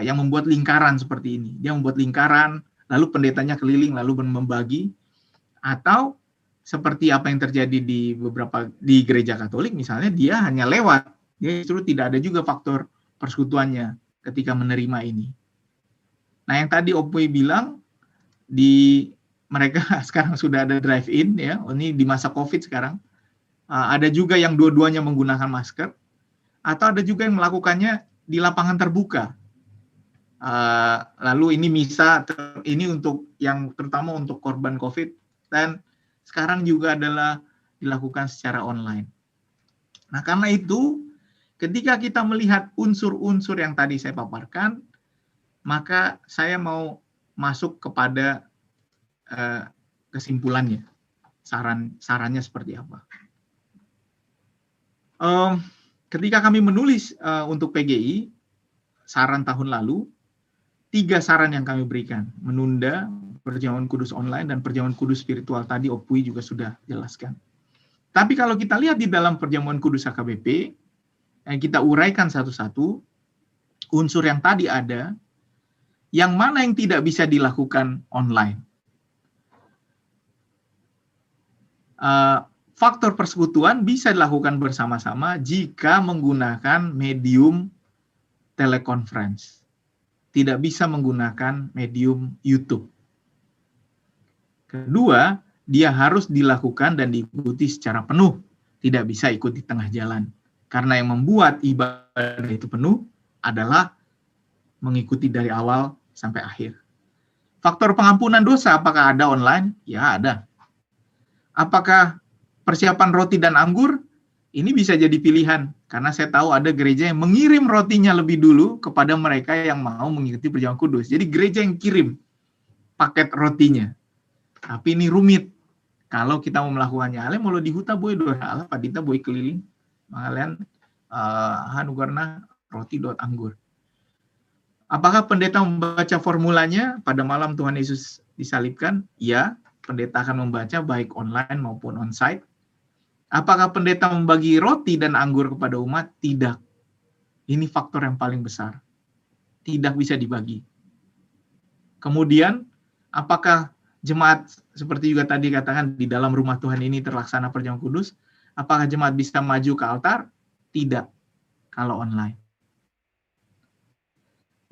yang membuat lingkaran seperti ini. Dia membuat lingkaran, lalu pendetanya keliling, lalu membagi. Atau seperti apa yang terjadi di gereja Katolik misalnya, dia hanya lewat. Dia justru tidak ada juga faktor persekutuannya ketika menerima ini. Nah, yang tadi Opui bilang, mereka sekarang sudah ada drive-in, ya. Ini di masa COVID sekarang. Ada juga yang dua-duanya menggunakan masker, atau ada juga yang melakukannya di lapangan terbuka. Lalu ini misa, ini untuk yang terutama untuk korban COVID, dan sekarang juga adalah dilakukan secara online. Nah, karena itu, ketika kita melihat unsur-unsur yang tadi saya paparkan, maka saya mau masuk kepada kesimpulannya, sarannya seperti apa. Ketika kami menulis untuk PGI, saran tahun lalu, 3 saran yang kami berikan, menunda perjamuan kudus online dan perjamuan kudus spiritual tadi Opui juga sudah jelaskan. Tapi kalau kita lihat di dalam perjamuan kudus HKBP, kita uraikan satu-satu, unsur yang tadi ada, yang mana yang tidak bisa dilakukan online. Faktor persekutuan bisa dilakukan bersama-sama jika menggunakan medium telekonferensi. Tidak bisa menggunakan medium YouTube. Kedua, dia harus dilakukan dan diikuti secara penuh. Tidak bisa ikut di tengah jalan. Karena yang membuat ibadah itu penuh adalah mengikuti dari awal sampai akhir. Faktor pengampunan dosa, apakah ada online? Ya, ada. Apakah persiapan roti dan anggur? Ini bisa jadi pilihan. Karena saya tahu ada gereja yang mengirim rotinya lebih dulu kepada mereka yang mau mengikuti perjamuan kudus. Jadi gereja yang kirim paket rotinya. Tapi ini rumit. Kalau kita mau melakukannya, ale mau di huta boy doa ala padita boy keliling. Mengalian hanugarna roti dot anggur. Apakah pendeta membaca formulanya pada malam Tuhan Yesus disalibkan? Ya, pendeta akan membaca baik online maupun onsite. Apakah pendeta membagi roti dan anggur kepada umat? Tidak. Ini faktor yang paling besar. Tidak bisa dibagi. Kemudian, apakah jemaat, seperti juga tadi katakan, di dalam rumah Tuhan ini terlaksana perjamuan kudus? Apakah jemaat bisa maju ke altar? Tidak, kalau online.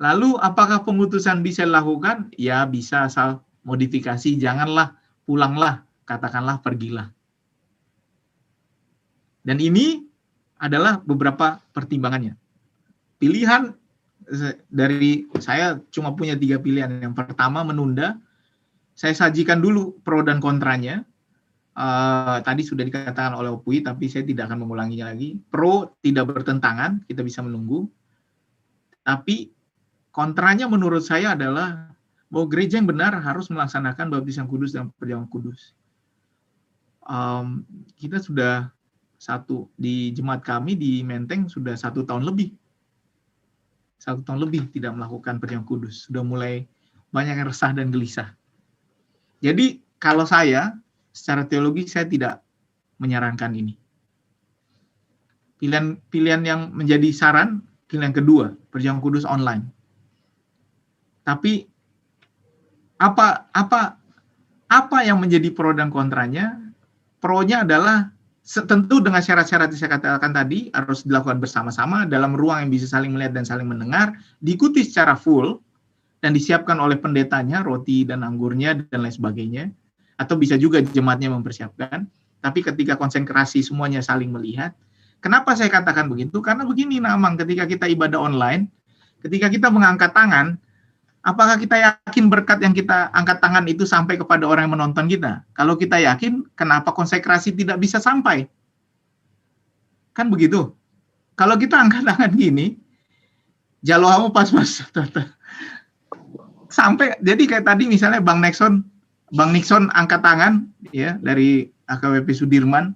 Lalu, apakah pengutusan bisa dilakukan? Ya, bisa, asal modifikasi. Janganlah, pulanglah, katakanlah pergilah. Dan ini adalah beberapa pertimbangannya. Pilihan dari saya cuma punya 3 pilihan. Yang pertama, menunda. Saya sajikan dulu pro dan kontranya. Tadi sudah dikatakan oleh Opui, tapi saya tidak akan mengulanginya lagi. Pro tidak bertentangan, kita bisa menunggu. Tapi kontranya menurut saya adalah bahwa gereja yang benar harus melaksanakan baptisan kudus dan perjamuan kudus. Kita sudah di jemaat kami di Menteng sudah 1 tahun lebih. 1 tahun lebih tidak melakukan perjamuan kudus. Sudah mulai banyak yang resah dan gelisah. Jadi kalau saya, secara teologi saya tidak menyarankan ini. Pilihan yang menjadi saran, pilihan kedua, perjamuan kudus online. Tapi apa yang menjadi pro dan kontranya? Pro-nya adalah tentu dengan syarat-syarat yang saya katakan tadi, harus dilakukan bersama-sama dalam ruang yang bisa saling melihat dan saling mendengar, diikuti secara full, dan disiapkan oleh pendetanya, roti dan anggurnya, dan lain sebagainya. Atau bisa juga jemaatnya mempersiapkan. Tapi ketika konsentrasi semuanya saling melihat. Kenapa saya katakan begitu? Karena begini, Namang, ketika kita ibadah online, ketika kita mengangkat tangan, apakah kita yakin berkat yang kita angkat tangan itu sampai kepada orang yang menonton kita? Kalau kita yakin, kenapa konsekrasi tidak bisa sampai? Kan begitu. Kalau kita angkat tangan gini, jalohamu pas-pas. Sampai, jadi kayak tadi misalnya Bang Nixon angkat tangan ya dari AKBP Sudirman,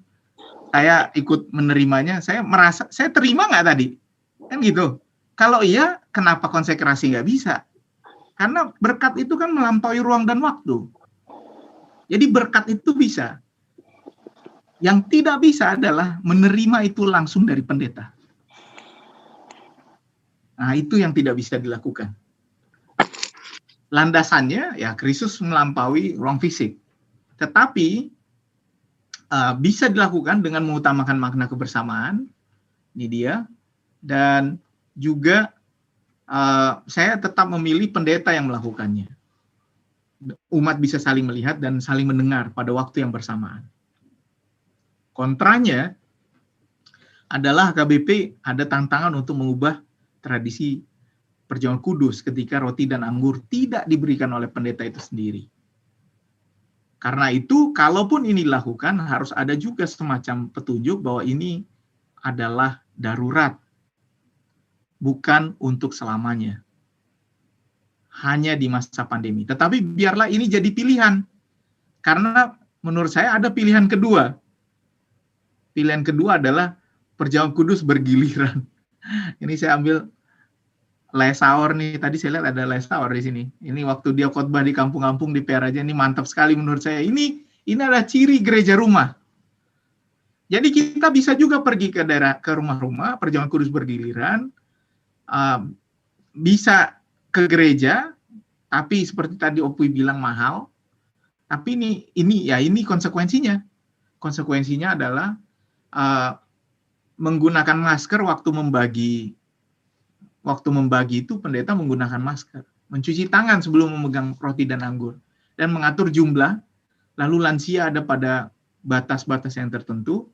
saya ikut menerimanya, saya merasa, saya terima nggak tadi? Kan gitu. Kalau iya, kenapa konsekrasi nggak bisa? Karena berkat itu kan melampaui ruang dan waktu. Jadi berkat itu bisa. Yang tidak bisa adalah menerima itu langsung dari pendeta. Nah, itu yang tidak bisa dilakukan. Landasannya, ya Kristus melampaui ruang fisik. Tetapi, bisa dilakukan dengan mengutamakan makna kebersamaan. Ini dia. Dan juga saya tetap memilih pendeta yang melakukannya. Umat bisa saling melihat dan saling mendengar pada waktu yang bersamaan. Kontranya adalah HKBP ada tantangan untuk mengubah tradisi perjamuan kudus ketika roti dan anggur tidak diberikan oleh pendeta itu sendiri. Karena itu, kalaupun ini dilakukan, harus ada juga semacam petunjuk bahwa ini adalah darurat. Bukan untuk selamanya. Hanya di masa pandemi. Tetapi biarlah ini jadi pilihan. Karena menurut saya ada pilihan kedua. Pilihan kedua adalah perjamuan kudus bergiliran. Ini saya ambil Lesaur nih. Tadi saya lihat ada Lesaur di sini. Ini waktu dia khotbah di kampung-kampung di PR aja. Ini mantap sekali menurut saya. Ini adalah ciri gereja rumah. Jadi kita bisa juga pergi ke rumah-rumah, perjamuan kudus bergiliran. Bisa ke gereja, tapi seperti tadi Opui bilang mahal. Tapi ini konsekuensinya. Konsekuensinya adalah menggunakan masker waktu membagi itu pendeta menggunakan masker, mencuci tangan sebelum memegang roti dan anggur, dan mengatur jumlah. Lalu lansia ada pada batas-batas yang tertentu,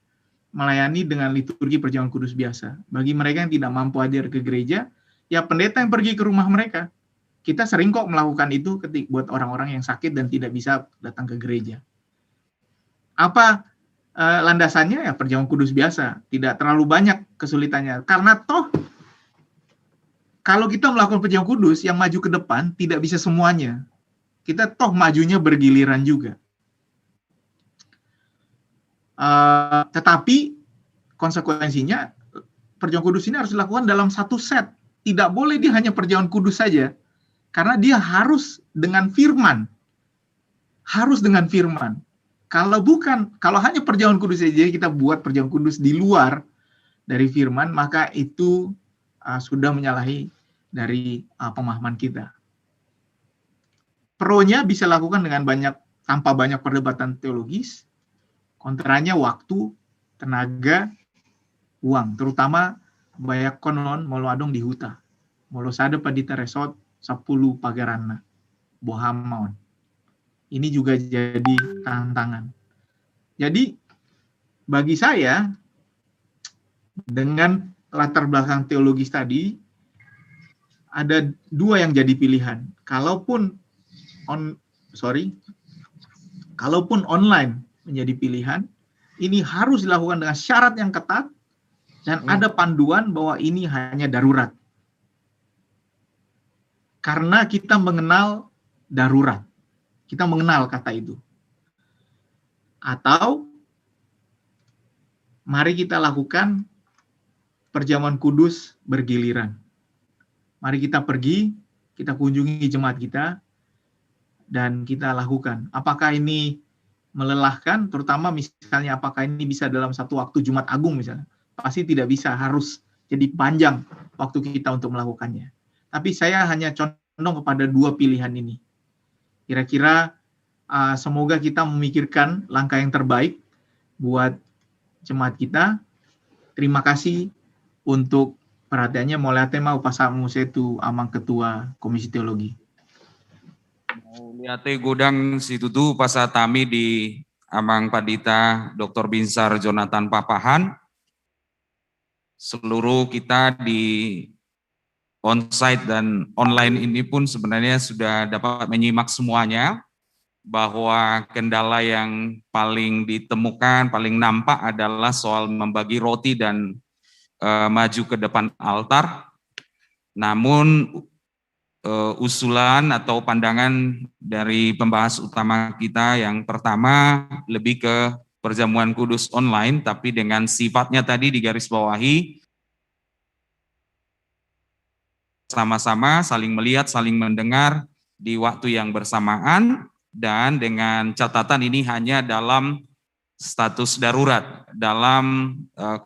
melayani dengan liturgi perjamuan kudus biasa. Bagi mereka yang tidak mampu hadir ke gereja, ya pendeta yang pergi ke rumah mereka. Kita sering kok melakukan itu buat orang-orang yang sakit dan tidak bisa datang ke gereja. Apa landasannya? Ya perjamuan kudus biasa. Tidak terlalu banyak kesulitannya. Karena toh, kalau kita melakukan perjamuan kudus, yang maju ke depan tidak bisa semuanya. Kita toh majunya bergiliran juga. Tetapi konsekuensinya perjamuan kudus ini harus dilakukan dalam satu set. Tidak boleh dia hanya perjamuan kudus saja. Karena dia harus dengan firman. Harus dengan firman. Kalau hanya perjamuan kudus saja kita buat perjamuan kudus di luar dari firman, maka itu sudah menyalahi dari pemahaman kita. Pro-nya bisa lakukan dengan tanpa banyak perdebatan teologis, kontranya waktu, tenaga, uang, terutama banyak konon molo adong di huta. Molo sada padita resort 10 pagarana bohamaon. Ini juga jadi tantangan. Jadi bagi saya dengan latar belakang teologis tadi ada dua yang jadi pilihan. Kalaupun online menjadi pilihan, ini harus dilakukan dengan syarat yang ketat dan ada panduan bahwa ini hanya darurat. Karena kita mengenal darurat. Kita mengenal kata itu. Atau mari kita lakukan perjamuan kudus bergiliran. Mari kita pergi, kita kunjungi jemaat kita, dan kita lakukan. Apakah ini melelahkan, terutama misalnya apakah ini bisa dalam satu waktu Jumat Agung misalnya? Pasti tidak bisa, harus jadi panjang waktu kita untuk melakukannya. Tapi saya hanya condong kepada dua pilihan ini. Kira-kira semoga kita memikirkan langkah yang terbaik buat jemaat kita. Terima kasih untuk perhatiannya. Mulai tema upasamu setu amang ketua Komisi Teologi. Liate gudang situtu pasatami di Amang Padita Dr. Binsar Jonathan Papahan. Seluruh kita di onsite dan online ini pun sebenarnya sudah dapat menyimak semuanya, bahwa kendala yang paling ditemukan, paling nampak adalah soal membagi roti dan maju ke depan altar. Namun usulan atau pandangan dari pembahas utama kita yang pertama lebih ke perjamuan kudus online, tapi dengan sifatnya tadi digarisbawahi sama-sama saling melihat, saling mendengar di waktu yang bersamaan, dan dengan catatan ini hanya dalam status darurat, dalam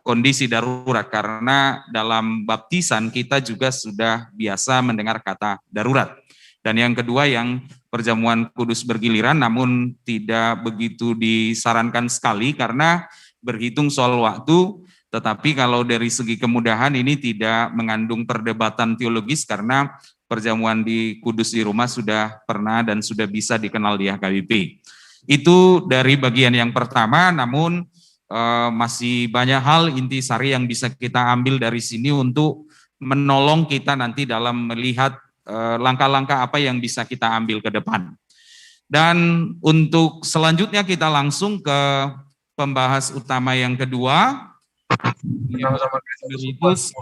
kondisi darurat, karena dalam baptisan kita juga sudah biasa mendengar kata darurat. Dan yang kedua yang perjamuan kudus bergiliran, namun tidak begitu disarankan sekali karena berhitung soal waktu, tetapi kalau dari segi kemudahan ini tidak mengandung perdebatan teologis karena perjamuan di kudus di rumah sudah pernah dan sudah bisa dikenal di HKBP. Itu dari bagian yang pertama, namun masih banyak hal intisari yang bisa kita ambil dari sini untuk menolong kita nanti dalam melihat langkah-langkah apa yang bisa kita ambil ke depan. Dan untuk selanjutnya kita langsung ke pembahas utama yang kedua, Emeritus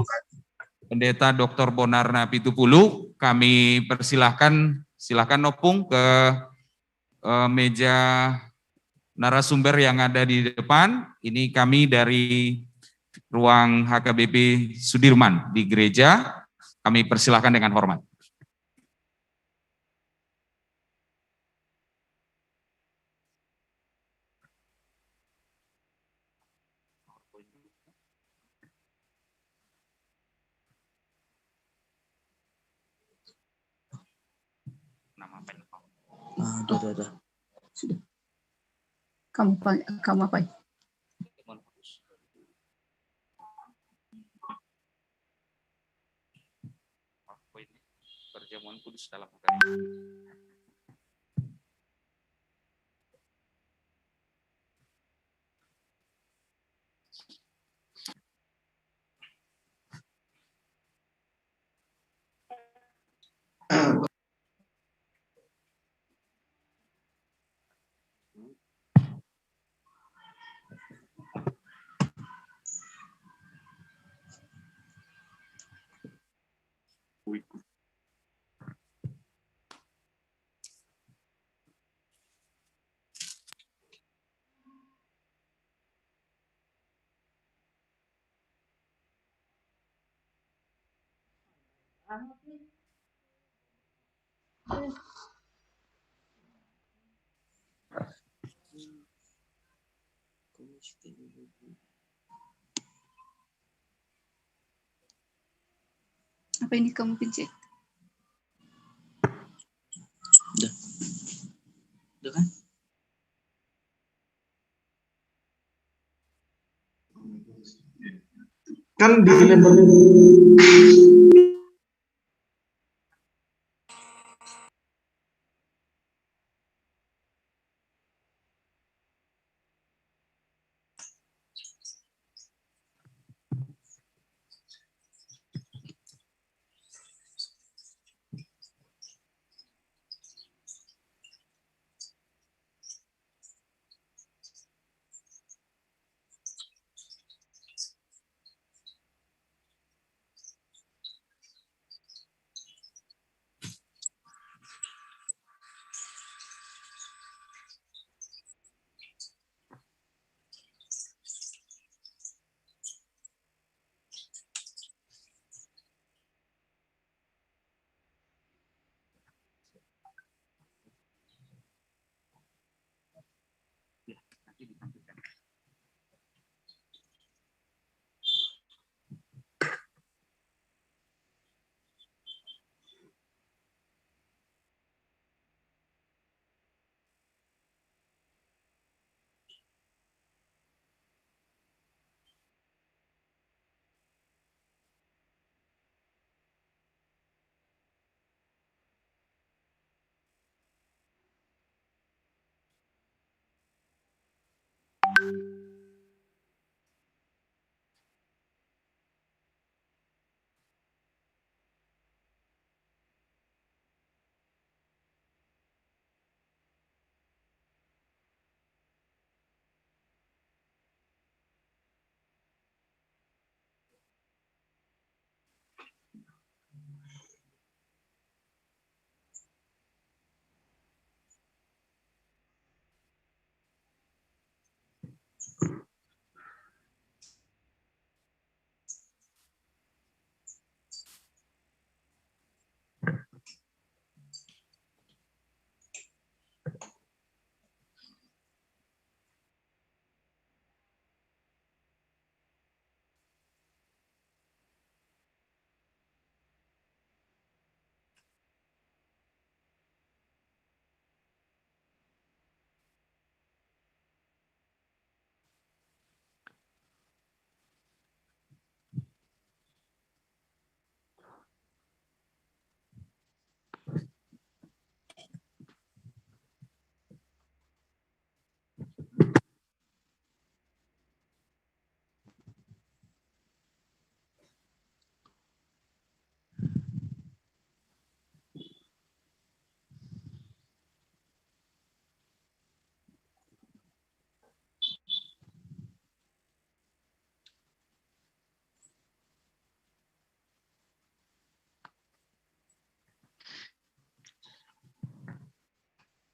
Pendeta Dr. Bonar Napitupulu. Kami persilahkan, Opung ke meja narasumber yang ada di depan. Ini kami dari ruang HKBP Sudirman di gereja. Kami persilahkan dengan hormat. Sudah. Kamu apa? Perjamuan kudus dalam Apa ini kamu pencet? Udah. Udah kan? Kan di lembar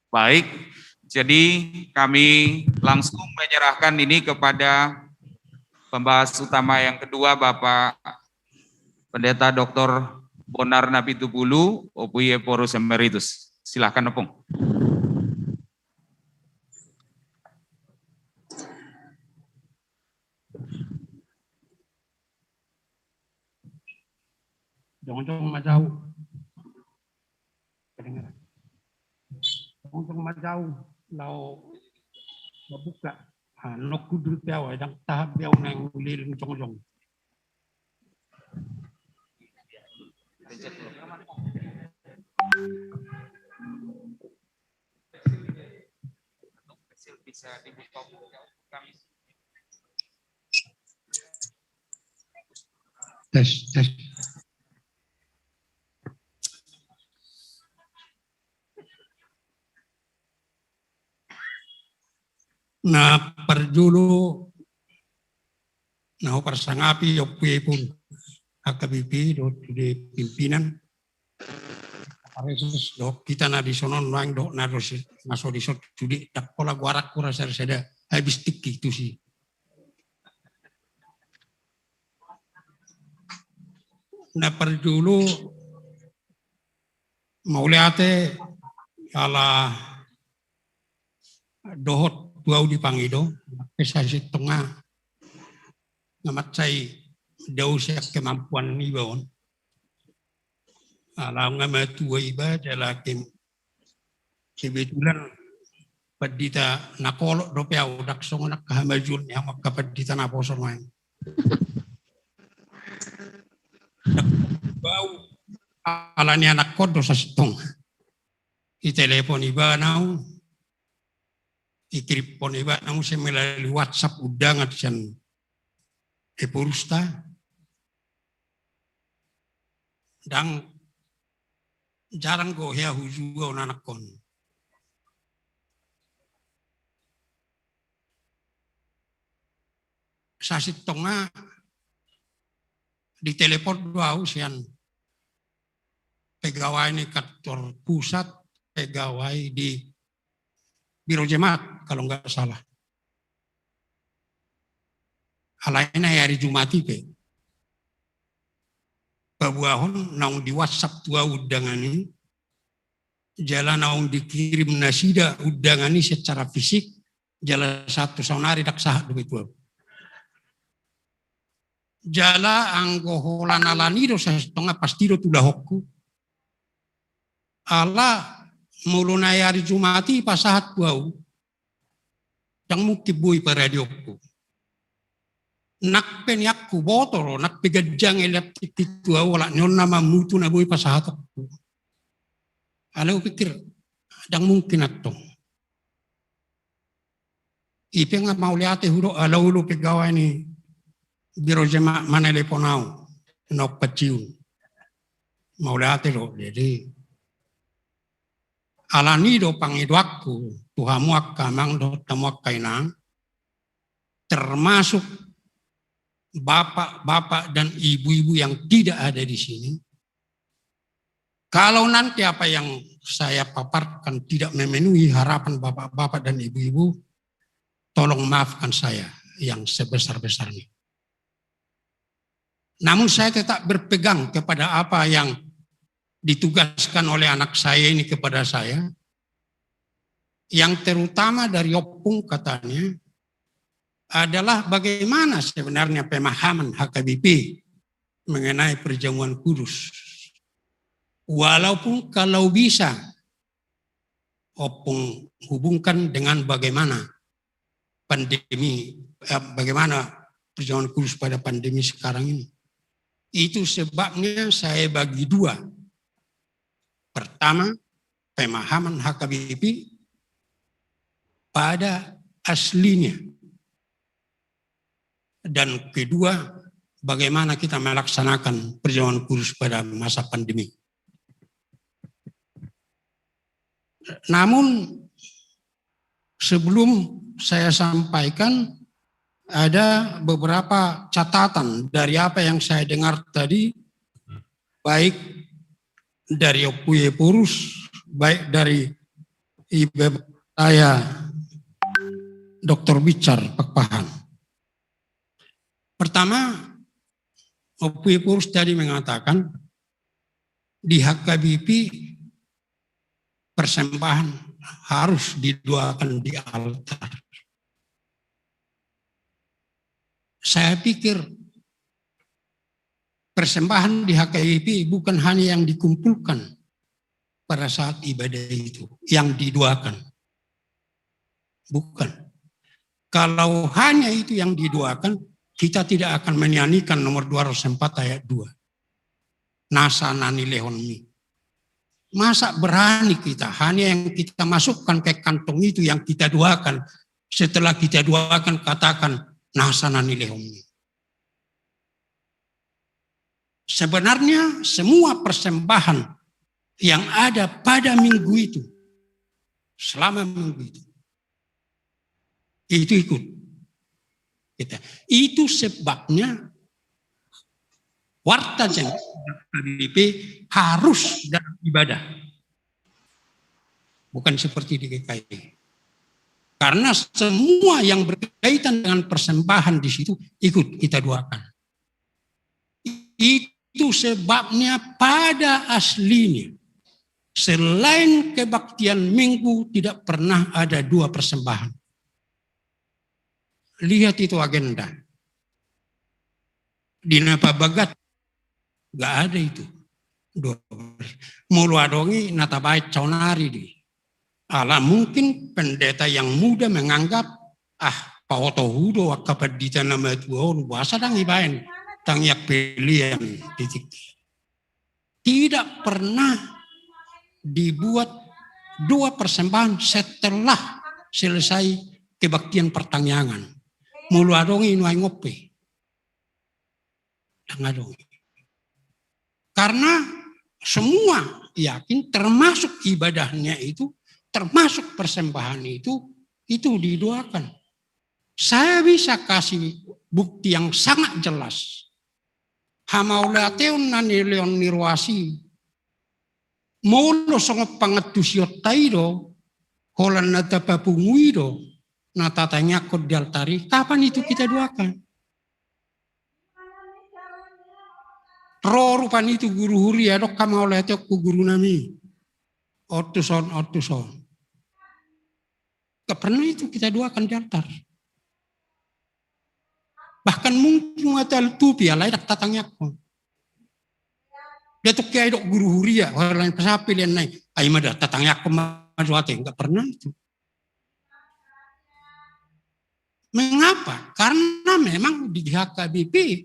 Baik, jadi kami langsung menyerahkan ini kepada pembahas utama yang kedua, Bapak Pendeta Dr. Bonar Napitupulu, OPUY Porus Emeritus. Silakan, Opung. Jangan majau. Kedengaran. Jangan majau. Lau mabuka. Nok kudur piaw. Dang tahap piaw na yung uliling jong-jong. Bisa dibuka kami. Tes. Na perjulu na persangapi OPUY pun HKBP di pimpinan Aresus do kita na disonon lang do na naso disot judi dak pola guarak kura seda habis tik itu sih. Na perjulu mauliate ala dohot buau di Pangido Pesasi tengah ngamat saya daw siya kemampuan ni bawon. Alam nga matuwa iba dalakim kebetulan padita nakolok dope au daksong nak kahamajul yang makapadita na posor main. Bau alani anak kodo sa sitong. I telepon iba nau ikripon iba nau saya melalui WhatsApp udang at siyan epurusta dang jarang go hea hujua anak kon. Sa sitong nga di telepon dua usian pegawai ni kantor pusat, pegawai di Biro Jemaat kalau nggak salah. Alaina hari Jumat pe. Pabuahon naung di WhatsApp tua undangan ini. Jalan naung dikirim nasida undangan ini secara fisik. Jalan satu saunari dak sah demi tua. Jala anggoholan alani do sa setengah pasti do tulah hokku. Ala mulunai hari Jumati pasahat buau. Yang mukti bui para radioku. Nak penyaku botol, nak pegajang elektrik itu awalak nyon nama mutu na bui pasahat aku. Ala pikir, dang mungkin atong. Ipe nga mau lihat huro ala ulu pegawai ni Biro Jemaat mana teleponau nok peciu. Mau lihat lo jadi alani do pangiduaku tuhamu akamang do tamu akainang termasuk bapak-bapak dan ibu-ibu yang tidak ada di sini. Kalau nanti apa yang saya paparkan tidak memenuhi harapan bapak-bapak dan ibu-ibu, tolong maafkan saya yang sebesar-besarnya. Namun saya tetap berpegang kepada apa yang ditugaskan oleh anak saya ini kepada saya. Yang terutama dari Opung katanya adalah bagaimana sebenarnya pemahaman HKBP mengenai perjamuan kudus. Walaupun kalau bisa Opung hubungkan dengan bagaimana pandemi, bagaimana perjamuan kudus pada pandemi sekarang ini. Itu sebabnya saya bagi dua. Pertama, pemahaman HKBP pada aslinya. Dan kedua, bagaimana kita melaksanakan perjamuan kudus pada masa pandemi. Namun, sebelum saya sampaikan, ada beberapa catatan dari apa yang saya dengar tadi, baik dari Opuye Purus, baik dari ibu saya, Dr. Bicar Pakpahan. Pertama, Opuye Purus tadi mengatakan di HKBP persembahan harus didoakan di altar. Saya pikir persembahan di HKBP bukan hanya yang dikumpulkan pada saat ibadah itu, yang didoakan. Bukan. Kalau hanya itu yang didoakan, kita tidak akan menyanyikan nomor 204 ayat 2. Nasa nani lehonmi. Masa berani kita, hanya yang kita masukkan ke kantong itu yang kita doakan. Setelah kita doakan, katakan, nasa nani lehonmi. Sebenarnya semua persembahan yang ada pada minggu itu, selama minggu itu ikut. Itu sebabnya warta jemaat HKBP harus dalam ibadah. Bukan seperti di GKI. Karena semua yang berkaitan dengan persembahan di situ ikut kita doakan. Itu sebabnya pada aslinya selain kebaktian minggu tidak pernah ada dua persembahan. lihat itu agenda. Di Napa Bagat nggak ada itu. Mulu adongi nata baik caunari di. Ala mungkin pendeta yang muda menganggap Pauto hudo akapedita nama tuo bahasa dang ibaen tangyak pilihan titik. Tidak pernah dibuat dua persembahan setelah selesai kebaktian pertanyaan. Mulu adongi nuai ngopi. Karena semua yakin termasuk ibadahnya itu, termasuk persembahan itu didoakan. Saya bisa kasih bukti yang sangat jelas. Hamauleateon nani leon nirwasi. Molo songo pangetusiot taido, holan nata papunguido, nata tanya kod dialtari, kapan itu kita doakan? Rorupan itu guru huri adok kamauleateok ku guru nami. Otuson. Gak pernah itu kita doakan di altar. Bahkan mungkin watal tupi alai dak tatangnya ko. Dia tuh kayak dok guru huria, orang pesapi lian naik. Ayo mada tatangnya ko majuate, enggak pernah itu. Mengapa? Karena memang di HKBP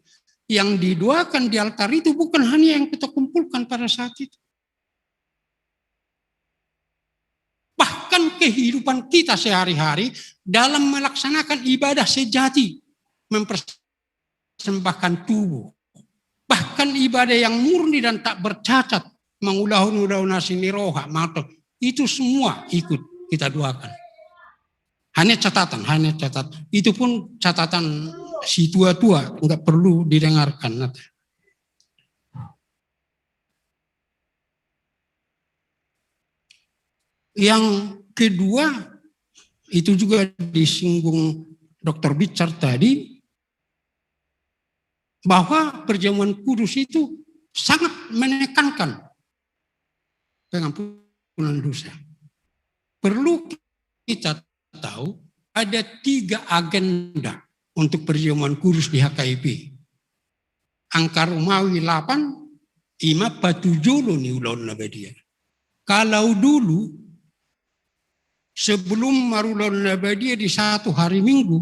yang didoakan di altar itu bukan hanya yang kita kumpulkan pada saat itu. Bahkan kehidupan kita sehari-hari dalam melaksanakan ibadah sejati. Mempersembahkan tubuh. Bahkan ibadah yang murni dan tak bercacat. Mengulah-ulah nasini roha. Itu semua ikut kita doakan. Hanya catatan. Itu pun catatan si tua-tua. Enggak perlu didengarkan. Yang kedua, itu juga disinggung Dr. Bicar tadi, bahwa perjamuan kudus itu sangat menekankan pengampunan dosa. Perlu kita tahu ada 3 agenda untuk perjamuan kudus di HKIP. Angka Romawi 8, ima patujolo ni ulon nabadia. Kalau dulu sebelum marulon nabadia di 1 hari Minggu,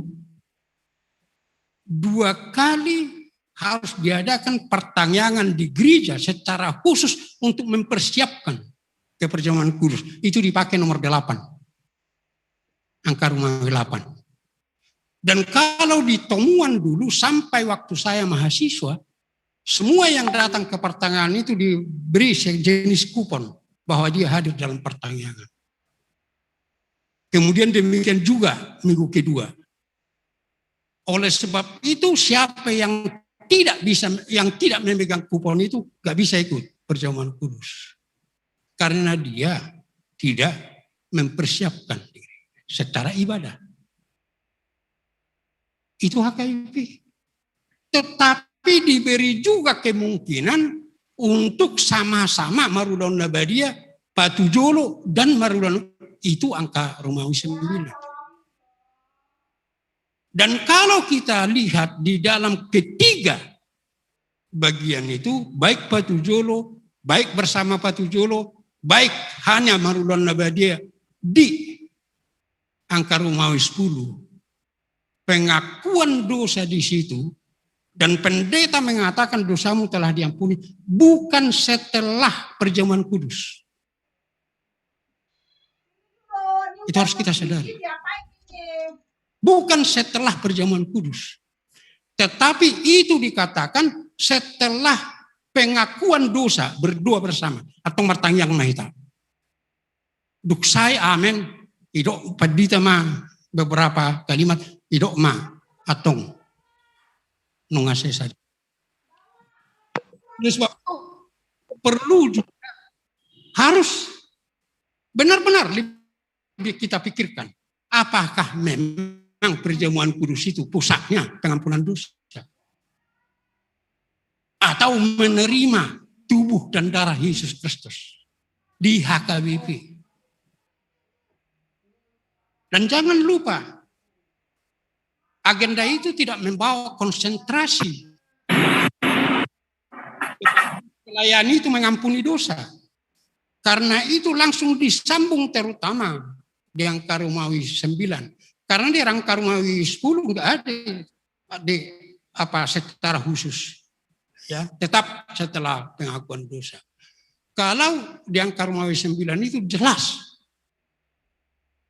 2 kali harus diadakan pertanyaan di gereja secara khusus untuk mempersiapkan ke perjamuan kudus. Itu dipakai nomor 8. Angka Romawi 8. Dan kalau di temuan dulu sampai waktu saya mahasiswa, semua yang datang ke pertanyaan itu diberi sejenis kupon bahwa dia hadir dalam pertanyaan. Kemudian demikian juga minggu kedua. Oleh sebab itu siapa yang tidak memegang kupon itu gak bisa ikut perjamuan kudus. Karena dia tidak mempersiapkan diri secara ibadah. Itu HKIP. Tetapi diberi juga kemungkinan untuk sama-sama marudon nabadia, patujolo dan marudon itu angka Romawi 9. Dan kalau kita lihat di dalam ketiga bagian itu, baik patujolo, baik bersama patujolo, baik hanya marudon nabadia di angka Romawi 10, pengakuan dosa di situ dan pendeta mengatakan dosamu telah diampuni bukan setelah perjamuan kudus. Itu harus kita sadari. Bukan setelah perjamuan kudus. Tetapi itu dikatakan setelah pengakuan dosa berdua bersama. Atau martangyang mahita. Duksai amen. Idok padita ma beberapa kalimat. Idok ma atong. Nungasai saja. Oleh sebab itu perlu juga harus benar-benar kita pikirkan. Apakah memang perjamuan kudus itu pusatnya pengampunan dosa? Atau menerima tubuh dan darah Yesus Kristus di HKBP? Dan jangan lupa, agenda itu tidak membawa konsentrasi. Melayani itu mengampuni dosa. Karena itu langsung disambung terutama di angka Romawi 9. Karena di angka Romawi 10 enggak ada secara khusus. Ya, tetap setelah pengakuan dosa. Kalau di angka Romawi 9 itu jelas.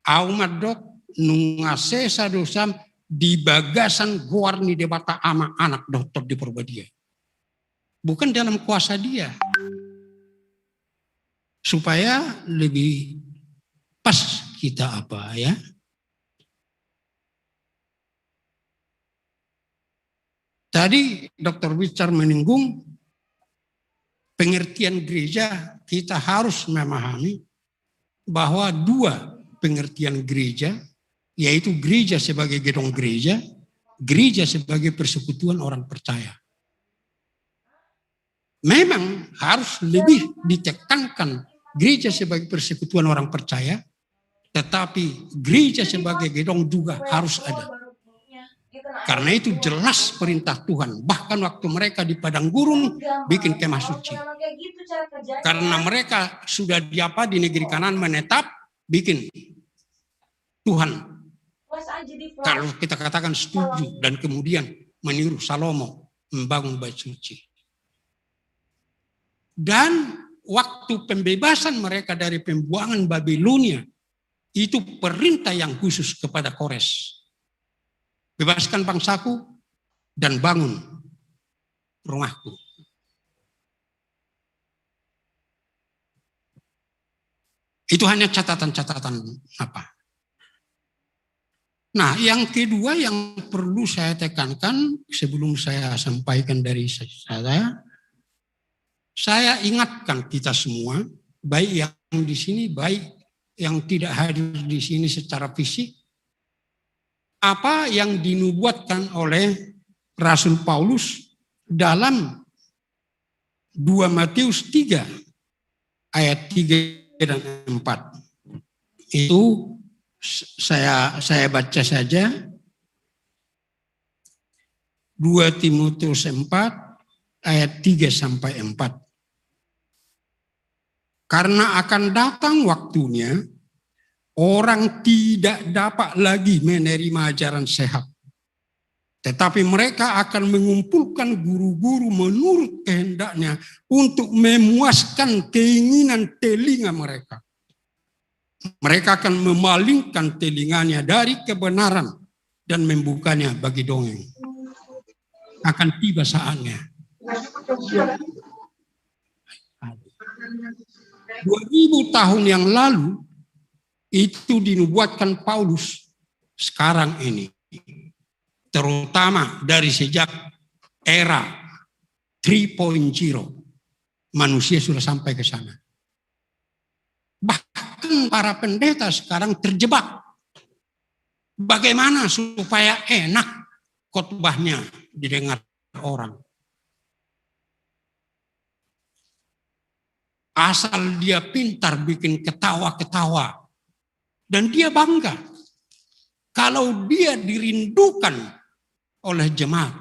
Aumadok nungasesa dosam di bagasan guarni debata ama anak dokter di perbadia. Bukan dalam kuasa dia. Supaya lebih pas kita apa ya. Tadi Dr. Richard menyinggung pengertian gereja, kita harus memahami bahwa dua pengertian gereja, yaitu gereja sebagai gedung gereja, gereja sebagai persekutuan orang percaya. Memang harus lebih ditekankan gereja sebagai persekutuan orang percaya, tetapi gereja sebagai gedung juga harus ada. Karena itu jelas perintah Tuhan. Bahkan waktu mereka di padang gurun bikin kemah suci. Karena mereka sudah di negeri Kanaan menetap, bikin Tuhan. Kalau kita katakan setuju dan kemudian meniru Salomo membangun bait suci. Dan waktu pembebasan mereka dari pembuangan Babilonia, itu perintah yang khusus kepada Kores. Bebaskan bangsaku dan bangun rumahku. Itu hanya catatan-catatan apa. Nah, yang kedua yang perlu saya tekankan sebelum saya sampaikan dari saya ingatkan kita semua, baik yang di sini, baik yang tidak hadir di sini secara fisik, apa yang dinubuatkan oleh Rasul Paulus dalam 2 Matius 3 ayat 3 dan 4. Itu saya baca saja. 2 Timotius 4 ayat 3 sampai 4. Karena akan datang waktunya orang tidak dapat lagi menerima ajaran sehat. Tetapi mereka akan mengumpulkan guru-guru menurut kehendaknya untuk memuaskan keinginan telinga mereka. Mereka akan memalingkan telinganya dari kebenaran dan membukanya bagi dongeng. Akan tiba saatnya. 2000 tahun yang lalu itu dinubuatkan Paulus sekarang ini. Terutama dari sejak era 3.0. Manusia sudah sampai ke sana. Bahkan para pendeta sekarang terjebak. Bagaimana supaya enak khotbahnya didengar orang. Asal dia pintar bikin ketawa-ketawa. Dan dia bangga. Kalau dia dirindukan oleh jemaat.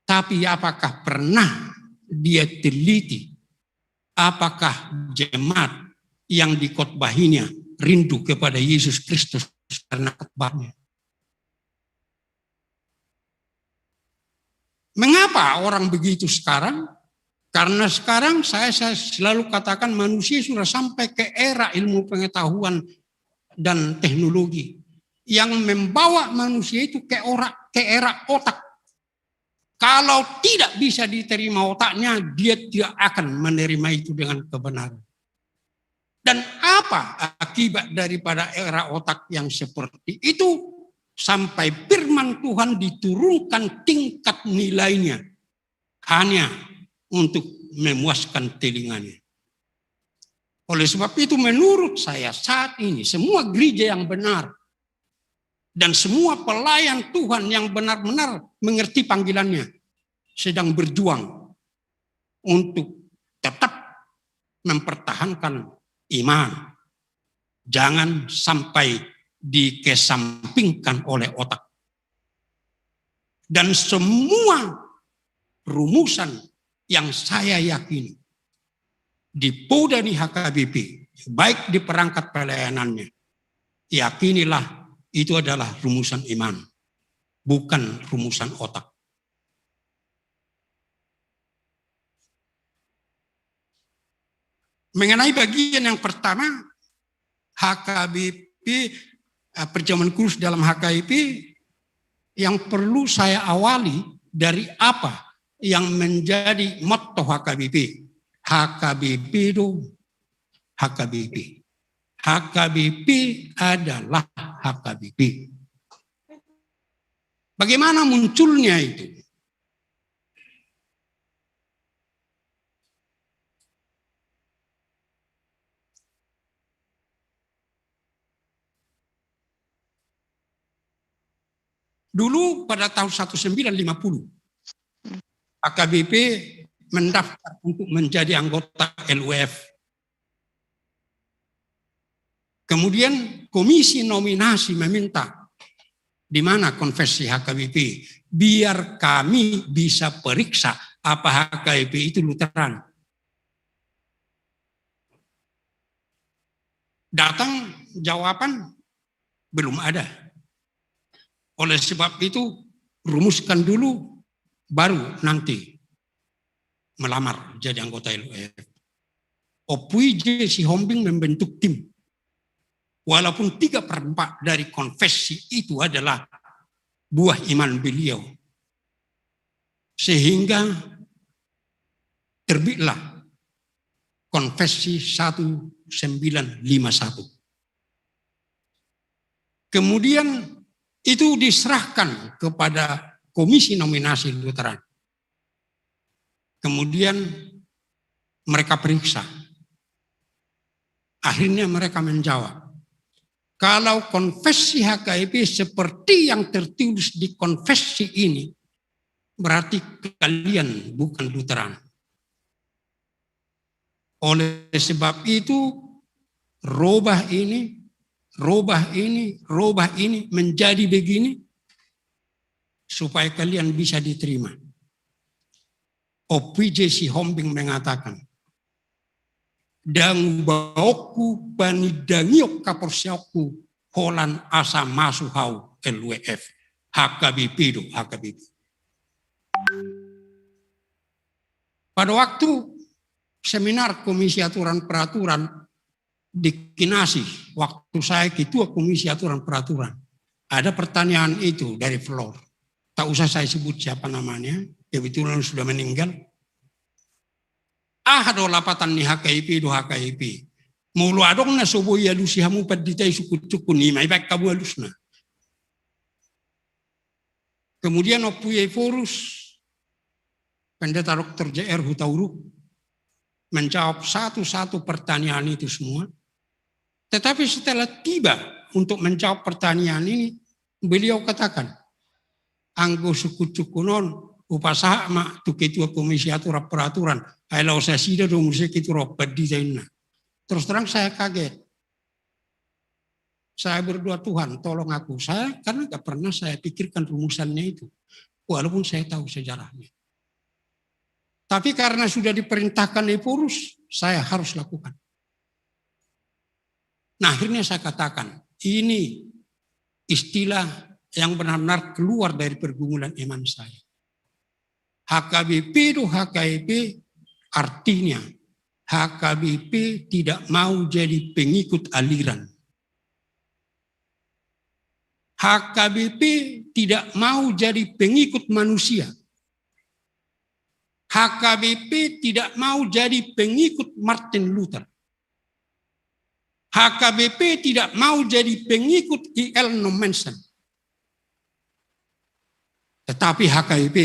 Tapi apakah pernah dia teliti? Apakah jemaat yang dikhotbahinya rindu kepada Yesus Kristus karena khotbahnya? Mengapa orang begitu sekarang? Karena sekarang saya selalu katakan manusia sudah sampai ke era ilmu pengetahuan dan teknologi yang membawa manusia itu ke era otak. Kalau tidak bisa diterima otaknya, dia tidak akan menerima itu dengan kebenaran. Dan apa akibat daripada era otak yang seperti itu? Sampai firman Tuhan diturunkan tingkat nilainya hanya untuk memuaskan telinganya. Oleh sebab itu menurut saya saat ini semua gereja yang benar dan semua pelayan Tuhan yang benar-benar mengerti panggilannya sedang berjuang untuk tetap mempertahankan iman. Jangan sampai dikesampingkan oleh otak. Dan semua rumusan yang saya yakini di Podani HKBP, baik di perangkat pelayanannya, yakinilah itu adalah rumusan iman, bukan rumusan otak. Mengenai bagian yang pertama, HKBP, perjamuan kudus dalam HKBP, yang perlu saya awali dari apa yang menjadi motto HKBP. HKBP itu HKBP. HKBP adalah HKBP. Bagaimana munculnya itu? Dulu pada tahun 1950, HKBP mendaftar untuk menjadi anggota LUF. Kemudian komisi nominasi meminta, di mana konfesi HKBP, biar kami bisa periksa apa HKBP itu Lutheran. Datang jawaban, belum ada. Oleh sebab itu, rumuskan dulu, baru nanti melamar jadi anggota LUF. Opui J. Sihombing membentuk tim. Walaupun 3/4 dari konfesi itu adalah buah iman beliau. Sehingga terbitlah konfesi 1951. Kemudian itu diserahkan kepada komisi nominasi Lutheran. Kemudian mereka periksa. Akhirnya mereka menjawab, kalau konfesi HKBP seperti yang tertulis di konfesi ini, berarti kalian bukan Lutheran. Oleh sebab itu, rubah ini menjadi begini supaya kalian bisa diterima. OPJ Sihombing mengatakan, dan baoku banidangiok kaporsiaku holan asa masuhau LWF HKBP do HKBP. Pada waktu seminar Komisi Aturan Peraturan di Kinasi, waktu saya ketua Komisi Aturan Peraturan, ada pertanyaan itu dari floor. Tak usah saya sebut siapa namanya, kebetulan sudah meninggal. Do lapatan ni HKIP do HKIP. Mulu adong na sobo ya lusi hamu paditai suku-suku ni mai baik kabu alusna. Kemudian Opuye Forus, Pendeta Dr. JR Hutauruk, menjawab satu-satu pertanyaan itu semua. Tetapi setelah tiba untuk menjawab pertanyaan ini, beliau katakan, anggo suku-suku non, upasaha mak tu ketua Komisi Aturan Peraturan, ailau saya sida dong musik itu robat di sana. Terus terang saya kaget. Saya berdoa, Tuhan tolong aku. Saya karena gak pernah saya pikirkan rumusannya itu. Walaupun saya tahu sejarahnya. Tapi karena sudah diperintahkan Epurus, saya harus lakukan. Nah akhirnya saya katakan, ini istilah yang benar-benar keluar dari pergumulan iman saya. HKBP itu HKBP artinya HKBP tidak mau jadi pengikut aliran. HKBP tidak mau jadi pengikut manusia. HKBP tidak mau jadi pengikut Martin Luther. HKBP tidak mau jadi pengikut I.L. Nommensen. Tetapi HKBP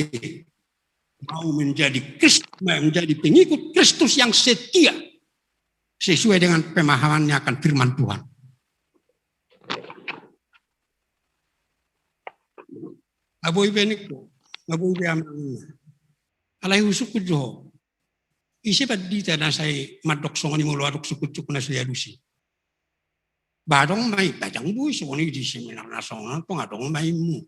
mau menjadi pengikut Kristus yang setia sesuai dengan pemahamannya akan firman Tuhan. Aboy beniko, aboy beamang. Alay usuk jo. Isi badita na say madok songoni mulo adok sukut na saya dusi. Badong may badang buy songoni di seminar na songan pong adong may mu.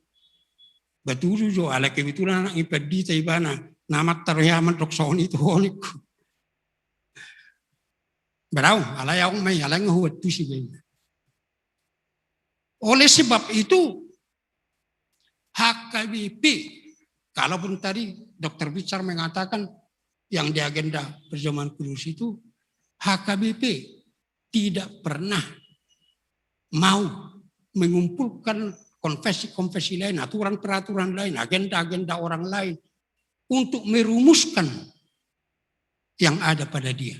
Betul jo ala kebetulan ipedi taibana nama teryaman roksoni itu honiku. Berau ala yang mai ala ngahuat tu sih. Oleh sebab itu HKBP, kalaupun tadi Dr. Bicar mengatakan yang di agenda Perjamuan Kudus itu HKBP tidak pernah mau mengumpulkan konfesi-konfesi lain, aturan-peraturan lain, agenda-agenda orang lain untuk merumuskan yang ada pada dia.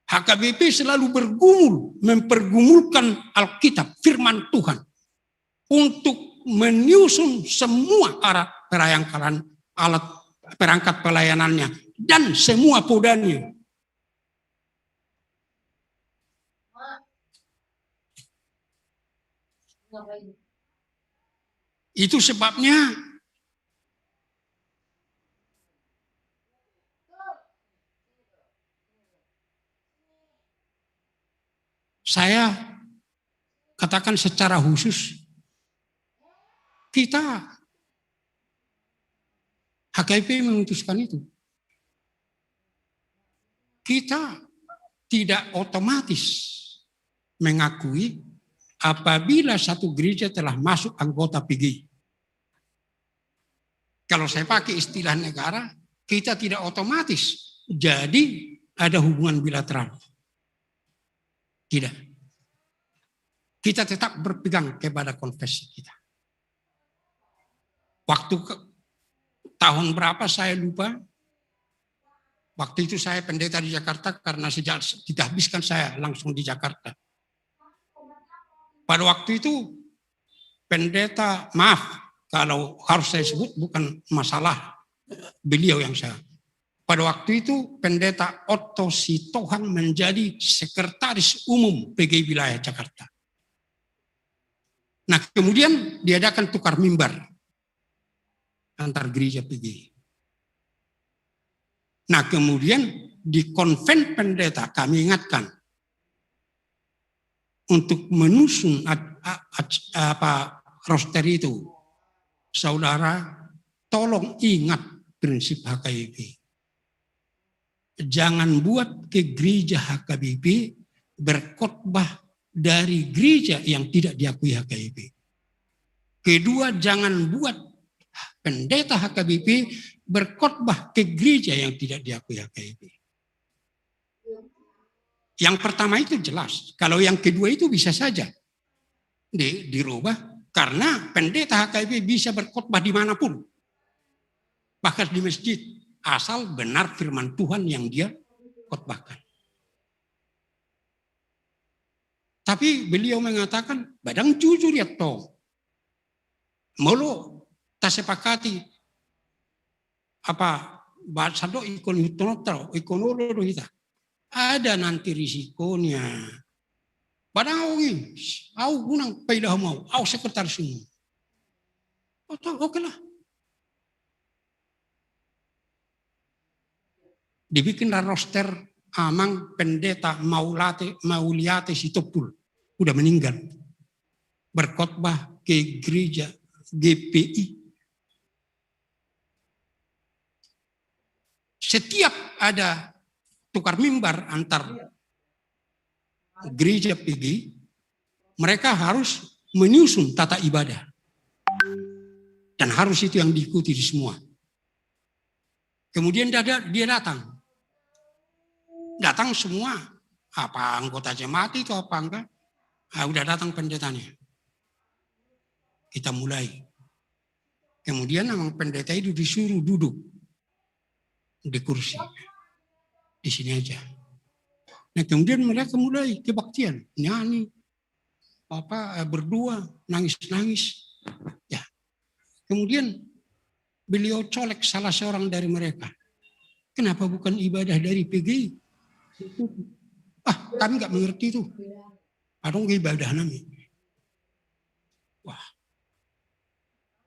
HKBP selalu bergumul, mempergumulkan Alkitab, firman Tuhan, untuk menyusun semua alat perangkat pelayanannya dan semua podanya. Itu sebabnya saya katakan secara khusus, kita HKBP memutuskan itu. Kita tidak otomatis mengakui apabila satu gereja telah masuk anggota PGI. Kalau saya pakai istilah negara, kita tidak otomatis jadi ada hubungan bilateral. Tidak. Kita tetap berpegang kepada konfesi kita. Waktu tahun berapa saya lupa. Waktu itu saya pendeta di Jakarta karena sejak dihabiskan saya langsung di Jakarta. Pada waktu itu pendeta, maaf kalau harus saya sebut bukan masalah beliau yang saya. Pada waktu itu pendeta Otto Sitohang menjadi sekretaris umum PGI wilayah Jakarta. Nah kemudian diadakan tukar mimbar antar gereja PGI. Nah kemudian di konven pendeta kami ingatkan untuk menyusun roster itu, saudara tolong ingat prinsip HKBP. Jangan buat ke gereja HKBP berkhotbah dari gereja yang tidak diakui HKBP. Kedua, jangan buat pendeta HKBP berkhotbah ke gereja yang tidak diakui HKBP. Yang pertama itu jelas. Kalau yang kedua itu bisa saja dirubah karena pendeta HKBP bisa berkhotbah dimanapun. Bahkan di masjid. Asal benar firman Tuhan yang dia khotbahkan. Tapi beliau mengatakan, badang jujur ya toh. Molo tak sepakati bahasa do ikon hutonotra, ikonoloro kita. Ada nanti risikonya. Badang au gunang paidah mau, au sekretaris umum. Oke lah. Dibikin roster amang pendeta Mauliate Sitopul udah meninggal berkhotbah ke gereja GPI. Setiap ada tukar mimbar antar gereja PGI, mereka harus menyusun tata ibadah dan harus itu yang diikuti di semua. Kemudian dia datang semua, apa anggota jemaat itu apa enggak? Udah datang pendetanya. Kita mulai. Kemudian memang pendeta itu disuruh duduk di kursi. Di sini aja. Nah kemudian mereka mulai kebaktian. Nyanyi, berdua, nangis-nangis. Ya. Kemudian beliau colek salah seorang dari mereka. Kenapa bukan ibadah dari PGI? Kami nggak mengerti itu. Adong ibadah nami. Wah,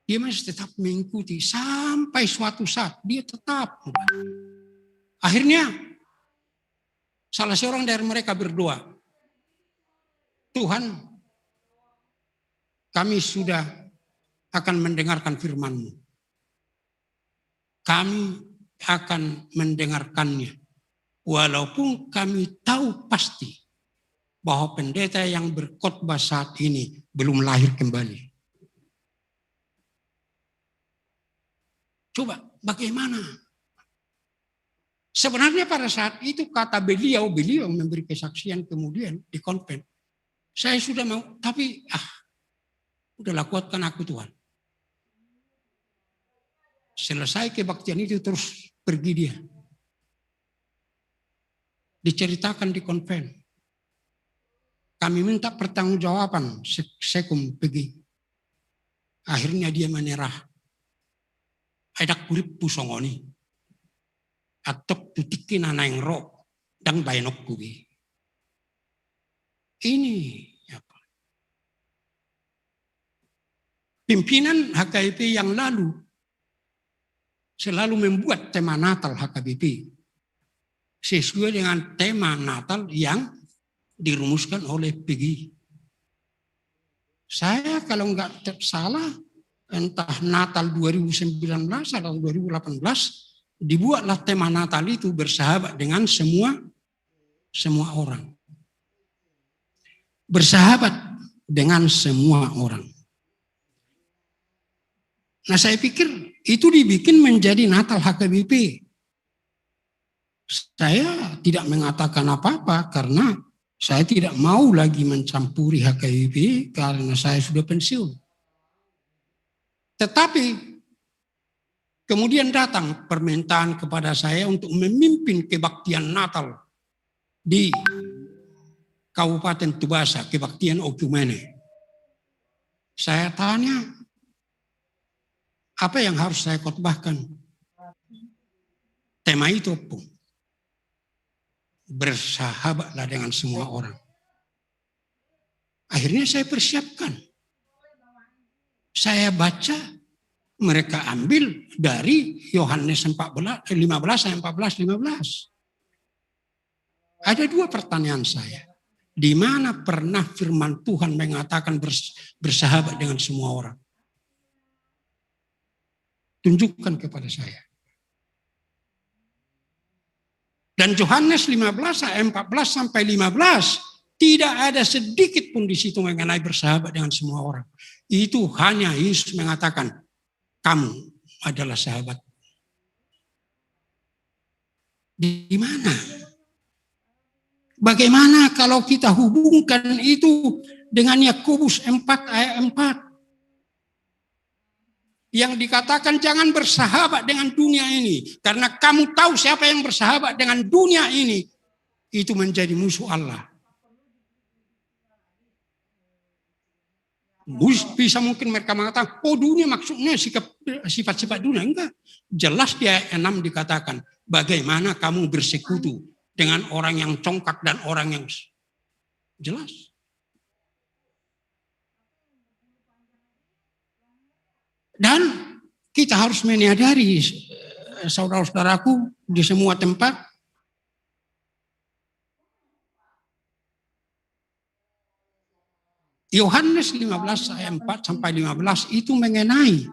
dia masih tetap mengikuti sampai suatu saat dia tetap. Akhirnya salah seorang dari mereka berdoa, Tuhan, kami sudah akan mendengarkan firman-Mu. Kami akan mendengarkannya. Walaupun kami tahu pasti bahwa pendeta yang berkhotbah saat ini belum lahir kembali. Coba bagaimana? Sebenarnya pada saat itu kata beliau memberi kesaksian kemudian di konven. Saya sudah mau, tapi udahlah kuatkan aku Tuhan. Selesai kebaktian itu terus pergi dia. Diceritakan di konven. Kami minta pertanggungjawaban sekum pergi. Akhirnya dia menyerah. Ada kurip pusongoni. Atok tutikin anang roh dan bayanok kubi. Ini apa? Pimpinan HKBP yang lalu selalu membuat tema Natal HKBP sesuai dengan tema Natal yang dirumuskan oleh PGI. Saya kalau nggak salah, entah Natal 2019 atau 2018, dibuatlah tema Natal itu bersahabat dengan semua orang. Bersahabat dengan semua orang. Nah saya pikir itu dibikin menjadi Natal HKBP. Saya tidak mengatakan apa-apa karena saya tidak mau lagi mencampuri HKBP karena saya sudah pensiun. Tetapi kemudian datang permintaan kepada saya untuk memimpin kebaktian Natal di Kabupaten Tubasa, kebaktian Okumene. Saya tanya, apa yang harus saya khotbahkan? Tema itu pun bersahabatlah dengan semua orang. Akhirnya saya persiapkan. Saya baca, mereka ambil dari Yohanes 15 ayat 14-15. Ada dua pertanyaan saya. Di mana pernah firman Tuhan mengatakan bersahabat dengan semua orang? Tunjukkan kepada saya. Dan Yohanes 15 ayat 14-15 tidak ada sedikit pun di situ mengenai bersahabat dengan semua orang. Itu hanya Yesus mengatakan, kamu adalah sahabat. Di mana? Bagaimana kalau kita hubungkan itu dengan Yakobus 4 ayat 4? Yang dikatakan jangan bersahabat dengan dunia ini. Karena kamu tahu siapa yang bersahabat dengan dunia ini. Itu menjadi musuh Allah. Bisa mungkin mereka mengatakan, oh dunia maksudnya sifat-sifat dunia. Enggak. Jelas di ayat 6 dikatakan, bagaimana kamu bersekutu dengan orang yang congkak dan orang yang jelas. Dan kita harus menyadari, saudara-saudaraku, di semua tempat, Yohanes 15 ayat 4-15 itu mengenai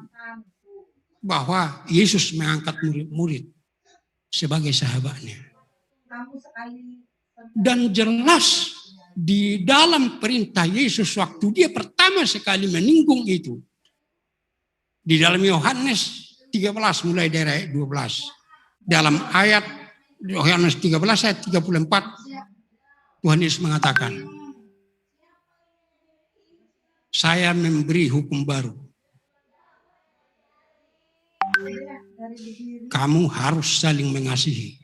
bahwa Yesus mengangkat murid-murid sebagai sahabatnya. Dan jelas di dalam perintah Yesus waktu dia pertama sekali menyinggung itu. Di dalam Yohanes 13 mulai dari ayat 12. Dalam ayat Yohanes 13 ayat 34 Tuhan Yesus mengatakan, saya memberi hukum baru. Kamu harus saling mengasihi.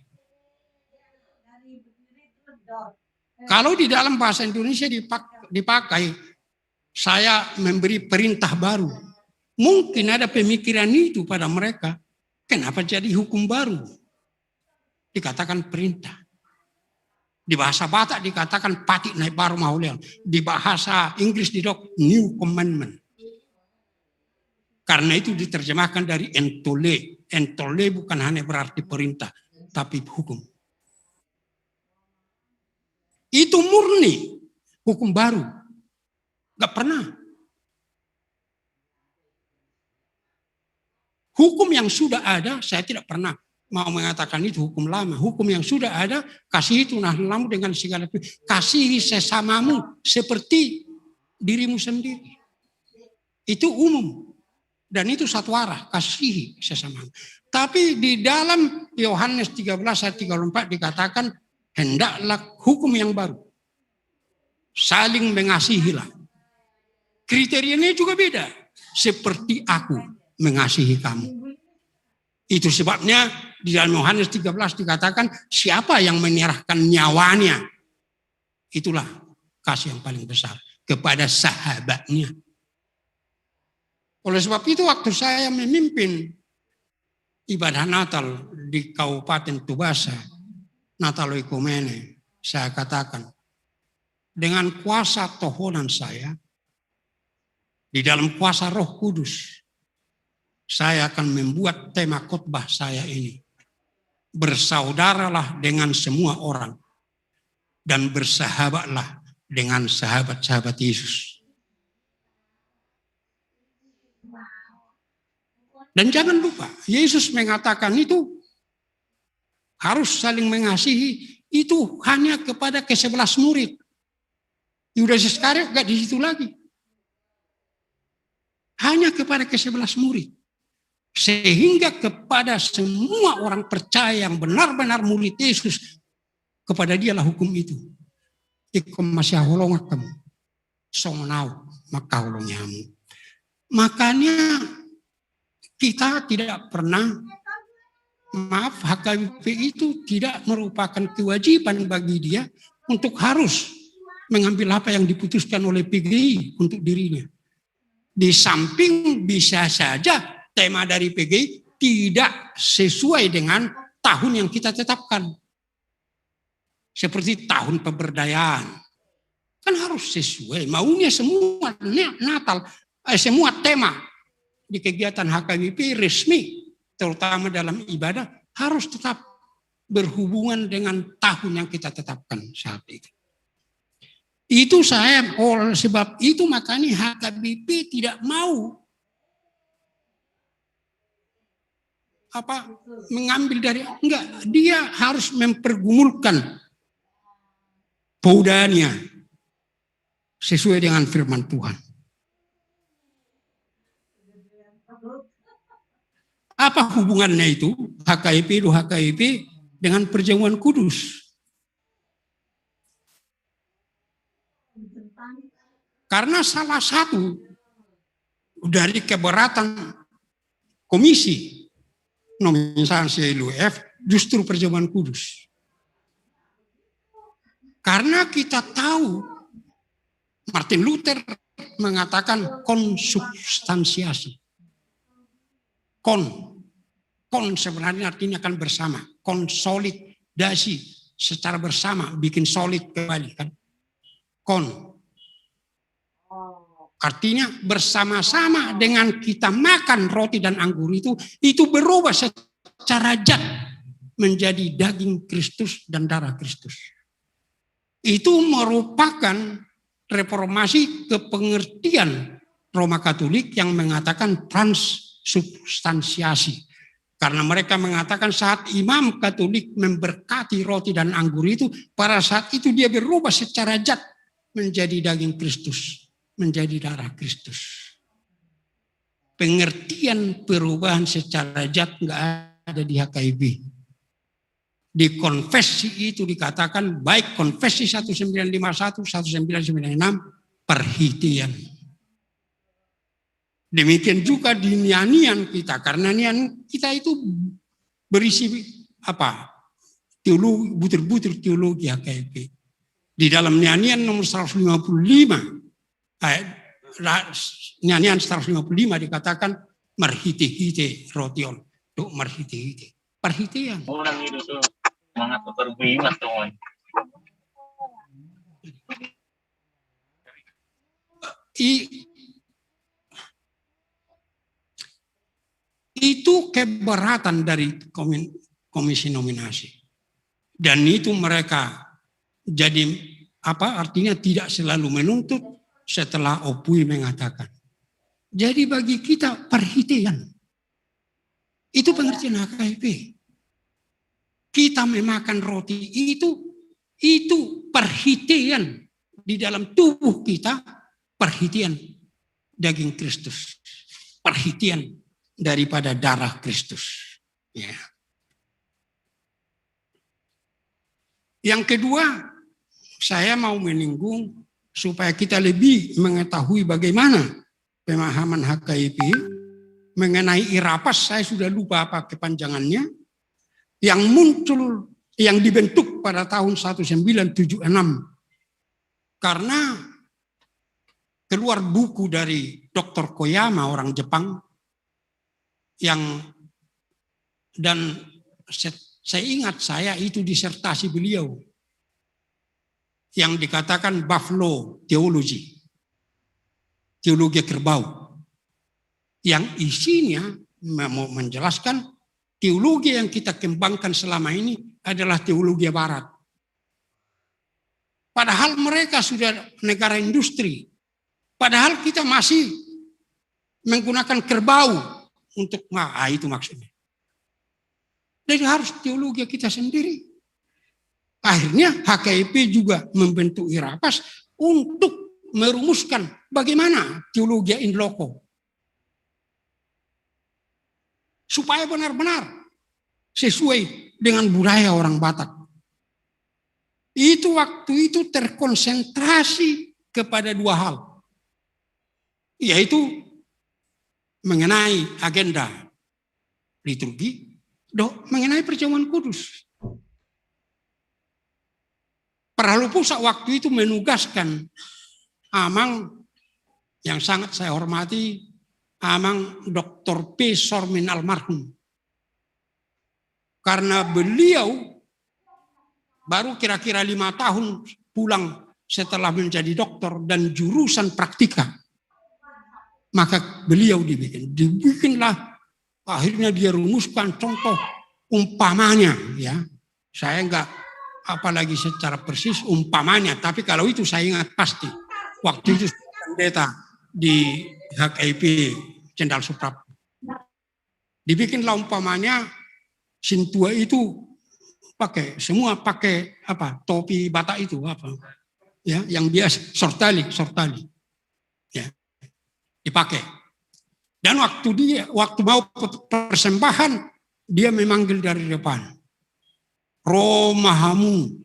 Kalau di dalam bahasa Indonesia dipakai, saya memberi perintah baru. Mungkin ada pemikiran itu pada mereka. Kenapa jadi hukum baru? Dikatakan perintah. Di bahasa Batak dikatakan patik naik baru mahulian. Di bahasa Inggris didok new commandment. Karena itu diterjemahkan dari entole. Entole bukan hanya berarti perintah, tapi hukum. Itu murni hukum baru. Gak pernah. Hukum yang sudah ada, saya tidak pernah mau mengatakan itu hukum lama. Hukum yang sudah ada, kasih itu nahmu dengan segala kasihi sesamamu seperti dirimu sendiri. Itu umum. Dan itu satu arah, kasihi sesamamu. Tapi di dalam Yohanes 13 ayat 34 dikatakan, hendaklah hukum yang baru. Saling mengasihilah. Kriterianya juga beda. Seperti aku mengasihi kamu. Itu sebabnya di dalam Yohanes 13 dikatakan, siapa yang menyerahkan nyawanya, itulah kasih yang paling besar kepada sahabatnya. Oleh sebab itu waktu saya memimpin ibadah Natal di Kabupaten Tubasa, Natal Oikumene, saya katakan, dengan kuasa tohonan saya, di dalam kuasa Roh Kudus, saya akan membuat tema khotbah saya ini. Bersaudaralah dengan semua orang dan bersahabatlah dengan sahabat-sahabat Yesus. Dan jangan lupa, Yesus mengatakan itu harus saling mengasihi, itu hanya kepada ke-11 murid. Yudas Iskariot enggak di situ lagi. Hanya kepada ke-11 murid. Sehingga kepada semua orang percaya yang benar-benar murid Yesus, kepada dialah hukum itu. Ikum masih holongak kamu. Songnau maka holongyamu. Makanya kita tidak pernah, maaf, HKBP itu tidak merupakan kewajiban bagi dia untuk harus mengambil apa yang diputuskan oleh PGI untuk dirinya. Di samping bisa saja tema dari PGI tidak sesuai dengan tahun yang kita tetapkan. Seperti tahun pemberdayaan. Kan harus sesuai. Maunya semua Natal, semua tema di kegiatan HKBP resmi, terutama dalam ibadah, harus tetap berhubungan dengan tahun yang kita tetapkan saat itu. Itu saya, oleh sebab itu makanya HKBP tidak mau mengambil dari, enggak, dia harus mempergumulkan paudannya sesuai dengan firman Tuhan. Apa hubungannya itu HKIP dengan perjamuan kudus? Karena salah satu dari keberatan komisi nominasi LUF justru perjamuan kudus. Karena kita tahu Martin Luther mengatakan konsubstansiasi. Kon sebenarnya artinya kan bersama. Konsolidasi secara bersama, bikin solid kembali kan. Kon. Artinya bersama-sama dengan kita makan roti dan anggur itu berubah secara zat menjadi daging Kristus dan darah Kristus. Itu merupakan reformasi kepengertian Roma Katolik yang mengatakan transubstansiasi. Karena mereka mengatakan saat imam Katolik memberkati roti dan anggur itu, pada saat itu dia berubah secara zat menjadi daging Kristus, menjadi darah Kristus. Pengertian perubahan secara zat enggak ada di HKIB. Di konfesi itu dikatakan baik konfesi 1951, 1996 perhitian. Demikian juga di nianian kita, karena nian kita itu berisi teologi, butir-butir teologi HKIP. Di dalam nianian nomor 155, nianian 155 dikatakan merhiti-hiti rotion, untuk merhiti-hiti. Perhitian. Orang itu tuh semangat berbimat teman. Itu keberatan dari komisi nominasi. Dan itu mereka jadi artinya tidak selalu menuntut setelah Opui mengatakan. Jadi bagi kita perhitian. Itu pengertian HKBP. Kita memakan roti itu perhitian di dalam tubuh kita, perhitian daging Kristus, perhitian daripada darah Kristus. Ya. Yang kedua, saya mau menyinggung supaya kita lebih mengetahui bagaimana pemahaman HKIP mengenai Irapas. Saya sudah lupa apa kepanjangannya, yang muncul, yang dibentuk pada tahun 1976 karena keluar buku dari Dr. Koyama, orang Jepang, dan saya ingat itu disertasi beliau yang dikatakan Buffalo Theology, teologi kerbau, yang isinya mau menjelaskan teologi yang kita kembangkan selama ini adalah teologi barat. Padahal mereka sudah negara industri, padahal kita masih menggunakan kerbau untuk, itu maksudnya. Jadi harus teologi kita sendiri. Akhirnya HKIP juga membentuk Irapas untuk merumuskan bagaimana teologi in loco. Supaya benar-benar sesuai dengan budaya orang Batak. Itu waktu itu terkonsentrasi kepada dua hal. Yaitu mengenai agenda liturgi, mengenai perjamuan kudus. Pralu Pusat waktu itu menugaskan Amang yang sangat saya hormati, Amang Dr. P. Sormin almarhum. Karena beliau baru kira-kira 5 tahun pulang setelah menjadi dokter dan jurusan praktika. Maka beliau dibikinlah, akhirnya dia rumuskan contoh umpamanya, ya. Saya enggak apalagi secara persis umpamanya, tapi kalau itu saya ingat pasti. Waktu itu pendeta di HKIP Cendal Suprap. Dibikinlah umpamanya Sintua itu semua pakai topi Batak itu ya, yang biasa sortali ya, dipakai. Dan waktu mau persembahan dia memanggil dari depan, Romahamu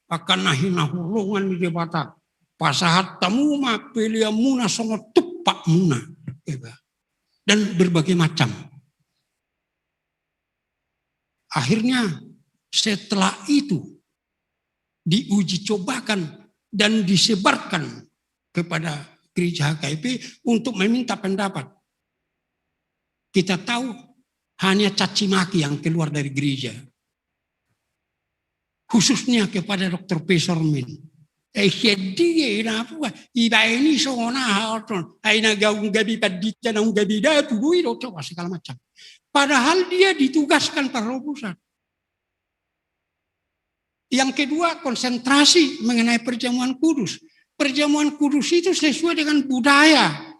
akan nahinahulungan di Batak pasahat tamu ma peliamuna songot tupak muna, dan berbagai macam. Akhirnya setelah itu diuji cobakan dan disebarkan kepada gereja HKIP untuk meminta pendapat. Kita tahu hanya caci maki yang keluar dari gereja. Khususnya kepada Dr. P. Sormin. Segala macam. Padahal dia ditugaskan Pralu Pusat. Yang kedua, konsentrasi mengenai perjamuan kudus. Perjamuan kudus itu sesuai dengan budaya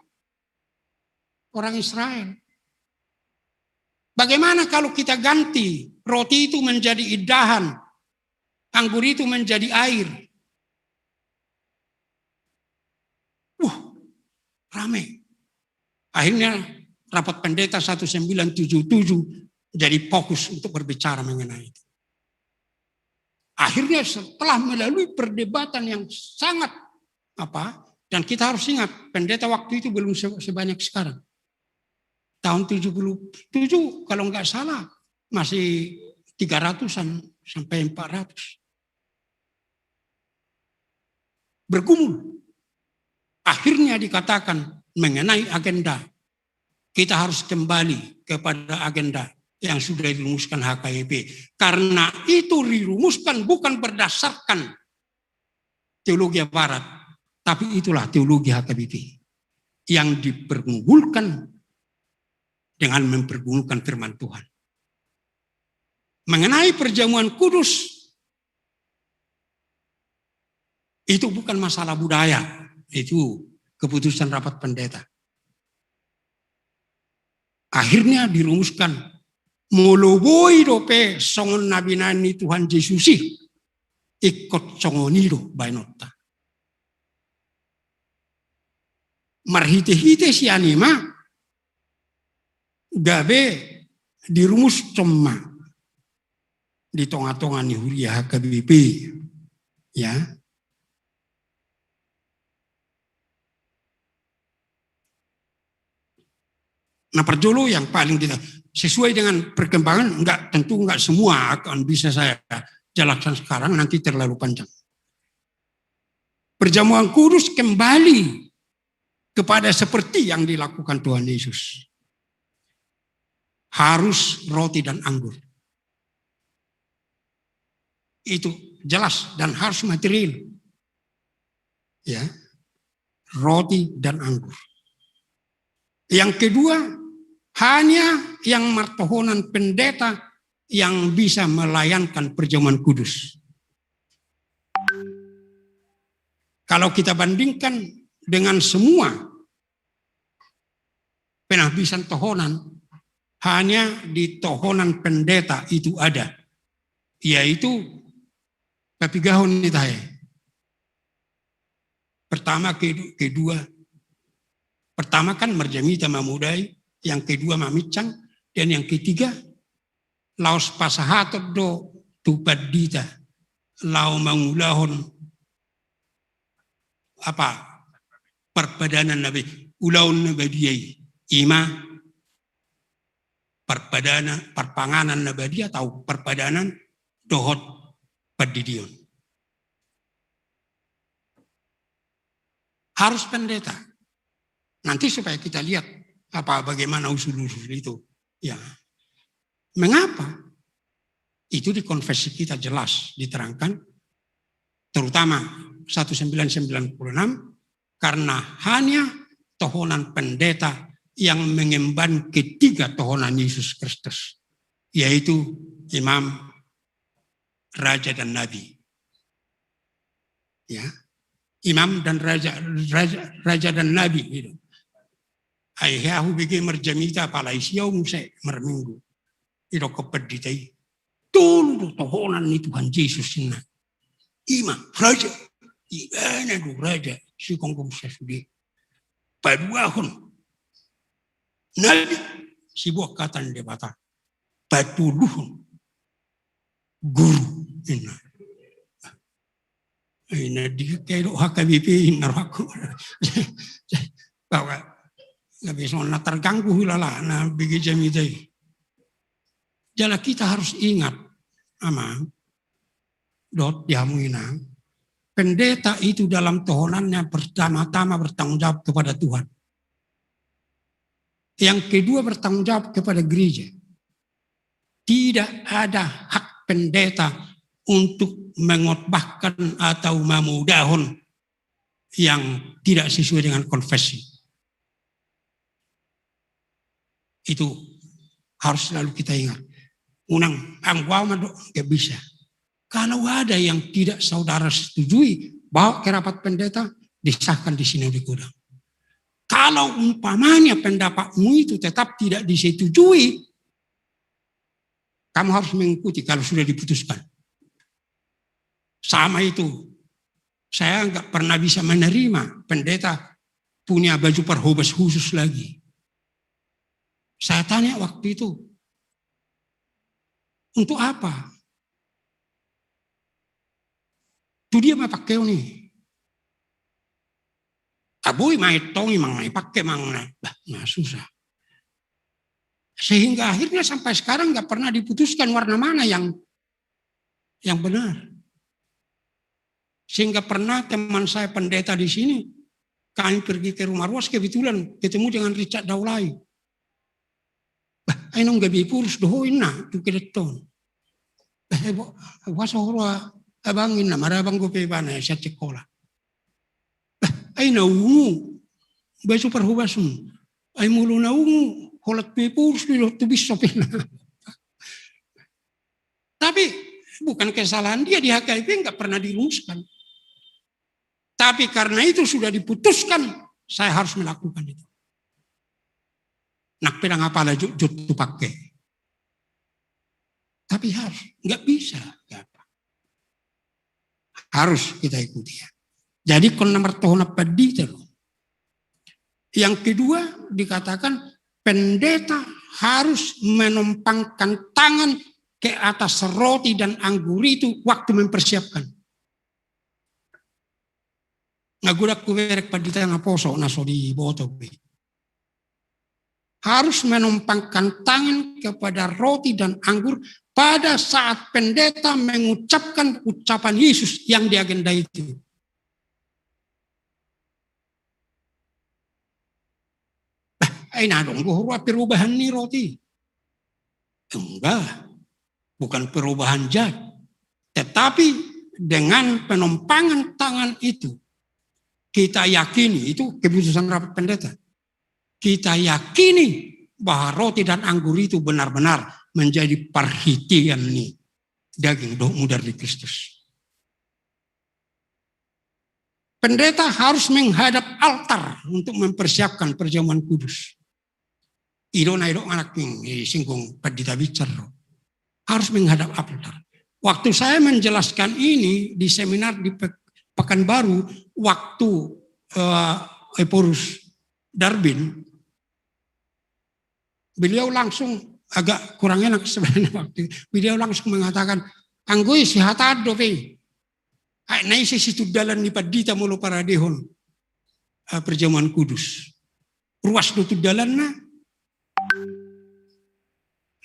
orang Israel. Bagaimana kalau kita ganti roti itu menjadi idahan, anggur itu menjadi air? Ramai. Akhirnya rapat pendeta 1977 jadi fokus untuk berbicara mengenai itu. Akhirnya setelah melalui perdebatan yang sangat dan kita harus ingat pendeta waktu itu belum sebanyak sekarang. Tahun 77 kalau nggak salah masih 300-an sampai 400. Bergumul. Akhirnya dikatakan mengenai agenda. Kita harus kembali kepada agenda yang sudah dirumuskan HKIP. Karena itu dirumuskan bukan berdasarkan teologi barat. Tapi itulah teologi HKBP. Yang dipergumulkan dengan mempergumulkan firman Tuhan. Mengenai perjamuan kudus, itu bukan masalah budaya. Itu keputusan rapat pendeta. Akhirnya dirumuskan muluboi dope songon nabi nani Tuhan Yesus ikut songonido bainota. Marhite-hite si anima gabe dirumus cema di tonga-tonga ni huria HKBP ya. Nah perjolo yang paling kita sesuai dengan perkembangan, tentu enggak semua akan bisa saya jelaskan sekarang, nanti terlalu panjang. Perjamuan kudus kembali kepada seperti yang dilakukan Tuhan Yesus. Harus roti dan anggur. Itu jelas dan harus material. Ya. Roti dan anggur. Yang kedua, hanya yang martohonan pendeta yang bisa melayankan perjamuan kudus. Kalau kita bandingkan dengan semua penahbisan tohonan, hanya di tohonan pendeta itu ada, yaitu papigahon ni tayo. Pertama, kedua. Pertama kan merjamita mamudai, yang kedua mamicang, dan yang ketiga laos pasahatot do tupadita, lau mangulahon apa perpadanan nabi ulaun nabadiyai ima perpanganan nabadi atau perpadanan dohot padidion. Harus pendeta. Nanti supaya kita lihat bagaimana usul-usul itu. Ya. Mengapa? Itu di konfesi kita jelas diterangkan, terutama 1996, karena hanya tohonan pendeta yang mengemban ketiga tohonan Yesus Kristus, yaitu imam, raja dan nabi. Ya. Imam dan raja dan nabi gitu. Ayahu bagi merjamita palaisiau musai merminggu. Iro kepeditai. Tulu tohonan ni Tuhan Yesus ina. Imam, raja. Ibana du raja. Si kongkom sesudi. Paduahon. Nabi. Si buah katan debata. Patuluhon. Guru ina. Ina di kairo HKBP naraku. Bahwa nggak bisa terganggu hilala nah bagi jamitai. Jadi kita harus ingat dot diamuinang pendeta itu dalam tohonannya pertama-tama bertanggung jawab kepada Tuhan. Yang kedua bertanggung jawab kepada gereja. Tidak ada hak pendeta untuk mengotbahkan atau memudahkan yang tidak sesuai dengan konfesi. Itu harus selalu kita ingat. Unang angwau madok gak bisa. Kalau ada yang tidak saudara setujui, bawa ke rapat pendeta, disahkan di sinode gudang. Kalau umpamanya pendapatmu itu tetap tidak disetujui, kamu harus mengikuti kalau sudah diputuskan. Sama itu, saya nggak pernah bisa menerima pendeta punya baju perhobas khusus lagi. Saya tanya waktu itu, untuk apa? Itu dia mah pakai nih. Aboy mai tongi mang pakai mang nah susah. Sehingga akhirnya sampai sekarang nggak pernah diputuskan warna mana yang benar. Sehingga pernah teman saya pendeta di sini, kami pergi ke rumah ruas kebetulan ketemu dengan Richard Daulay. Ay nung gabi purus dohoin na tu kireton. Wasahura abangin na marabang gope ba na sa sekolah. Ay naungu beso perhubasum. Ay mulo naungu holat pe purus dilo tubis sopena. Tapi bukan kesalahan dia di HKIP enggak pernah dirumuskan. Tapi karena itu sudah diputuskan, saya harus melakukan itu. Nak pedang apa lah jut tu pakai. Tapi harus, nggak bisa. Harus kita ikuti ya. Jadi kon nomor tahun apa di loh. Yang kedua dikatakan pendeta harus menumpangkan tangan ke atas roti dan anggur itu waktu mempersiapkan. Ngagudak kuwerek padita ngaposo naso di boto. Harus menumpangkan tangan kepada roti dan anggur pada saat pendeta mengucapkan ucapan Yesus yang diagenda itu. Nah dong, perubahan nih roti. Enggak, bukan perubahan zat. Tetapi dengan penumpangan tangan itu, kita yakini, itu keputusan rapat pendeta. Kita yakini bahwa roti dan anggur itu benar-benar menjadi perhitian nih daging muda di Kristus. Pendeta harus menghadap altar untuk mempersiapkan perjamuan kudus. Idona anak singgung pendeta bicara. Harus menghadap altar. Waktu saya menjelaskan ini di seminar di Pekanbaru, waktu Eporus Darbin, beliau langsung agak kurang enak sebenarnya waktu. Beliau langsung mengatakan, "Anggoi si hatado pe. Ai nai situ dalan ni padita mulu para dehon perjamuan kudus. Ruas do dalan na.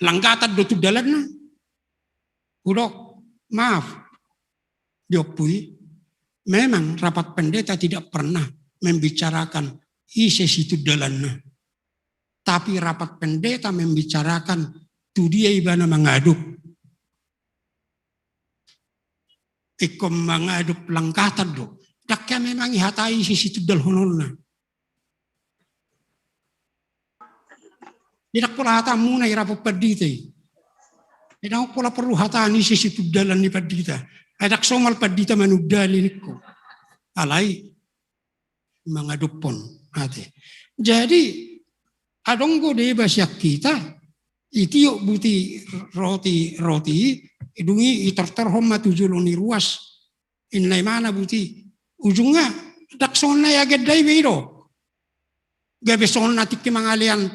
Langgatan do dalan na. Udok, maaf. Diopui, memang rapat pendeta tidak pernah membicarakan isi situ dalan na. Tapi rapat pendeta membicarakan tu dia ibana mengaduk. Ikom mengaduk langkatan do. Daknya memang ihatai sisi tu dal honolna. Tidak pula hata muna irapo padita. Tidak pula perlu hata ni sisi tu dalan ni padita. Adak somal padita manudali niko. Alai mengaduk pon hati. Jadi adonggo de basyak kita itiyo buti roti idungi iterterhom matujuloni ruas inlay mana buti ujungnya dakson na yageday biro gabeson natik ki mangalian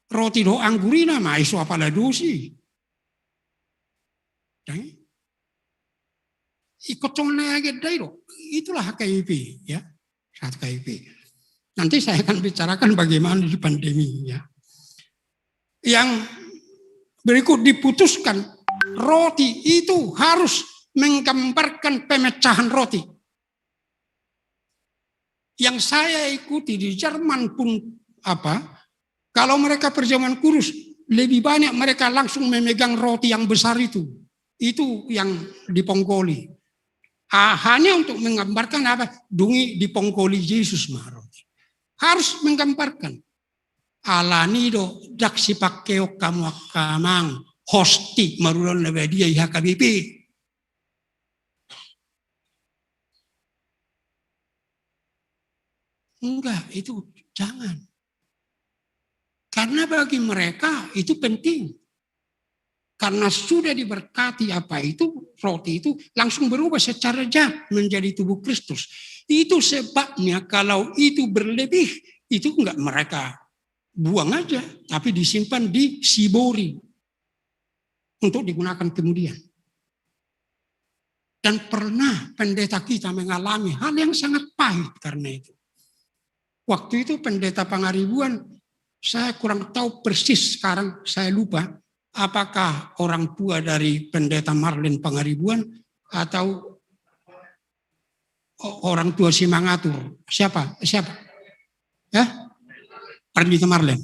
roti do anggurina maiso apala dosi ikotong na yageday do itulah HKIP ya HKIP. Nanti saya akan bicarakan bagaimana di pandemi ya. Yang berikut diputuskan roti itu harus menggambarkan pemecahan roti. Yang saya ikuti di Jerman pun kalau mereka perjamuan kudus lebih banyak mereka langsung memegang roti yang besar itu. Itu yang dipongkoli. Hanya untuk menggambarkan dungi dipongkoli Yesus mah. Harus menggambarkan alanido daksi pakeo kamu kamang hosti marulon lebedia HKBP. Enggak, itu jangan. Karena bagi mereka itu penting. Karena sudah diberkati roti itu langsung berubah secara zat menjadi tubuh Kristus. Itu sebabnya kalau itu berlebih, itu enggak mereka buang aja, tapi disimpan di sibori untuk digunakan kemudian. Dan pernah pendeta kita mengalami hal yang sangat pahit karena itu. Waktu itu pendeta Pangaribuan, saya kurang tahu persis sekarang, saya lupa apakah orang tua dari pendeta Marlen Pangaribuan atau orang tua si Mangatur. Siapa? Ya? Pendeta Marlen.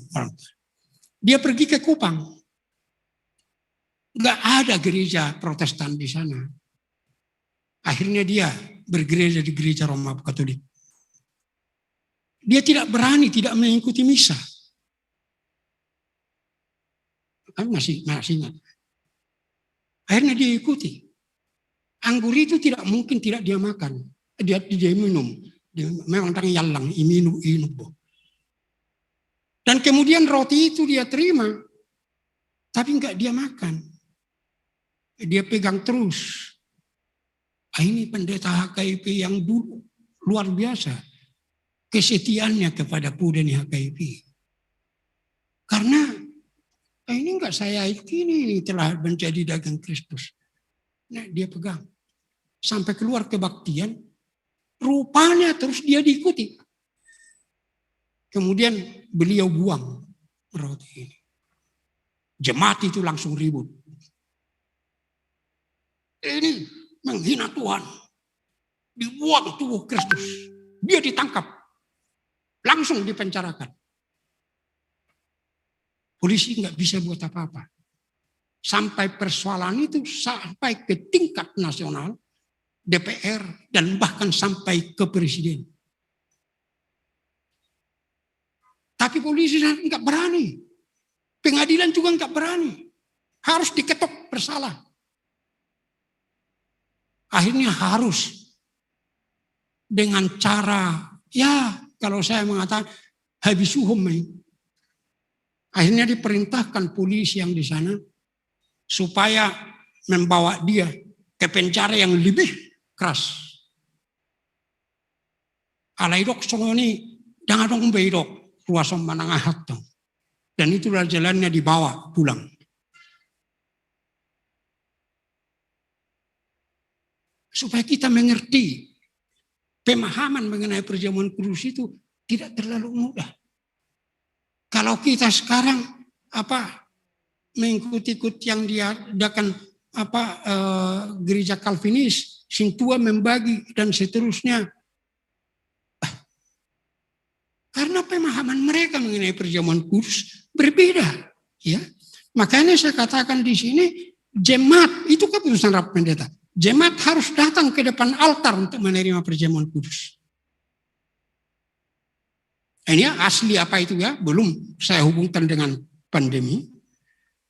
Dia pergi ke Kupang. Enggak ada gereja Protestan di sana. Akhirnya dia bergereja di gereja Roma Katolik. Dia tidak berani tidak mengikuti misa. Masih ingat. Akhirnya dia ikuti. Anggur itu tidak mungkin tidak dia makan. Dia minum. Memang tang yalang minum. Dan kemudian roti itu dia terima. Tapi enggak dia makan. Dia pegang terus. Ini pendeta HKIP yang dulu luar biasa kesetiaannya kepada Pudeni HKIP. Karena ini enggak saya ini telah menjadi dagang Kristus. Nah, dia pegang. Sampai keluar kebaktian, rupanya terus dia diikuti. Kemudian beliau buang roti ini. Jemaat itu langsung ribut. Ini menghina Tuhan. Dibuang tubuh Kristus. Dia ditangkap. Langsung dipenjarakan. Polisi nggak bisa buat apa-apa. Sampai persoalan itu sampai ke tingkat nasional, DPR, dan bahkan sampai ke presiden. Tapi polisi nggak berani. Pengadilan juga nggak berani. Harus diketok bersalah. Akhirnya harus dengan cara, ya kalau saya mengatakan habis uhum. Akhirnya diperintahkan polisi yang di sana supaya membawa dia ke penjara yang lebih keras. Alaidok songoni jangan dong beidok ruasom manangahat. Dan itulah jalannya dibawa pulang. Supaya kita mengerti pemahaman mengenai perjamuan kudus itu tidak terlalu mudah. Kalau kita sekarang mengikut-ikut yang diadakan gereja Calvinis, sing tua membagi dan seterusnya. Karena pemahaman mereka mengenai perjamuan kudus berbeda, ya. Makanya saya katakan di sini jemaat itu keputusan Rapat Pendeta. Jemaat harus datang ke depan altar untuk menerima perjamuan kudus. Ini asli apa itu ya? Belum saya hubungkan dengan pandemi.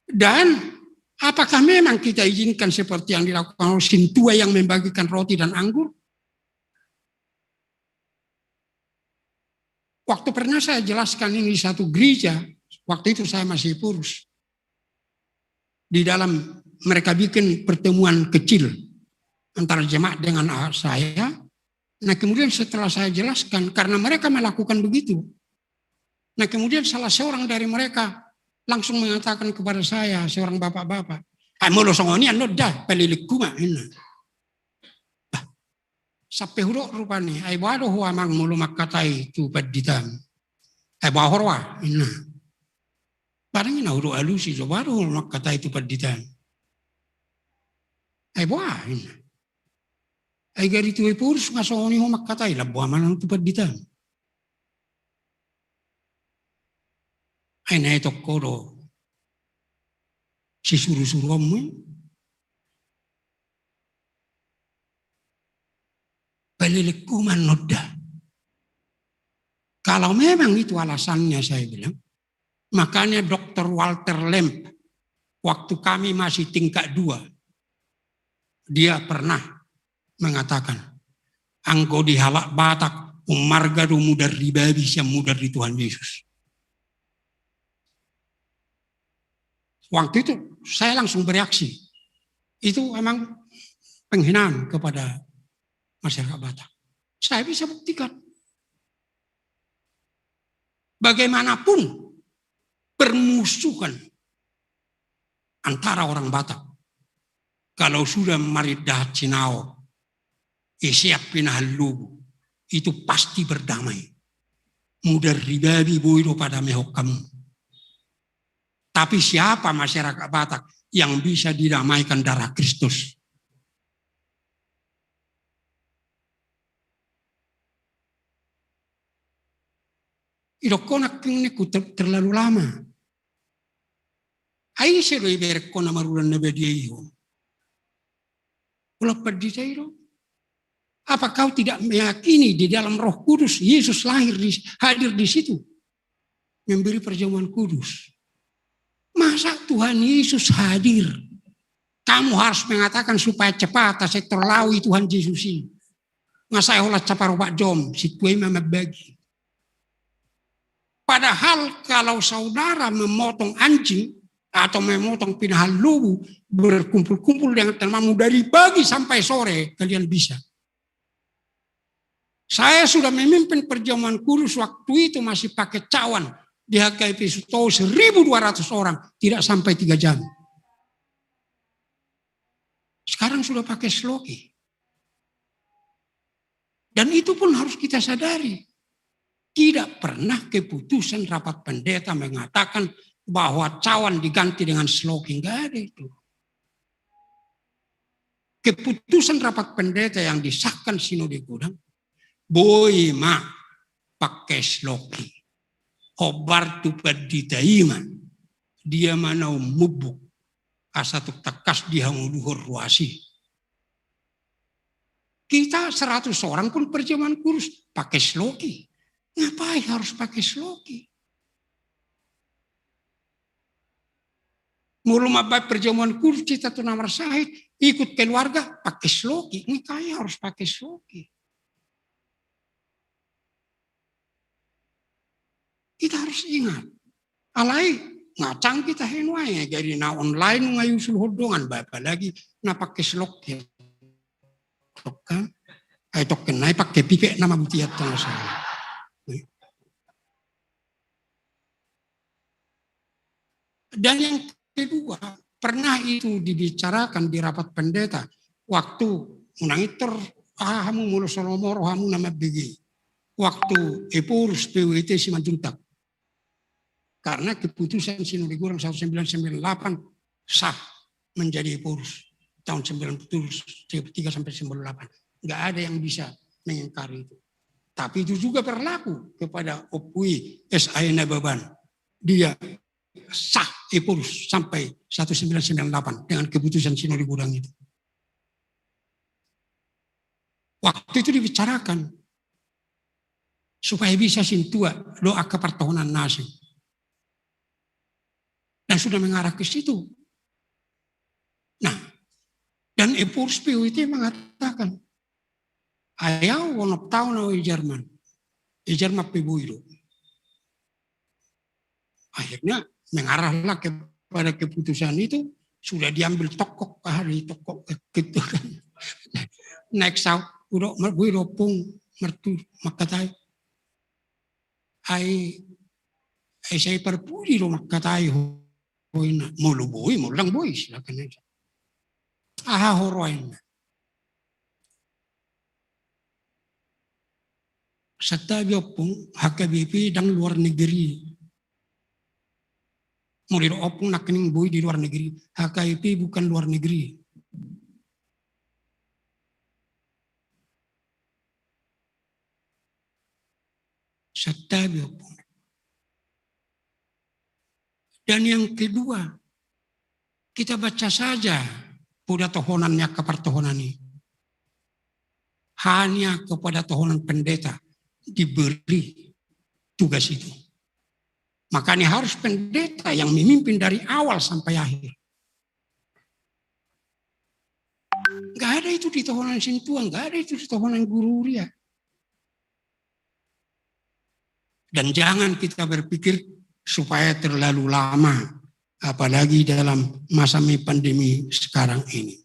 Dan apakah memang kita izinkan seperti yang dilakukan oleh Sintua yang membagikan roti dan anggur? Waktu pernah saya jelaskan ini di satu gereja, waktu itu saya masih purus. Di dalam mereka bikin pertemuan kecil antara jemaat dengan saya. Nah kemudian setelah saya jelaskan, karena mereka melakukan begitu. Nah kemudian salah seorang dari mereka langsung mengatakan kepada saya, seorang bapak-bapak, "Molo songoni anu dah pelilik kuma ini." Sampai huruf rupanya, "Ai bado huwa mang mulu makatai tu paditam." Ai bahorwa ini. Barang ini huruf alusi, so bado makatai tu paditam. Ai bah ini. Ay gari tuwe purus nga songoni ho makatay labuha man ang tupad ditan. Ay naitok ko do si suru-suruan mo. Balilik ko man noda. Kalau memang itu alasannya saya bilang, makanya Dr. Walter Lemp waktu kami masih tingkat 2 dia pernah mengatakan, "Angko dihalak Batak, umarga do mudar ribabi yang mudar di Tuhan Yesus." Waktu itu saya langsung bereaksi. Itu memang penghinaan kepada masyarakat Batak. Saya bisa buktikan. Bagaimanapun permusuhan antara orang Batak, kalau sudah maridah Cinao, Isiak pinahalubu, itu pasti berdamai. Mudar ribabi boido pada mehok kamu. Tapi siapa masyarakat Batak yang bisa didamaikan darah Kristus? Idokonak ini terlalu lama. Aisyah iberkona marulan nebediyo. Ulah pedita itu. Apa kau tidak meyakini di dalam Roh Kudus Yesus hadir di situ memberi perjamuan kudus? Masa Tuhan Yesus hadir? Kamu harus mengatakan supaya cepat saya terlawi Tuhan Yesus ini. Masa olah caparobat jom si tuai membagi. Padahal kalau saudara memotong anjing atau memotong pinahan lubu, berkumpul-kumpul dengan temanmu dari pagi sampai sore, kalian bisa. Saya sudah memimpin perjamuan kudus waktu itu masih pakai cawan di HKBP Sutowo 1.200 orang, tidak sampai 3 jam. Sekarang sudah pakai sloki. Dan itu pun harus kita sadari. Tidak pernah keputusan rapat pendeta mengatakan bahwa cawan diganti dengan sloki. Enggak ada itu. Keputusan rapat pendeta yang disahkan Sinode Gudang, boy ma pakai sloki. Hobar tu paditaiman. Dia manau mubuk. Asatuk takas dihanguluhur ruasi. Kita 100 orang pun perjamuan kudus pakai sloki. Ngapain harus pakai sloki? Mulu mabai perjamuan kudus kita tuh nomor sahid, ikut keluarga pakai sloki. Ngapain harus pakai sloki? Kita harus ingat. Alai ngacang kita henuai jadi na online ngayusul hodongan bapak lagi na pakai sloki. Kan? Ay token naik pakai pipe nama butiat tanah saya. Dan yang kedua, pernah itu dibicarakan di rapat pendeta waktu unangiter hamu mulu solomoro hamu nama begi. Waktu epurus PWT Simanjuntak. Karena keputusan Sinode Gudang 1998 sah menjadi epurus. Tahun 93 sampai 98. Nggak ada yang bisa mengingkari itu. Tapi itu juga berlaku kepada OPUI SAE Nababan. Dia sah epurus sampai 1998 dengan keputusan Sinode Gudang itu. Waktu itu dibicarakan supaya bisa sintua doa kepertohonan nasi. Dan sudah mengarah ke situ. Nah, dan epurus PWT mengatakan, ayaw wonop tahu na Jerman. Jerman pebuido. Akhirnya mengarahlah kepada keputusan itu sudah diambil tokok hari tokok gitu kan. Next out udah merbuido pung mertu makatai. Ai saya perpudi lo makatai hoina mulu boy mulang boy silakan aja. Aha horoin. Serta biopung HKBP dan luar negeri. Mulai opung nak kening boy di luar negeri. HKBP bukan luar negeri. Serta biopung. Dan yang kedua, kita baca saja pada tohonannya kepertohonan ini. Hanya kepada tohonan pendeta diberi tugas itu. Makanya harus pendeta yang memimpin dari awal sampai akhir. Enggak ada itu di tohonan Sintua, enggak ada itu di tohonan Guru Ria. Dan jangan kita berpikir supaya terlalu lama, apalagi dalam masa pandemi sekarang ini.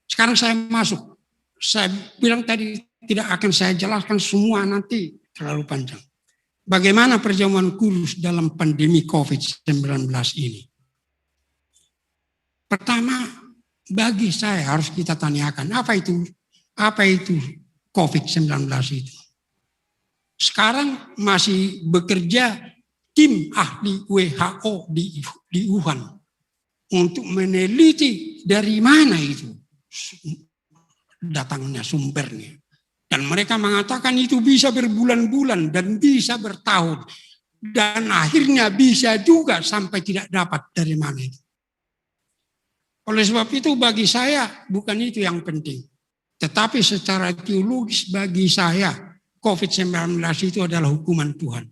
Sekarang saya masuk. Saya bilang tadi tidak akan saya jelaskan semua nanti terlalu panjang. Bagaimana perjamuan kudus dalam pandemi COVID-19 ini? Pertama, bagi saya harus kita tanyakan apa itu COVID-19 itu. Sekarang masih bekerja tim ahli WHO di Wuhan untuk meneliti dari mana itu datangnya sumbernya. Dan mereka mengatakan itu bisa berbulan-bulan dan bisa bertahun. Dan akhirnya bisa juga sampai tidak dapat dari mana itu. Oleh sebab itu bagi saya bukan itu yang penting. Tetapi secara teologis bagi saya COVID-19 itu adalah hukuman Tuhan.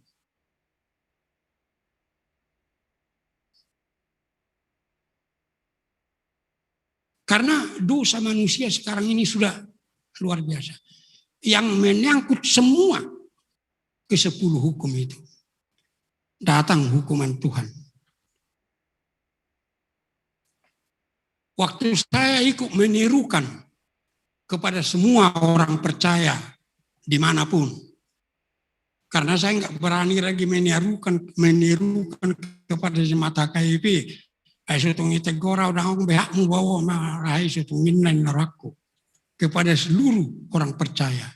Karena dosa manusia sekarang ini sudah luar biasa. Yang menyangkut semua ke-10 hukum itu. Datang hukuman Tuhan. waktu saya ikut menirukan kepada semua orang percaya dimanapun. Karena saya nggak berani lagi menirukan kepada jemaat HKBP. Sutungi tegora udah behakmu bawa marai sutungin lain neraku. Kepada seluruh orang percaya.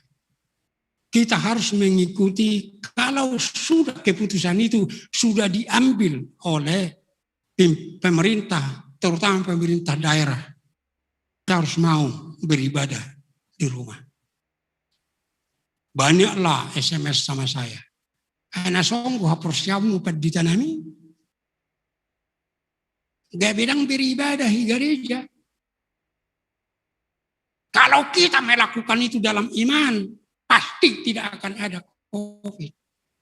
Kita harus mengikuti kalau sudah keputusan itu sudah diambil oleh pemerintah, terutama pemerintah daerah. Kita harus mau beribadah di rumah. Banyaklah SMS sama saya. Ana songguh haprosyamu paditanami. Gak bilang beribadah di gereja. Kalau kita melakukan itu dalam iman, pasti tidak akan ada COVID.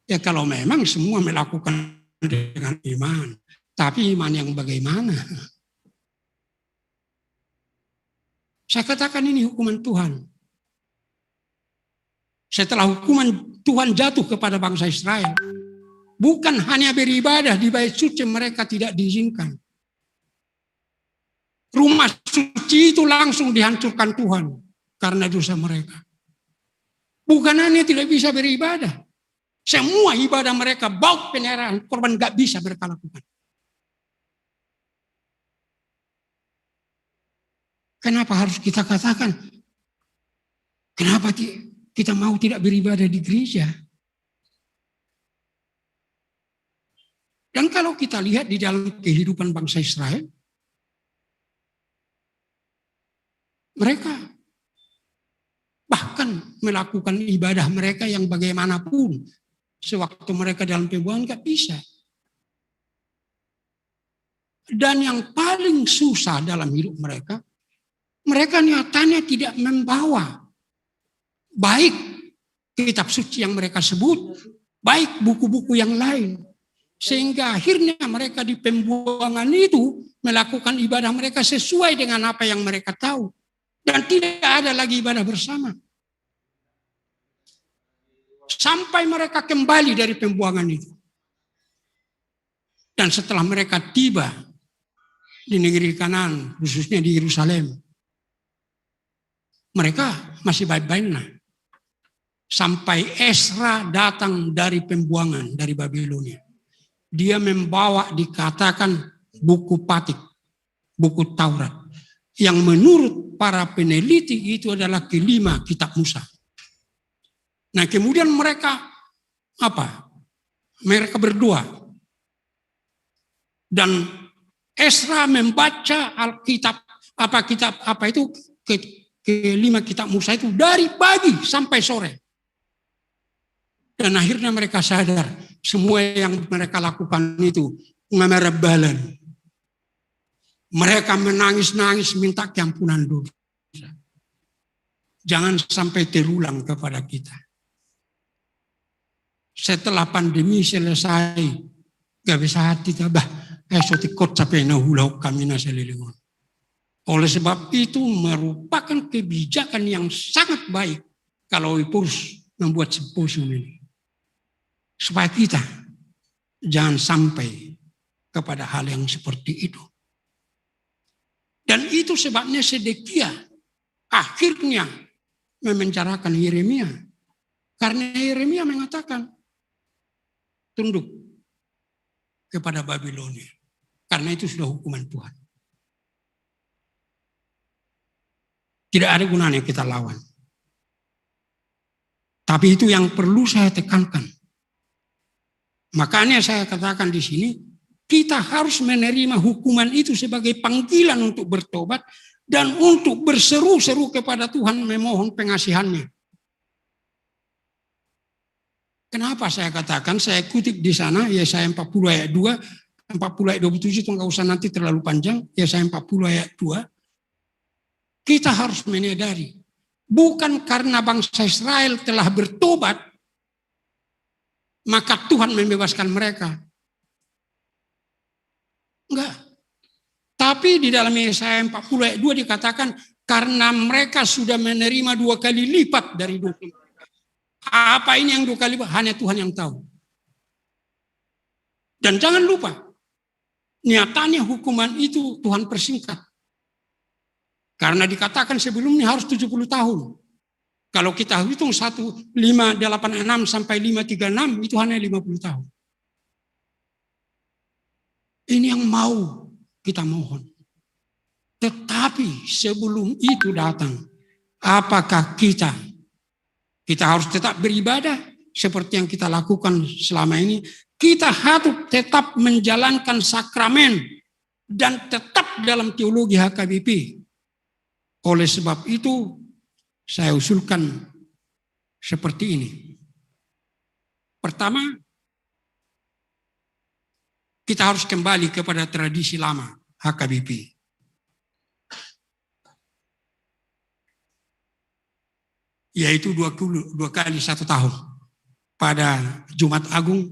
Ya kalau memang semua melakukan dengan iman. Tapi iman yang bagaimana? Saya katakan ini hukuman Tuhan. Setelah hukuman Tuhan jatuh kepada bangsa Israel, bukan hanya beribadah di bait suci mereka tidak diizinkan. Rumah suci itu langsung dihancurkan Tuhan karena dosa mereka. Bukan hanya tidak bisa beribadah, semua ibadah mereka, baut penyerahan korban gak bisa mereka lakukan. Kenapa harus kita katakan? Kenapa kita mau tidak beribadah di gereja? Dan kalau kita lihat di dalam kehidupan bangsa Israel, mereka bahkan melakukan ibadah mereka yang bagaimanapun sewaktu mereka dalam pembuangan gak bisa. Dan yang paling susah dalam hidup mereka nyatanya tidak membawa baik kitab suci yang mereka sebut, baik buku-buku yang lain. Sehingga akhirnya mereka di pembuangan itu melakukan ibadah mereka sesuai dengan apa yang mereka tahu. Dan tidak ada lagi ibadah bersama. Sampai mereka kembali dari pembuangan itu. Dan setelah mereka tiba di negeri Kanaan, khususnya di Yerusalem, mereka masih baik-baiknya. Sampai Esra datang dari pembuangan dari Babilonia. Dia membawa dikatakan buku Patik, buku Taurat. Yang menurut para peneliti itu adalah kelima kitab Musa. Nah kemudian mereka apa? Mereka berdoa. Dan Esra membaca Alkitab, kelima kitab Musa itu dari pagi sampai sore. Dan akhirnya mereka sadar semua yang mereka lakukan itu ngamerebalan. Mereka menangis-nangis minta keampunan dosa. Jangan sampai terulang kepada kita. Setelah pandemi selesai, gak bisa hati tabah. Sotikot sampai nahulau kami nasalilingon. Oleh sebab itu merupakan kebijakan yang sangat baik kalau Ipus membuat simposium ini. Supaya kita jangan sampai kepada hal yang seperti itu. Dan itu sebabnya Sedekia akhirnya memenjarakan Yeremia. Karena Yeremia mengatakan tunduk kepada Babilonia. Karena itu sudah hukuman Tuhan. Tidak ada gunanya kita lawan. Tapi itu yang perlu saya tekankan. Makanya saya katakan di sini, kita harus menerima hukuman itu sebagai panggilan untuk bertobat dan untuk berseru-seru kepada Tuhan memohon pengasihannya. Kenapa saya katakan, saya kutip di sana, Yesaya 40 ayat 2, 40 ayat 27 itu nggak usah nanti terlalu panjang, Yesaya 40 ayat 2. Kita harus menyadari, bukan karena bangsa Israel telah bertobat, maka Tuhan membebaskan mereka. Enggak. Tapi di dalam Yesaya 40 ayat 2 dikatakan, karena mereka sudah menerima 2 kali lipat dari dosa mereka. Apa ini yang 2 kali lipat? Hanya Tuhan yang tahu. Dan jangan lupa, nyatanya hukuman itu Tuhan persingkat. Karena dikatakan sebelumnya harus 70 tahun. Kalau kita hitung 1586 sampai 536 itu hanya 50 tahun. Ini yang mau kita mohon. Tetapi sebelum itu datang, apakah kita harus tetap beribadah seperti yang kita lakukan selama ini? Kita harus tetap menjalankan sakramen dan tetap dalam teologi HKBP. Oleh sebab itu, saya usulkan seperti ini. Pertama, kita harus kembali kepada tradisi lama HKBP. Yaitu 2 kali 1 tahun. Pada Jumat Agung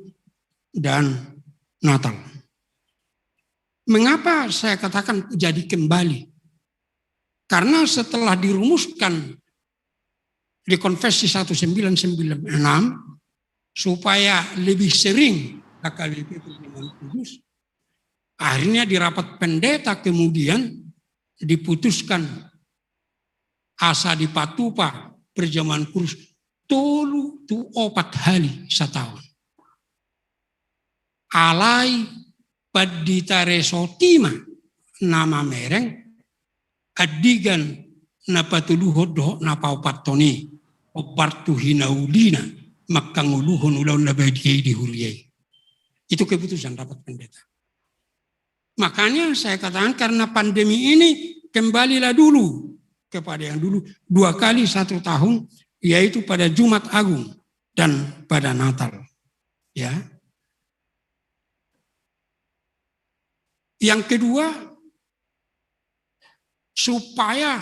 dan Natal. Mengapa saya katakan jadi kembali? Karena setelah dirumuskan di Konvensi 1996 supaya lebih sering HKBP Perjamuan Kudus, akhirnya di rapat pendeta kemudian diputuskan asa di Patupa Perjamuan Kudus tolu tu 4 hari setahun. Alai paditare sotima nama mereng adigan napatuluhod do napaupatoni opartu hinaulina makanguluhon ulau labadiyai dihuriyai. Itu keputusan rapat pendeta. Makanya saya katakan karena pandemi ini kembalilah dulu kepada yang dulu 2 kali 1 tahun, yaitu pada Jumat Agung dan pada Natal. Ya. Yang kedua, supaya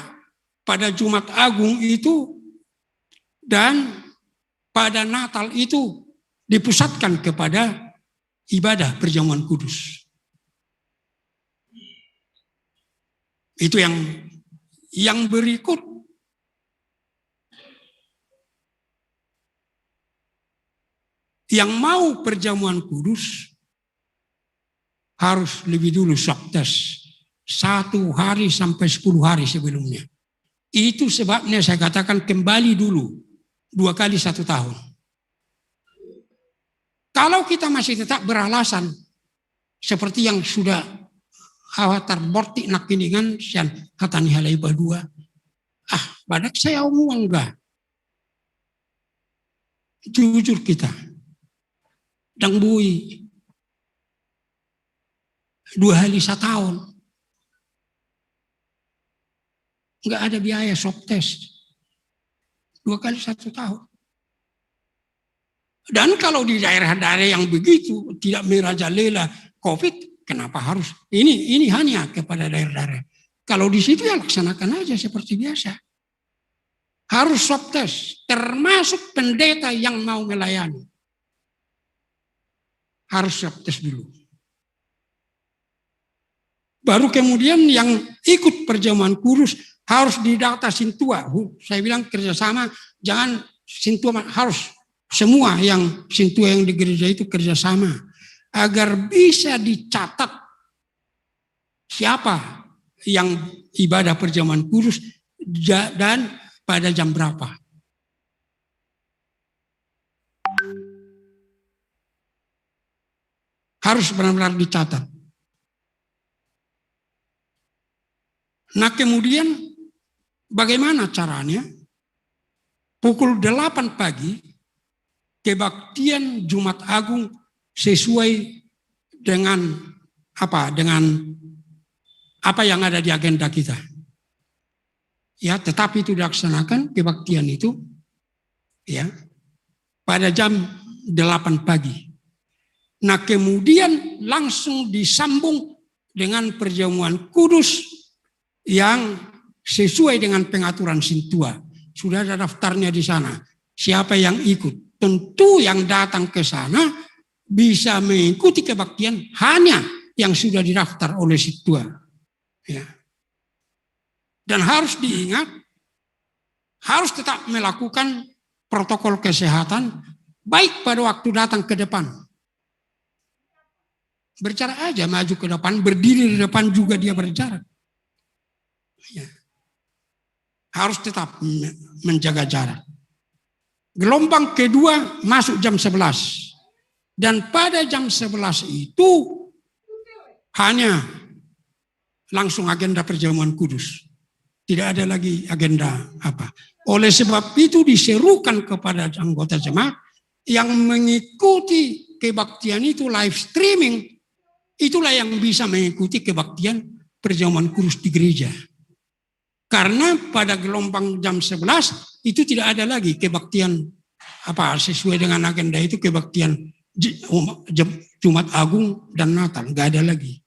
pada Jumat Agung itu dan pada Natal itu dipusatkan kepada ibadah perjamuan kudus. Itu yang berikut. Yang mau perjamuan kudus harus lebih dulu swab test 1 hari sampai 10 hari sebelumnya. Itu sebabnya saya katakan kembali dulu 2 kali 1 tahun. Kalau kita masih tetap beralasan seperti yang sudah awatar borti nak kiningan sian hatani halai badua. Badak saya omong enggak. Jujur kita. Dang bui 2 hari 1 tahun. Enggak ada biaya swab test. 2 kali 1 tahun. Dan kalau di daerah-daerah yang begitu tidak merajalela COVID, kenapa harus? Ini hanya kepada daerah-daerah. Kalau di situ ya laksanakan aja seperti biasa. Harus swab test, termasuk pendeta yang mau melayani. Harus swab test dulu. Baru kemudian yang ikut perjamuan kudus harus didata sintua. Saya bilang kerjasama, jangan sintua, harus semua yang sintua yang di gereja itu kerjasama. Agar bisa dicatat siapa yang ibadah perjamuan kudus dan pada jam berapa. Harus benar-benar dicatat. Nah kemudian bagaimana caranya? Pukul 8 pagi kebaktian Jumat Agung sesuai dengan apa yang ada di agenda kita. Ya, tetapi itu dilaksanakan kebaktian itu ya pada jam 8 pagi. Nah, kemudian langsung disambung dengan perjamuan kudus yang sesuai dengan pengaturan Sintua. Sudah ada daftarnya di sana. Siapa yang ikut? Tentu yang datang ke sana bisa mengikuti kebaktian hanya yang sudah didaftar oleh Sintua. Ya. Dan harus diingat, harus tetap melakukan protokol kesehatan baik pada waktu datang ke depan. Berjarak aja, maju ke depan, berdiri di depan juga dia berjarak. Ya. harus tetap menjaga jarak. Gelombang kedua masuk jam 11. Dan pada jam 11 itu hanya langsung agenda perjamuan kudus. Tidak ada lagi agenda apa. Oleh sebab itu diserukan kepada anggota jemaat yang mengikuti kebaktian itu live streaming. Itulah yang bisa mengikuti kebaktian perjamuan kudus di gereja. Karena pada gelombang jam 11 itu tidak ada lagi kebaktian apa sesuai dengan agenda itu, kebaktian Jumat Agung dan Natal, nggak ada lagi.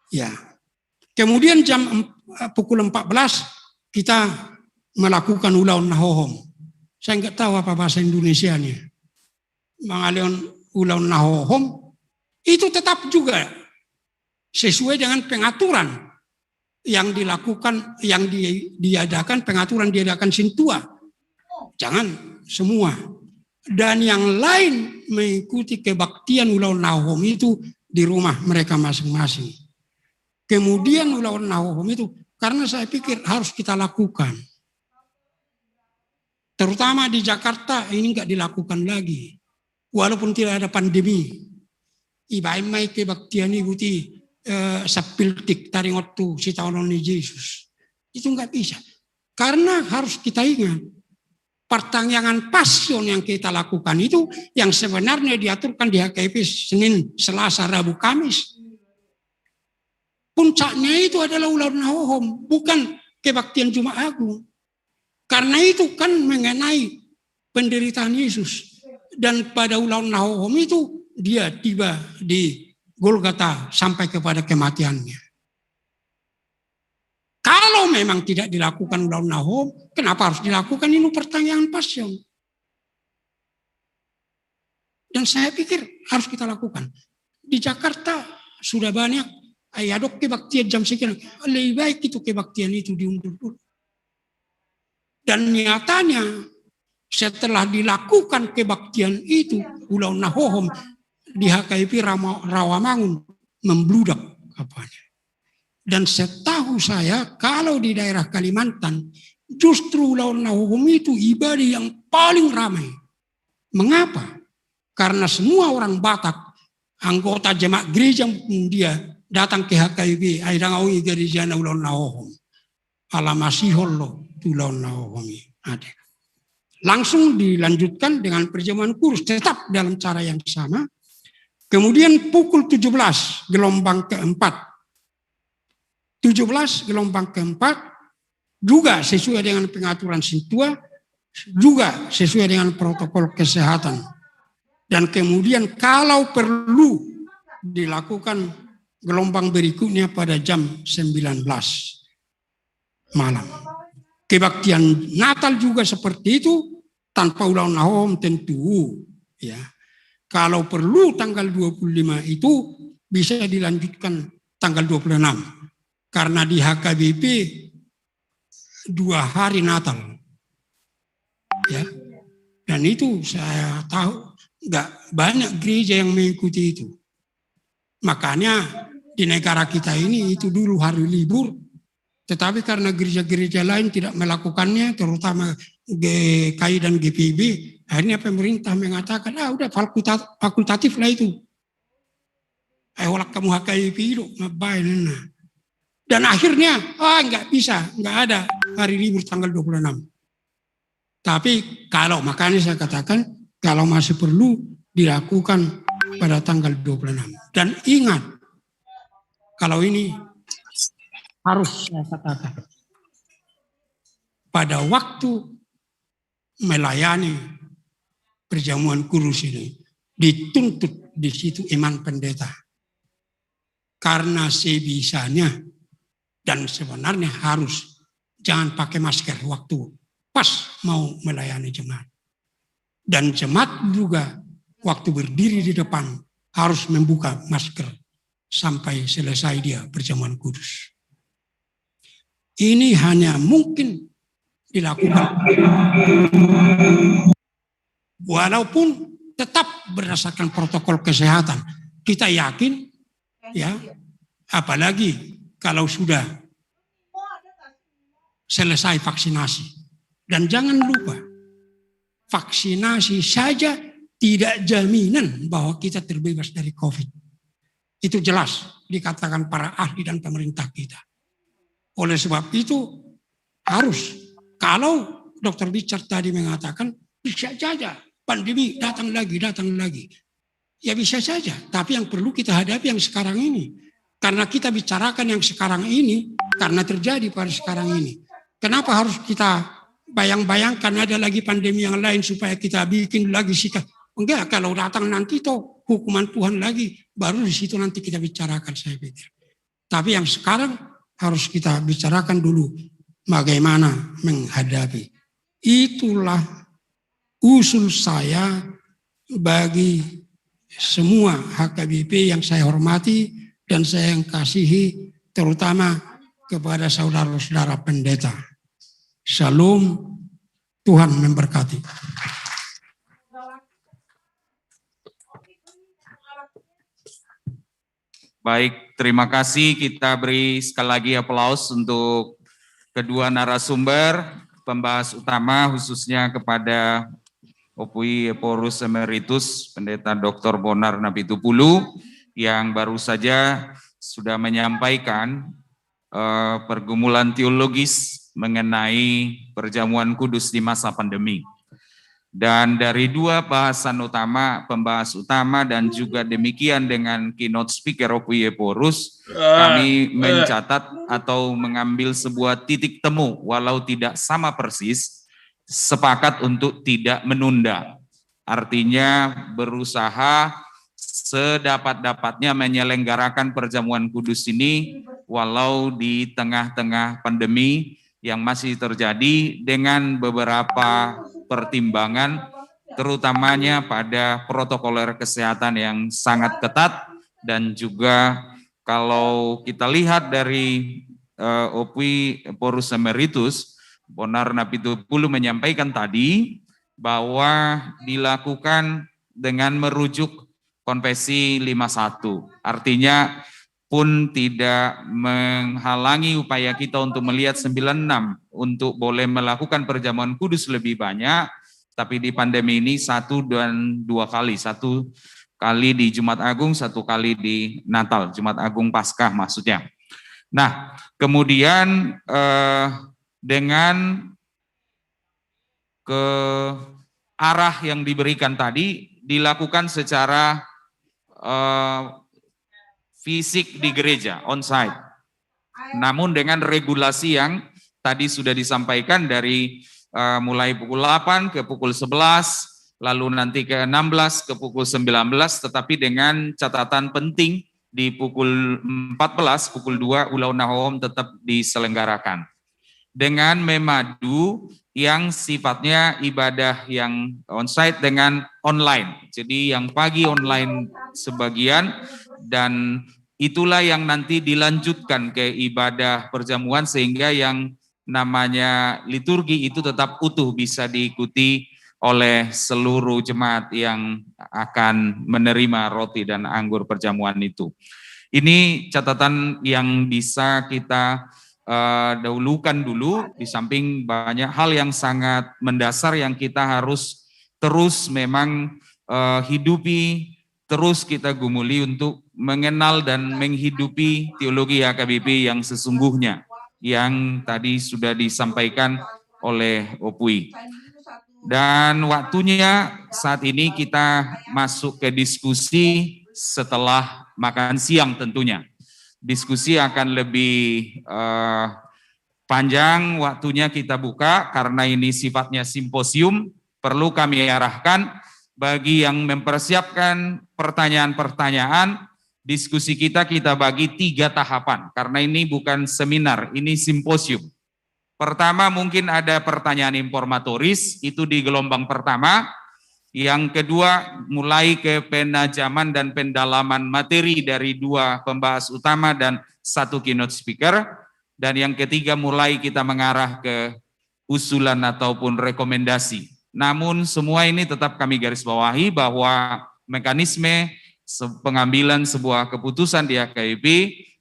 Ya. Kemudian pukul 14 kita melakukan ulau nahohom. Saya nggak tahu apa bahasa Indonesianya. Mengalian ulau nahohom itu tetap juga sesuai dengan pengaturan yang dilakukan, yang diadakan, pengaturan diadakan Sintua. Jangan semua. Dan yang lain mengikuti kebaktian ulau nahom itu di rumah mereka masing-masing. Kemudian ulau nahom itu, karena saya pikir harus kita lakukan. Terutama di Jakarta ini nggak dilakukan lagi. Walaupun tidak ada pandemi. Ibaim mai kebaktian ikuti sapiltik taringotu si tahun Yesus. Itu nggak bisa. Karena harus kita ingat, pertanyaan pasion yang kita lakukan itu yang sebenarnya diaturkan di HKBP Senin, Selasa, Rabu, Kamis. Puncaknya itu adalah ulau nahohom, bukan kebaktian Jumat Agung. Karena itu kan mengenai penderitaan Yesus. Dan pada ulau nahohom itu dia tiba di Golgota sampai kepada kematiannya. Kalau memang tidak dilakukan ulau nahom, kenapa harus dilakukan? Ini pertanyaan pasion. Dan saya pikir harus kita lakukan. Di Jakarta sudah banyak ayadok kebaktian jam sekian. Lebih baik itu kebaktian itu diundur dulu. Dan nyatanya setelah dilakukan kebaktian itu, ulau nahohom di HKBP Rawamangun membludak apanya. Dan setahu saya kalau di daerah Kalimantan justru ulau nahom itu ibadah yang paling ramai. Mengapa? Karena semua orang Batak, anggota jemaat gereja dia datang ke HKBP, aidangawi gereja ulau nahom. Alamasiholo ulau nahom ada. Langsung dilanjutkan dengan perjamuan kudus tetap dalam cara yang sama. Kemudian pukul 17 gelombang keempat. 17 gelombang keempat juga sesuai dengan pengaturan Sintua, juga sesuai dengan protokol kesehatan. Dan kemudian kalau perlu dilakukan gelombang berikutnya pada jam 19 malam. Kebaktian Natal juga seperti itu tanpa ulau nahom tentu ya. Kalau perlu tanggal 25 itu bisa dilanjutkan tanggal 26. Karena di HKBP 2 hari Natal. Ya. Dan itu saya tahu nggak banyak gereja yang mengikuti itu. Makanya di negara kita ini itu dulu hari libur. Tetapi karena gereja-gereja lain tidak melakukannya, terutama GKI dan GPIB, akhirnya pemerintah mengatakan, udah fakultatif lah itu. Ayolah kamu HKBP itu, ngapain? Dan akhirnya, nggak bisa, nggak ada hari libur tanggal 26. Tapi kalau, makanya saya katakan, kalau masih perlu dilakukan pada tanggal 26. Dan ingat, kalau ini harus saya katakan, pada waktu melayani perjamuan kudus ini, dituntut di situ iman pendeta. Karena sebisanya, dan sebenarnya harus, jangan pakai masker waktu pas mau melayani jemaat. Dan jemaat juga waktu berdiri di depan harus membuka masker sampai selesai dia perjamuan kudus. Ini hanya mungkin dilakukan walaupun tetap berdasarkan protokol kesehatan. Kita yakin ya, apalagi kalau sudah selesai vaksinasi. Dan jangan lupa, vaksinasi saja tidak jaminan bahwa kita terbebas dari COVID. Itu jelas dikatakan para ahli dan pemerintah kita. Oleh sebab itu harus, kalau Dr. Richard tadi mengatakan bisa saja pandemi datang lagi. Ya bisa saja, tapi yang perlu kita hadapi yang sekarang ini. Karena kita bicarakan yang sekarang ini, karena terjadi pada sekarang ini. Kenapa harus kita bayang-bayangkan ada lagi pandemi yang lain supaya kita bikin lagi sikap? Enggak, kalau datang nanti toh hukuman Tuhan lagi, baru di situ nanti kita bicarakan, saya pikir. Tapi yang sekarang harus kita bicarakan dulu bagaimana menghadapi. Itulah usul saya bagi semua HKBP yang saya hormati dan saya yang kasihi, terutama kepada saudara-saudara pendeta. Shalom, Tuhan memberkati. Baik, terima kasih. Kita beri sekali lagi aplaus untuk kedua narasumber, pembahas utama khususnya kepada Opui Eporus Emeritus Pendeta Dr. Bonar Napitupulu yang baru saja sudah menyampaikan pergumulan teologis mengenai perjamuan kudus di masa pandemi. Dan dari dua bahasan utama, pembahas utama dan juga demikian dengan keynote speaker Opui Eporus, kami mencatat atau mengambil sebuah titik temu walau tidak sama persis, sepakat untuk tidak menunda. Artinya berusaha sedapat-dapatnya menyelenggarakan perjamuan kudus ini walau di tengah-tengah pandemi yang masih terjadi dengan beberapa pertimbangan, terutamanya pada protokoler kesehatan yang sangat ketat. Dan juga kalau kita lihat dari Opui Eporus Emeritus Bonar Napitupulu menyampaikan tadi bahwa dilakukan dengan merujuk Konvensi 51. Artinya pun tidak menghalangi upaya kita untuk melihat 96 untuk boleh melakukan perjamuan kudus lebih banyak, tapi di pandemi ini 1 dan 2 kali. 1 kali di Jumat Agung, 1 kali di Natal, Jumat Agung Paskah maksudnya. Nah, kemudian dengan ke arah yang diberikan tadi dilakukan secara fisik di gereja, on-site. Namun dengan regulasi yang tadi sudah disampaikan dari mulai pukul 8 ke pukul 11, lalu nanti ke 16 ke pukul 19, tetapi dengan catatan penting di pukul 14, pukul 2 ulau nahom tetap diselenggarakan. Dengan memadu yang sifatnya ibadah yang on-site dengan online. Jadi yang pagi online sebagian, dan itulah yang nanti dilanjutkan ke ibadah perjamuan sehingga yang namanya liturgi itu tetap utuh bisa diikuti oleh seluruh jemaat yang akan menerima roti dan anggur perjamuan itu. Ini catatan yang bisa kita dahulukan dulu, di samping banyak hal yang sangat mendasar yang kita harus terus memang hidupi, terus kita gumuli untuk mengenal dan menghidupi teologi HKBP yang sesungguhnya, yang tadi sudah disampaikan oleh Opui. Dan waktunya saat ini kita masuk ke diskusi setelah makan siang tentunya. Diskusi akan lebih panjang, waktunya kita buka karena ini sifatnya simposium. Perlu kami arahkan bagi yang mempersiapkan pertanyaan-pertanyaan, diskusi kita bagi 3 tahapan karena ini bukan seminar, ini simposium. Pertama mungkin ada pertanyaan informatoris, itu di gelombang pertama. Yang kedua, mulai ke penajaman dan pendalaman materi dari 2 pembahas utama dan 1 keynote speaker. Dan yang ketiga, mulai kita mengarah ke usulan ataupun rekomendasi. Namun semua ini tetap kami garis bawahi bahwa mekanisme pengambilan sebuah keputusan di HKBP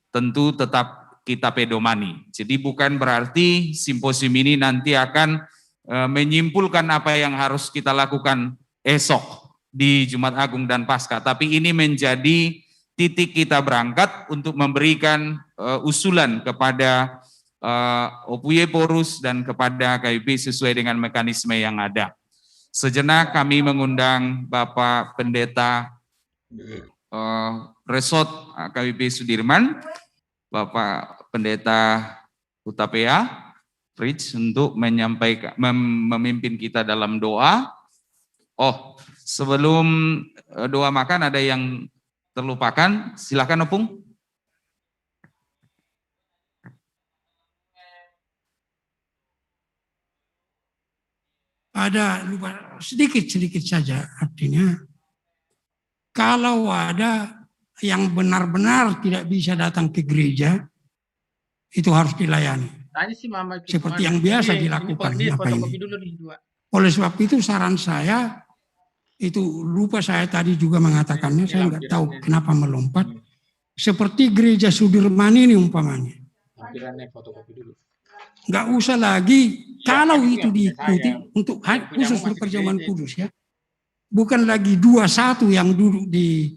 tentu tetap kita pedomani. Jadi bukan berarti simposium ini nanti akan menyimpulkan apa yang harus kita lakukan esok di Jumat Agung dan Paskah, tapi ini menjadi titik kita berangkat untuk memberikan usulan kepada OPUY Porus dan kepada KBP sesuai dengan mekanisme yang ada. Sejenak kami mengundang Bapak Pendeta Resort KBP Sudirman, Bapak Pendeta Hutapea Fritz untuk menyampaikan, memimpin kita dalam doa. Oh, sebelum doa makan ada yang terlupakan, silakan Opung. Ada lupa sedikit saja, artinya kalau ada yang benar-benar tidak bisa datang ke gereja, itu harus dilayani. Seperti yang biasa dilakukan. Oleh sebab itu saran saya, itu lupa saya tadi juga mengatakannya, saya nggak tahu kenapa melompat. Seperti gereja Sudirman ini umpamanya. Nggak usah lagi, kalau itu diikuti untuk khusus perjamuan kudus ya. Bukan lagi 21 yang duduk di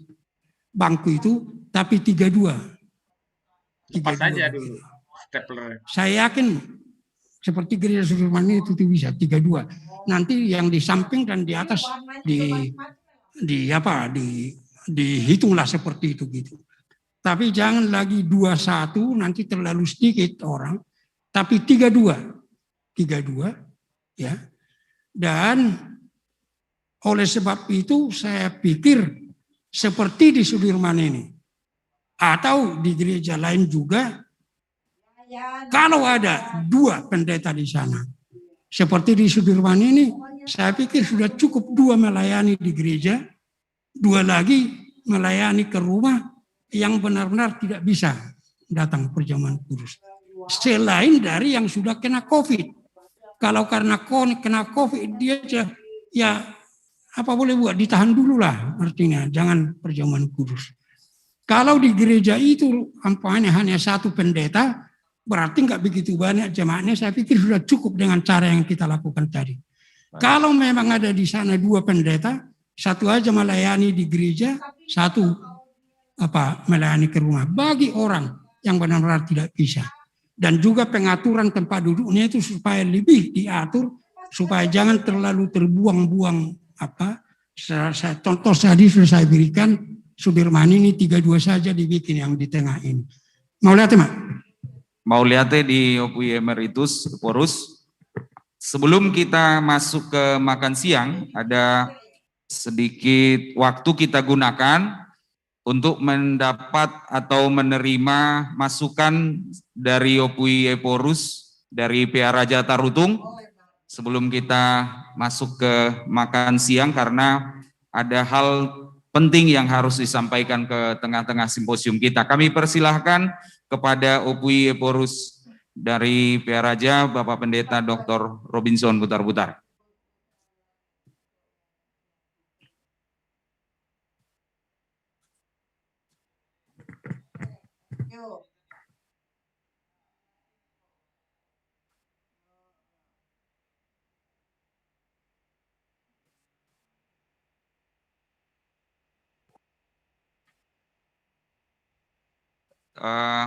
bangku itu, tapi 32. Saja dulu. Saya yakin seperti gereja Sudirman itu bisa 32. Nanti yang di samping dan di atas dihitunglah seperti itu gitu. Tapi jangan lagi 21, nanti terlalu sedikit orang, tapi 32 ya. Dan oleh sebab itu saya pikir seperti di Sudirman ini atau di gereja lain juga, kalau ada 2 pendeta di sana seperti di Sudirman ini, saya pikir sudah cukup 2 melayani di gereja, 2 lagi melayani ke rumah yang benar-benar tidak bisa datang perjamuan kudus. Selain dari yang sudah kena COVID. Kalau karena kena COVID dia ya apa boleh buat, ditahan dulu lah, artinya jangan perjamuan kudus. Kalau di gereja itu hanya 1 pendeta, berarti nggak begitu banyak jemaatnya, saya pikir sudah cukup dengan cara yang kita lakukan tadi. Kalau memang ada di sana 2 pendeta, 1 aja melayani di gereja, 1 melayani ke rumah. Bagi orang yang benar-benar tidak bisa. Dan juga pengaturan tempat duduknya itu supaya lebih diatur, supaya jangan terlalu terbuang-buang. Contoh tadi sudah saya berikan, Sudirman ini 32 saja dibikin yang di tengah ini. Mau lihat Mak? Mau lihat di OPUY Emeritus Porus. Sebelum kita masuk ke makan siang, ada sedikit waktu kita gunakan untuk mendapat atau menerima masukan dari OPUY Porus, dari PA Raja Tarutung, sebelum kita masuk ke makan siang, karena ada hal penting yang harus disampaikan ke tengah-tengah simposium kita. Kami persilahkan kepada OPUY Porus dari PA Raja, Bapak Pendeta Dr. Robinson Butar-Butar.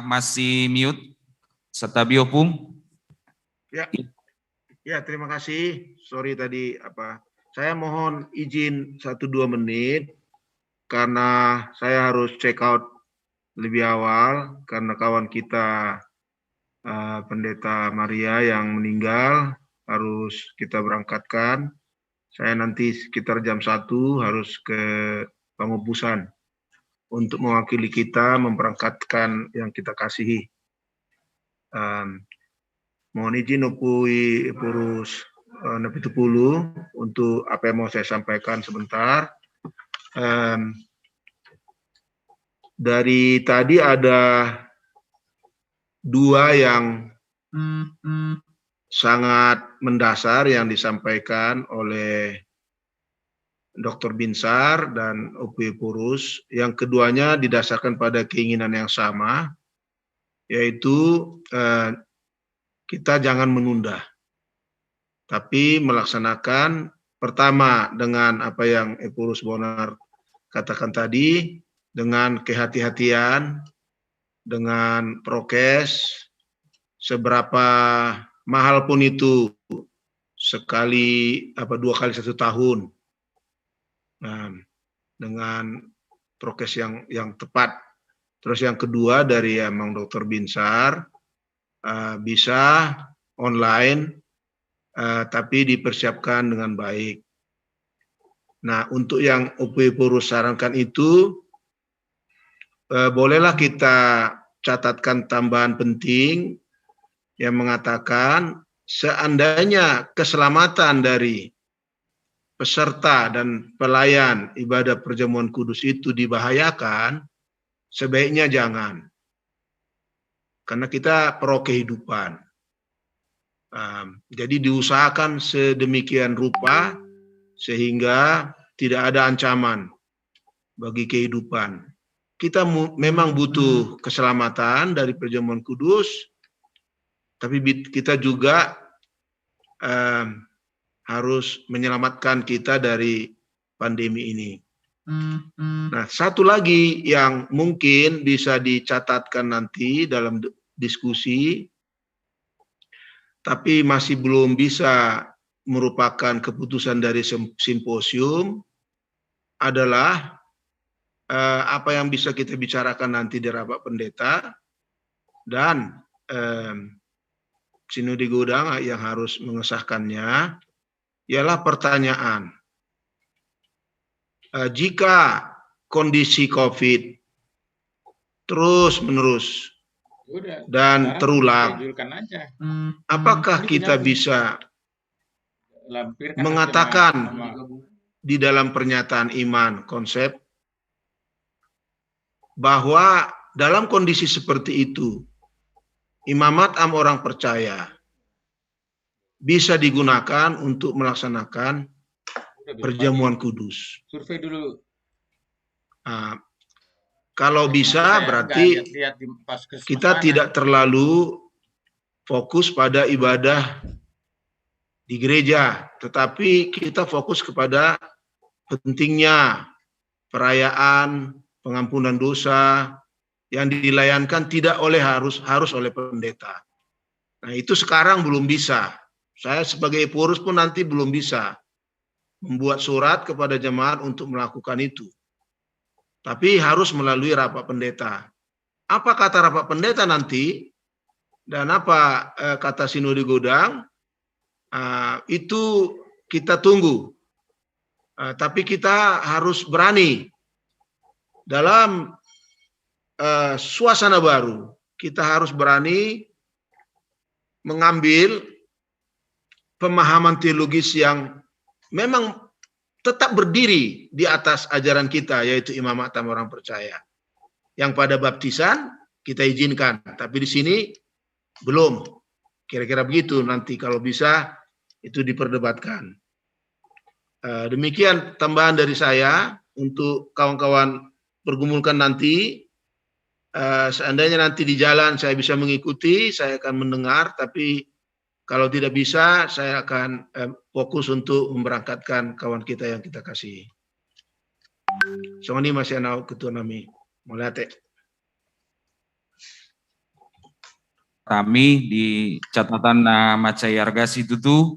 Masih mute, Setabi Opung. Ya, terima kasih. Sorry tadi saya mohon izin 1-2 menit karena saya harus check out lebih awal karena kawan kita Pendeta Maria yang meninggal harus kita berangkatkan. Saya nanti sekitar jam 1 harus ke pengubusan untuk mewakili kita memberangkatkan yang kita kasihi. Mohon izin OPUY Porus Napitupulu untuk apa yang mau saya sampaikan sebentar. Dari tadi ada 2 yang sangat mendasar yang disampaikan oleh Dr. Binsar dan OPUY Porus. Yang keduanya didasarkan pada keinginan yang sama, yaitu kita jangan menunda, tapi melaksanakan pertama dengan apa yang Epurus Bonar katakan tadi, dengan kehati-hatian, dengan prokes, seberapa mahal pun itu, sekali 2 kali 1 tahun, nah, dengan prokes yang tepat. Terus yang kedua dari Mang Dr. Binsar, bisa online, tapi dipersiapkan dengan baik. Nah, untuk yang OPW Purus sarankan itu, bolehlah kita catatkan tambahan penting yang mengatakan seandainya keselamatan dari peserta dan pelayan ibadah perjamuan kudus itu dibahayakan, sebaiknya jangan. Karena kita pro kehidupan. Jadi diusahakan sedemikian rupa sehingga tidak ada ancaman bagi kehidupan. Kita memang butuh keselamatan dari perjamuan kudus, tapi kita juga harus menyelamatkan kita dari pandemi ini. Nah, satu lagi yang mungkin bisa dicatatkan nanti dalam diskusi, tapi masih belum bisa merupakan keputusan dari simposium, adalah apa yang bisa kita bicarakan nanti di rapat pendeta, dan Sinode Godang yang harus mengesahkannya, ialah pertanyaan. Jika kondisi COVID terus-menerus dan terulang, apakah kita bisa mengatakan di dalam pernyataan iman konsep bahwa dalam kondisi seperti itu, imamat am orang percaya bisa digunakan untuk melaksanakan perjamuan kudus. Survei dulu. Kalau bisa berarti kita tidak terlalu fokus pada ibadah di gereja, tetapi kita fokus kepada pentingnya perayaan pengampunan dosa yang dilayankan tidak harus oleh pendeta. Nah, itu sekarang belum bisa. Saya sebagai Epurus pun nanti belum bisa membuat surat kepada jemaat untuk melakukan itu. Tapi harus melalui rapat pendeta. Apa kata rapat pendeta nanti dan apa kata Sinode Godang, itu kita tunggu. Tapi kita harus berani dalam suasana baru. Kita harus berani mengambil pemahaman teologis yang memang tetap berdiri di atas ajaran kita, yaitu imamat tam orang percaya. Yang pada baptisan kita izinkan, tapi di sini belum. Kira-kira begitu, nanti kalau bisa itu diperdebatkan. Demikian tambahan dari saya untuk kawan-kawan pergumulkan nanti. Seandainya nanti di jalan saya bisa mengikuti, saya akan mendengar, tapi kalau tidak bisa, saya akan fokus untuk memberangkatkan kawan kita yang kita kasih. So ini masih anak ketua nami. Mulai. Kami di catatan Macayarga Situtu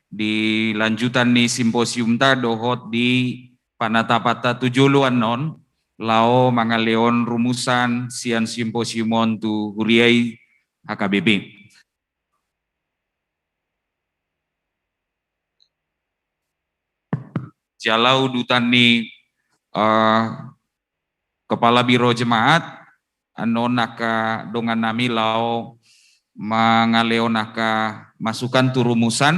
di lanjutan ni simposium ta dohot di panatapata tujuluan non lao mangaleon rumusan sian simposiumon tu huriai HKBP. Jalau dutan ni kepala biro jemaat anonaka dongan nami lao mangaleonaka masukan turumusan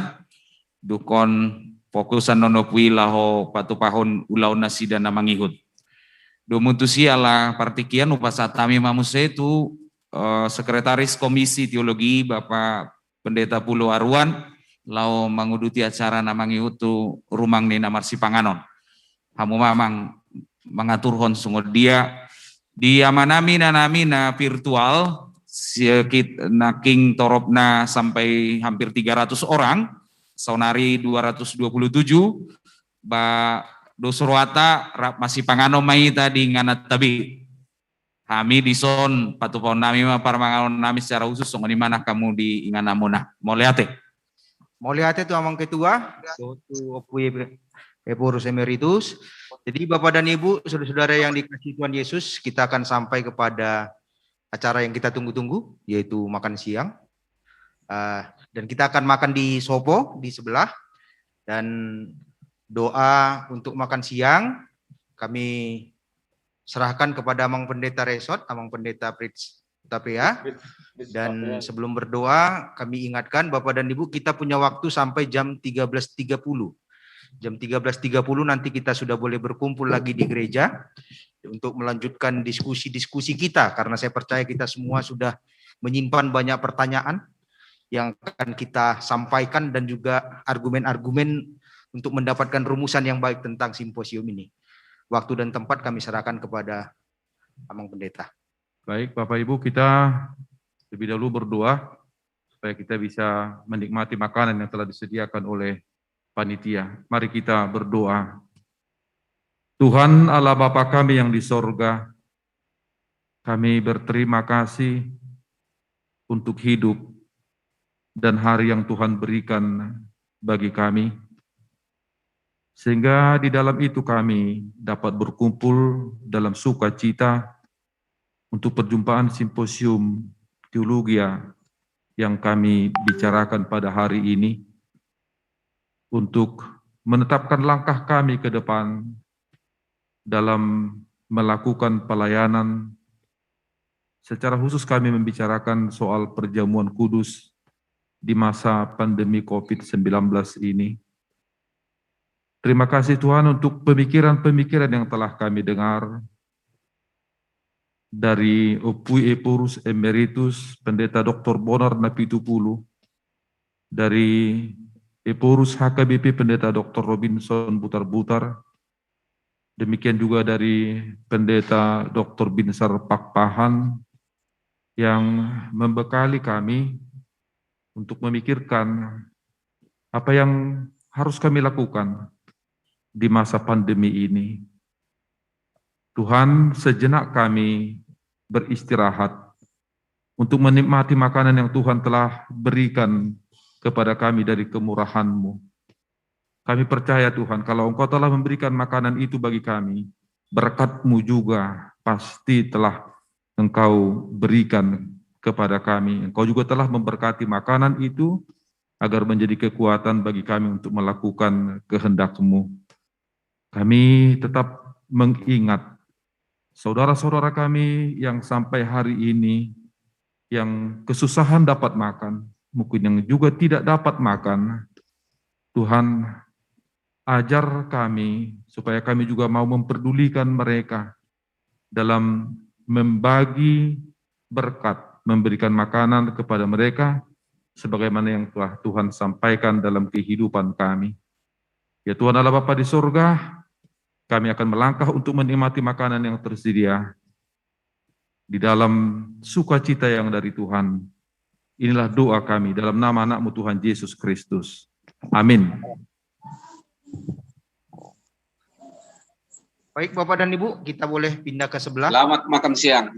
dukon fokusan nonopui lao patupahon ulau nasida na mangihut. Domutusi ala partikian upasatami mamuse itu sekretaris komisi teologi Bapak Pendeta Pulo Arwan lao menguduti acara namangi utu rumang ni namar si panganon. Hamu mamang mengatur hon sungguh dia manami na virtual Naking Toropna sampai hampir 300 orang, Saunari 227, Ba Dosurwata masih pangano mai tadi nganat tabi. Kami di son patupon nami parmanganon nami secara khusus di mana kamu di inganamuna. Moliate. Moliate itu amang ketua, itu Eporus Emeritus. Jadi Bapak dan Ibu, saudara-saudara yang dikasihi Tuhan Yesus, kita akan sampai kepada acara yang kita tunggu-tunggu, yaitu makan siang. Dan kita akan makan di Sopo, di sebelah. Dan doa untuk makan siang, kami serahkan kepada Amang Pendeta Resort, Amang Pendeta Prits Tapea. Dan sebelum berdoa, kami ingatkan Bapak dan Ibu, kita punya waktu sampai jam 13.30. Jam 13.30 nanti kita sudah boleh berkumpul lagi di gereja untuk melanjutkan diskusi-diskusi kita, karena saya percaya kita semua sudah menyimpan banyak pertanyaan yang akan kita sampaikan dan juga argumen-argumen untuk mendapatkan rumusan yang baik tentang simposium ini. Waktu dan tempat kami serahkan kepada Amang Pendeta. Baik, Bapak Ibu, kita lebih dahulu berdoa supaya kita bisa menikmati makanan yang telah disediakan oleh panitia. Mari kita berdoa. Tuhan Allah Bapa kami yang di sorga, kami berterima kasih untuk hidup dan hari yang Tuhan berikan bagi kami, sehingga di dalam itu kami dapat berkumpul dalam sukacita untuk perjumpaan simposium teologia yang kami bicarakan pada hari ini, untuk menetapkan langkah kami ke depan dalam melakukan pelayanan. Secara khusus kami membicarakan soal perjamuan kudus di masa pandemi COVID-19 ini. Terima kasih Tuhan untuk pemikiran-pemikiran yang telah kami dengar dari Opui Eporus Emeritus Pendeta Dr. Bonar Napitupulu, dari Eporus HKBP Pendeta Dr. Robinson Butar-Butar, demikian juga dari Pendeta Dr. Binsar Pakpahan yang membekali kami untuk memikirkan apa yang harus kami lakukan di masa pandemi ini. Tuhan, sejenak kami beristirahat untuk menikmati makanan yang Tuhan telah berikan kepada kami dari kemurahan-Mu. Kami percaya Tuhan, kalau Engkau telah memberikan makanan itu bagi kami, berkat-Mu juga pasti telah Engkau berikan kepada kami. Engkau juga telah memberkati makanan itu agar menjadi kekuatan bagi kami untuk melakukan kehendak-Mu. Kami tetap mengingat saudara-saudara kami yang sampai hari ini yang kesusahan dapat makan, mungkin yang juga tidak dapat makan. Tuhan, ajar kami supaya kami juga mau memperdulikan mereka dalam membagi berkat, memberikan makanan kepada mereka sebagaimana yang telah Tuhan sampaikan dalam kehidupan kami. Ya Tuhan Allah Bapa di surga, kami akan melangkah untuk menikmati makanan yang tersedia di dalam sukacita yang dari Tuhan. Inilah doa kami dalam nama anak-Mu Tuhan Yesus Kristus. Amin. Baik Bapak dan Ibu, kita boleh pindah ke sebelah. Selamat makan siang.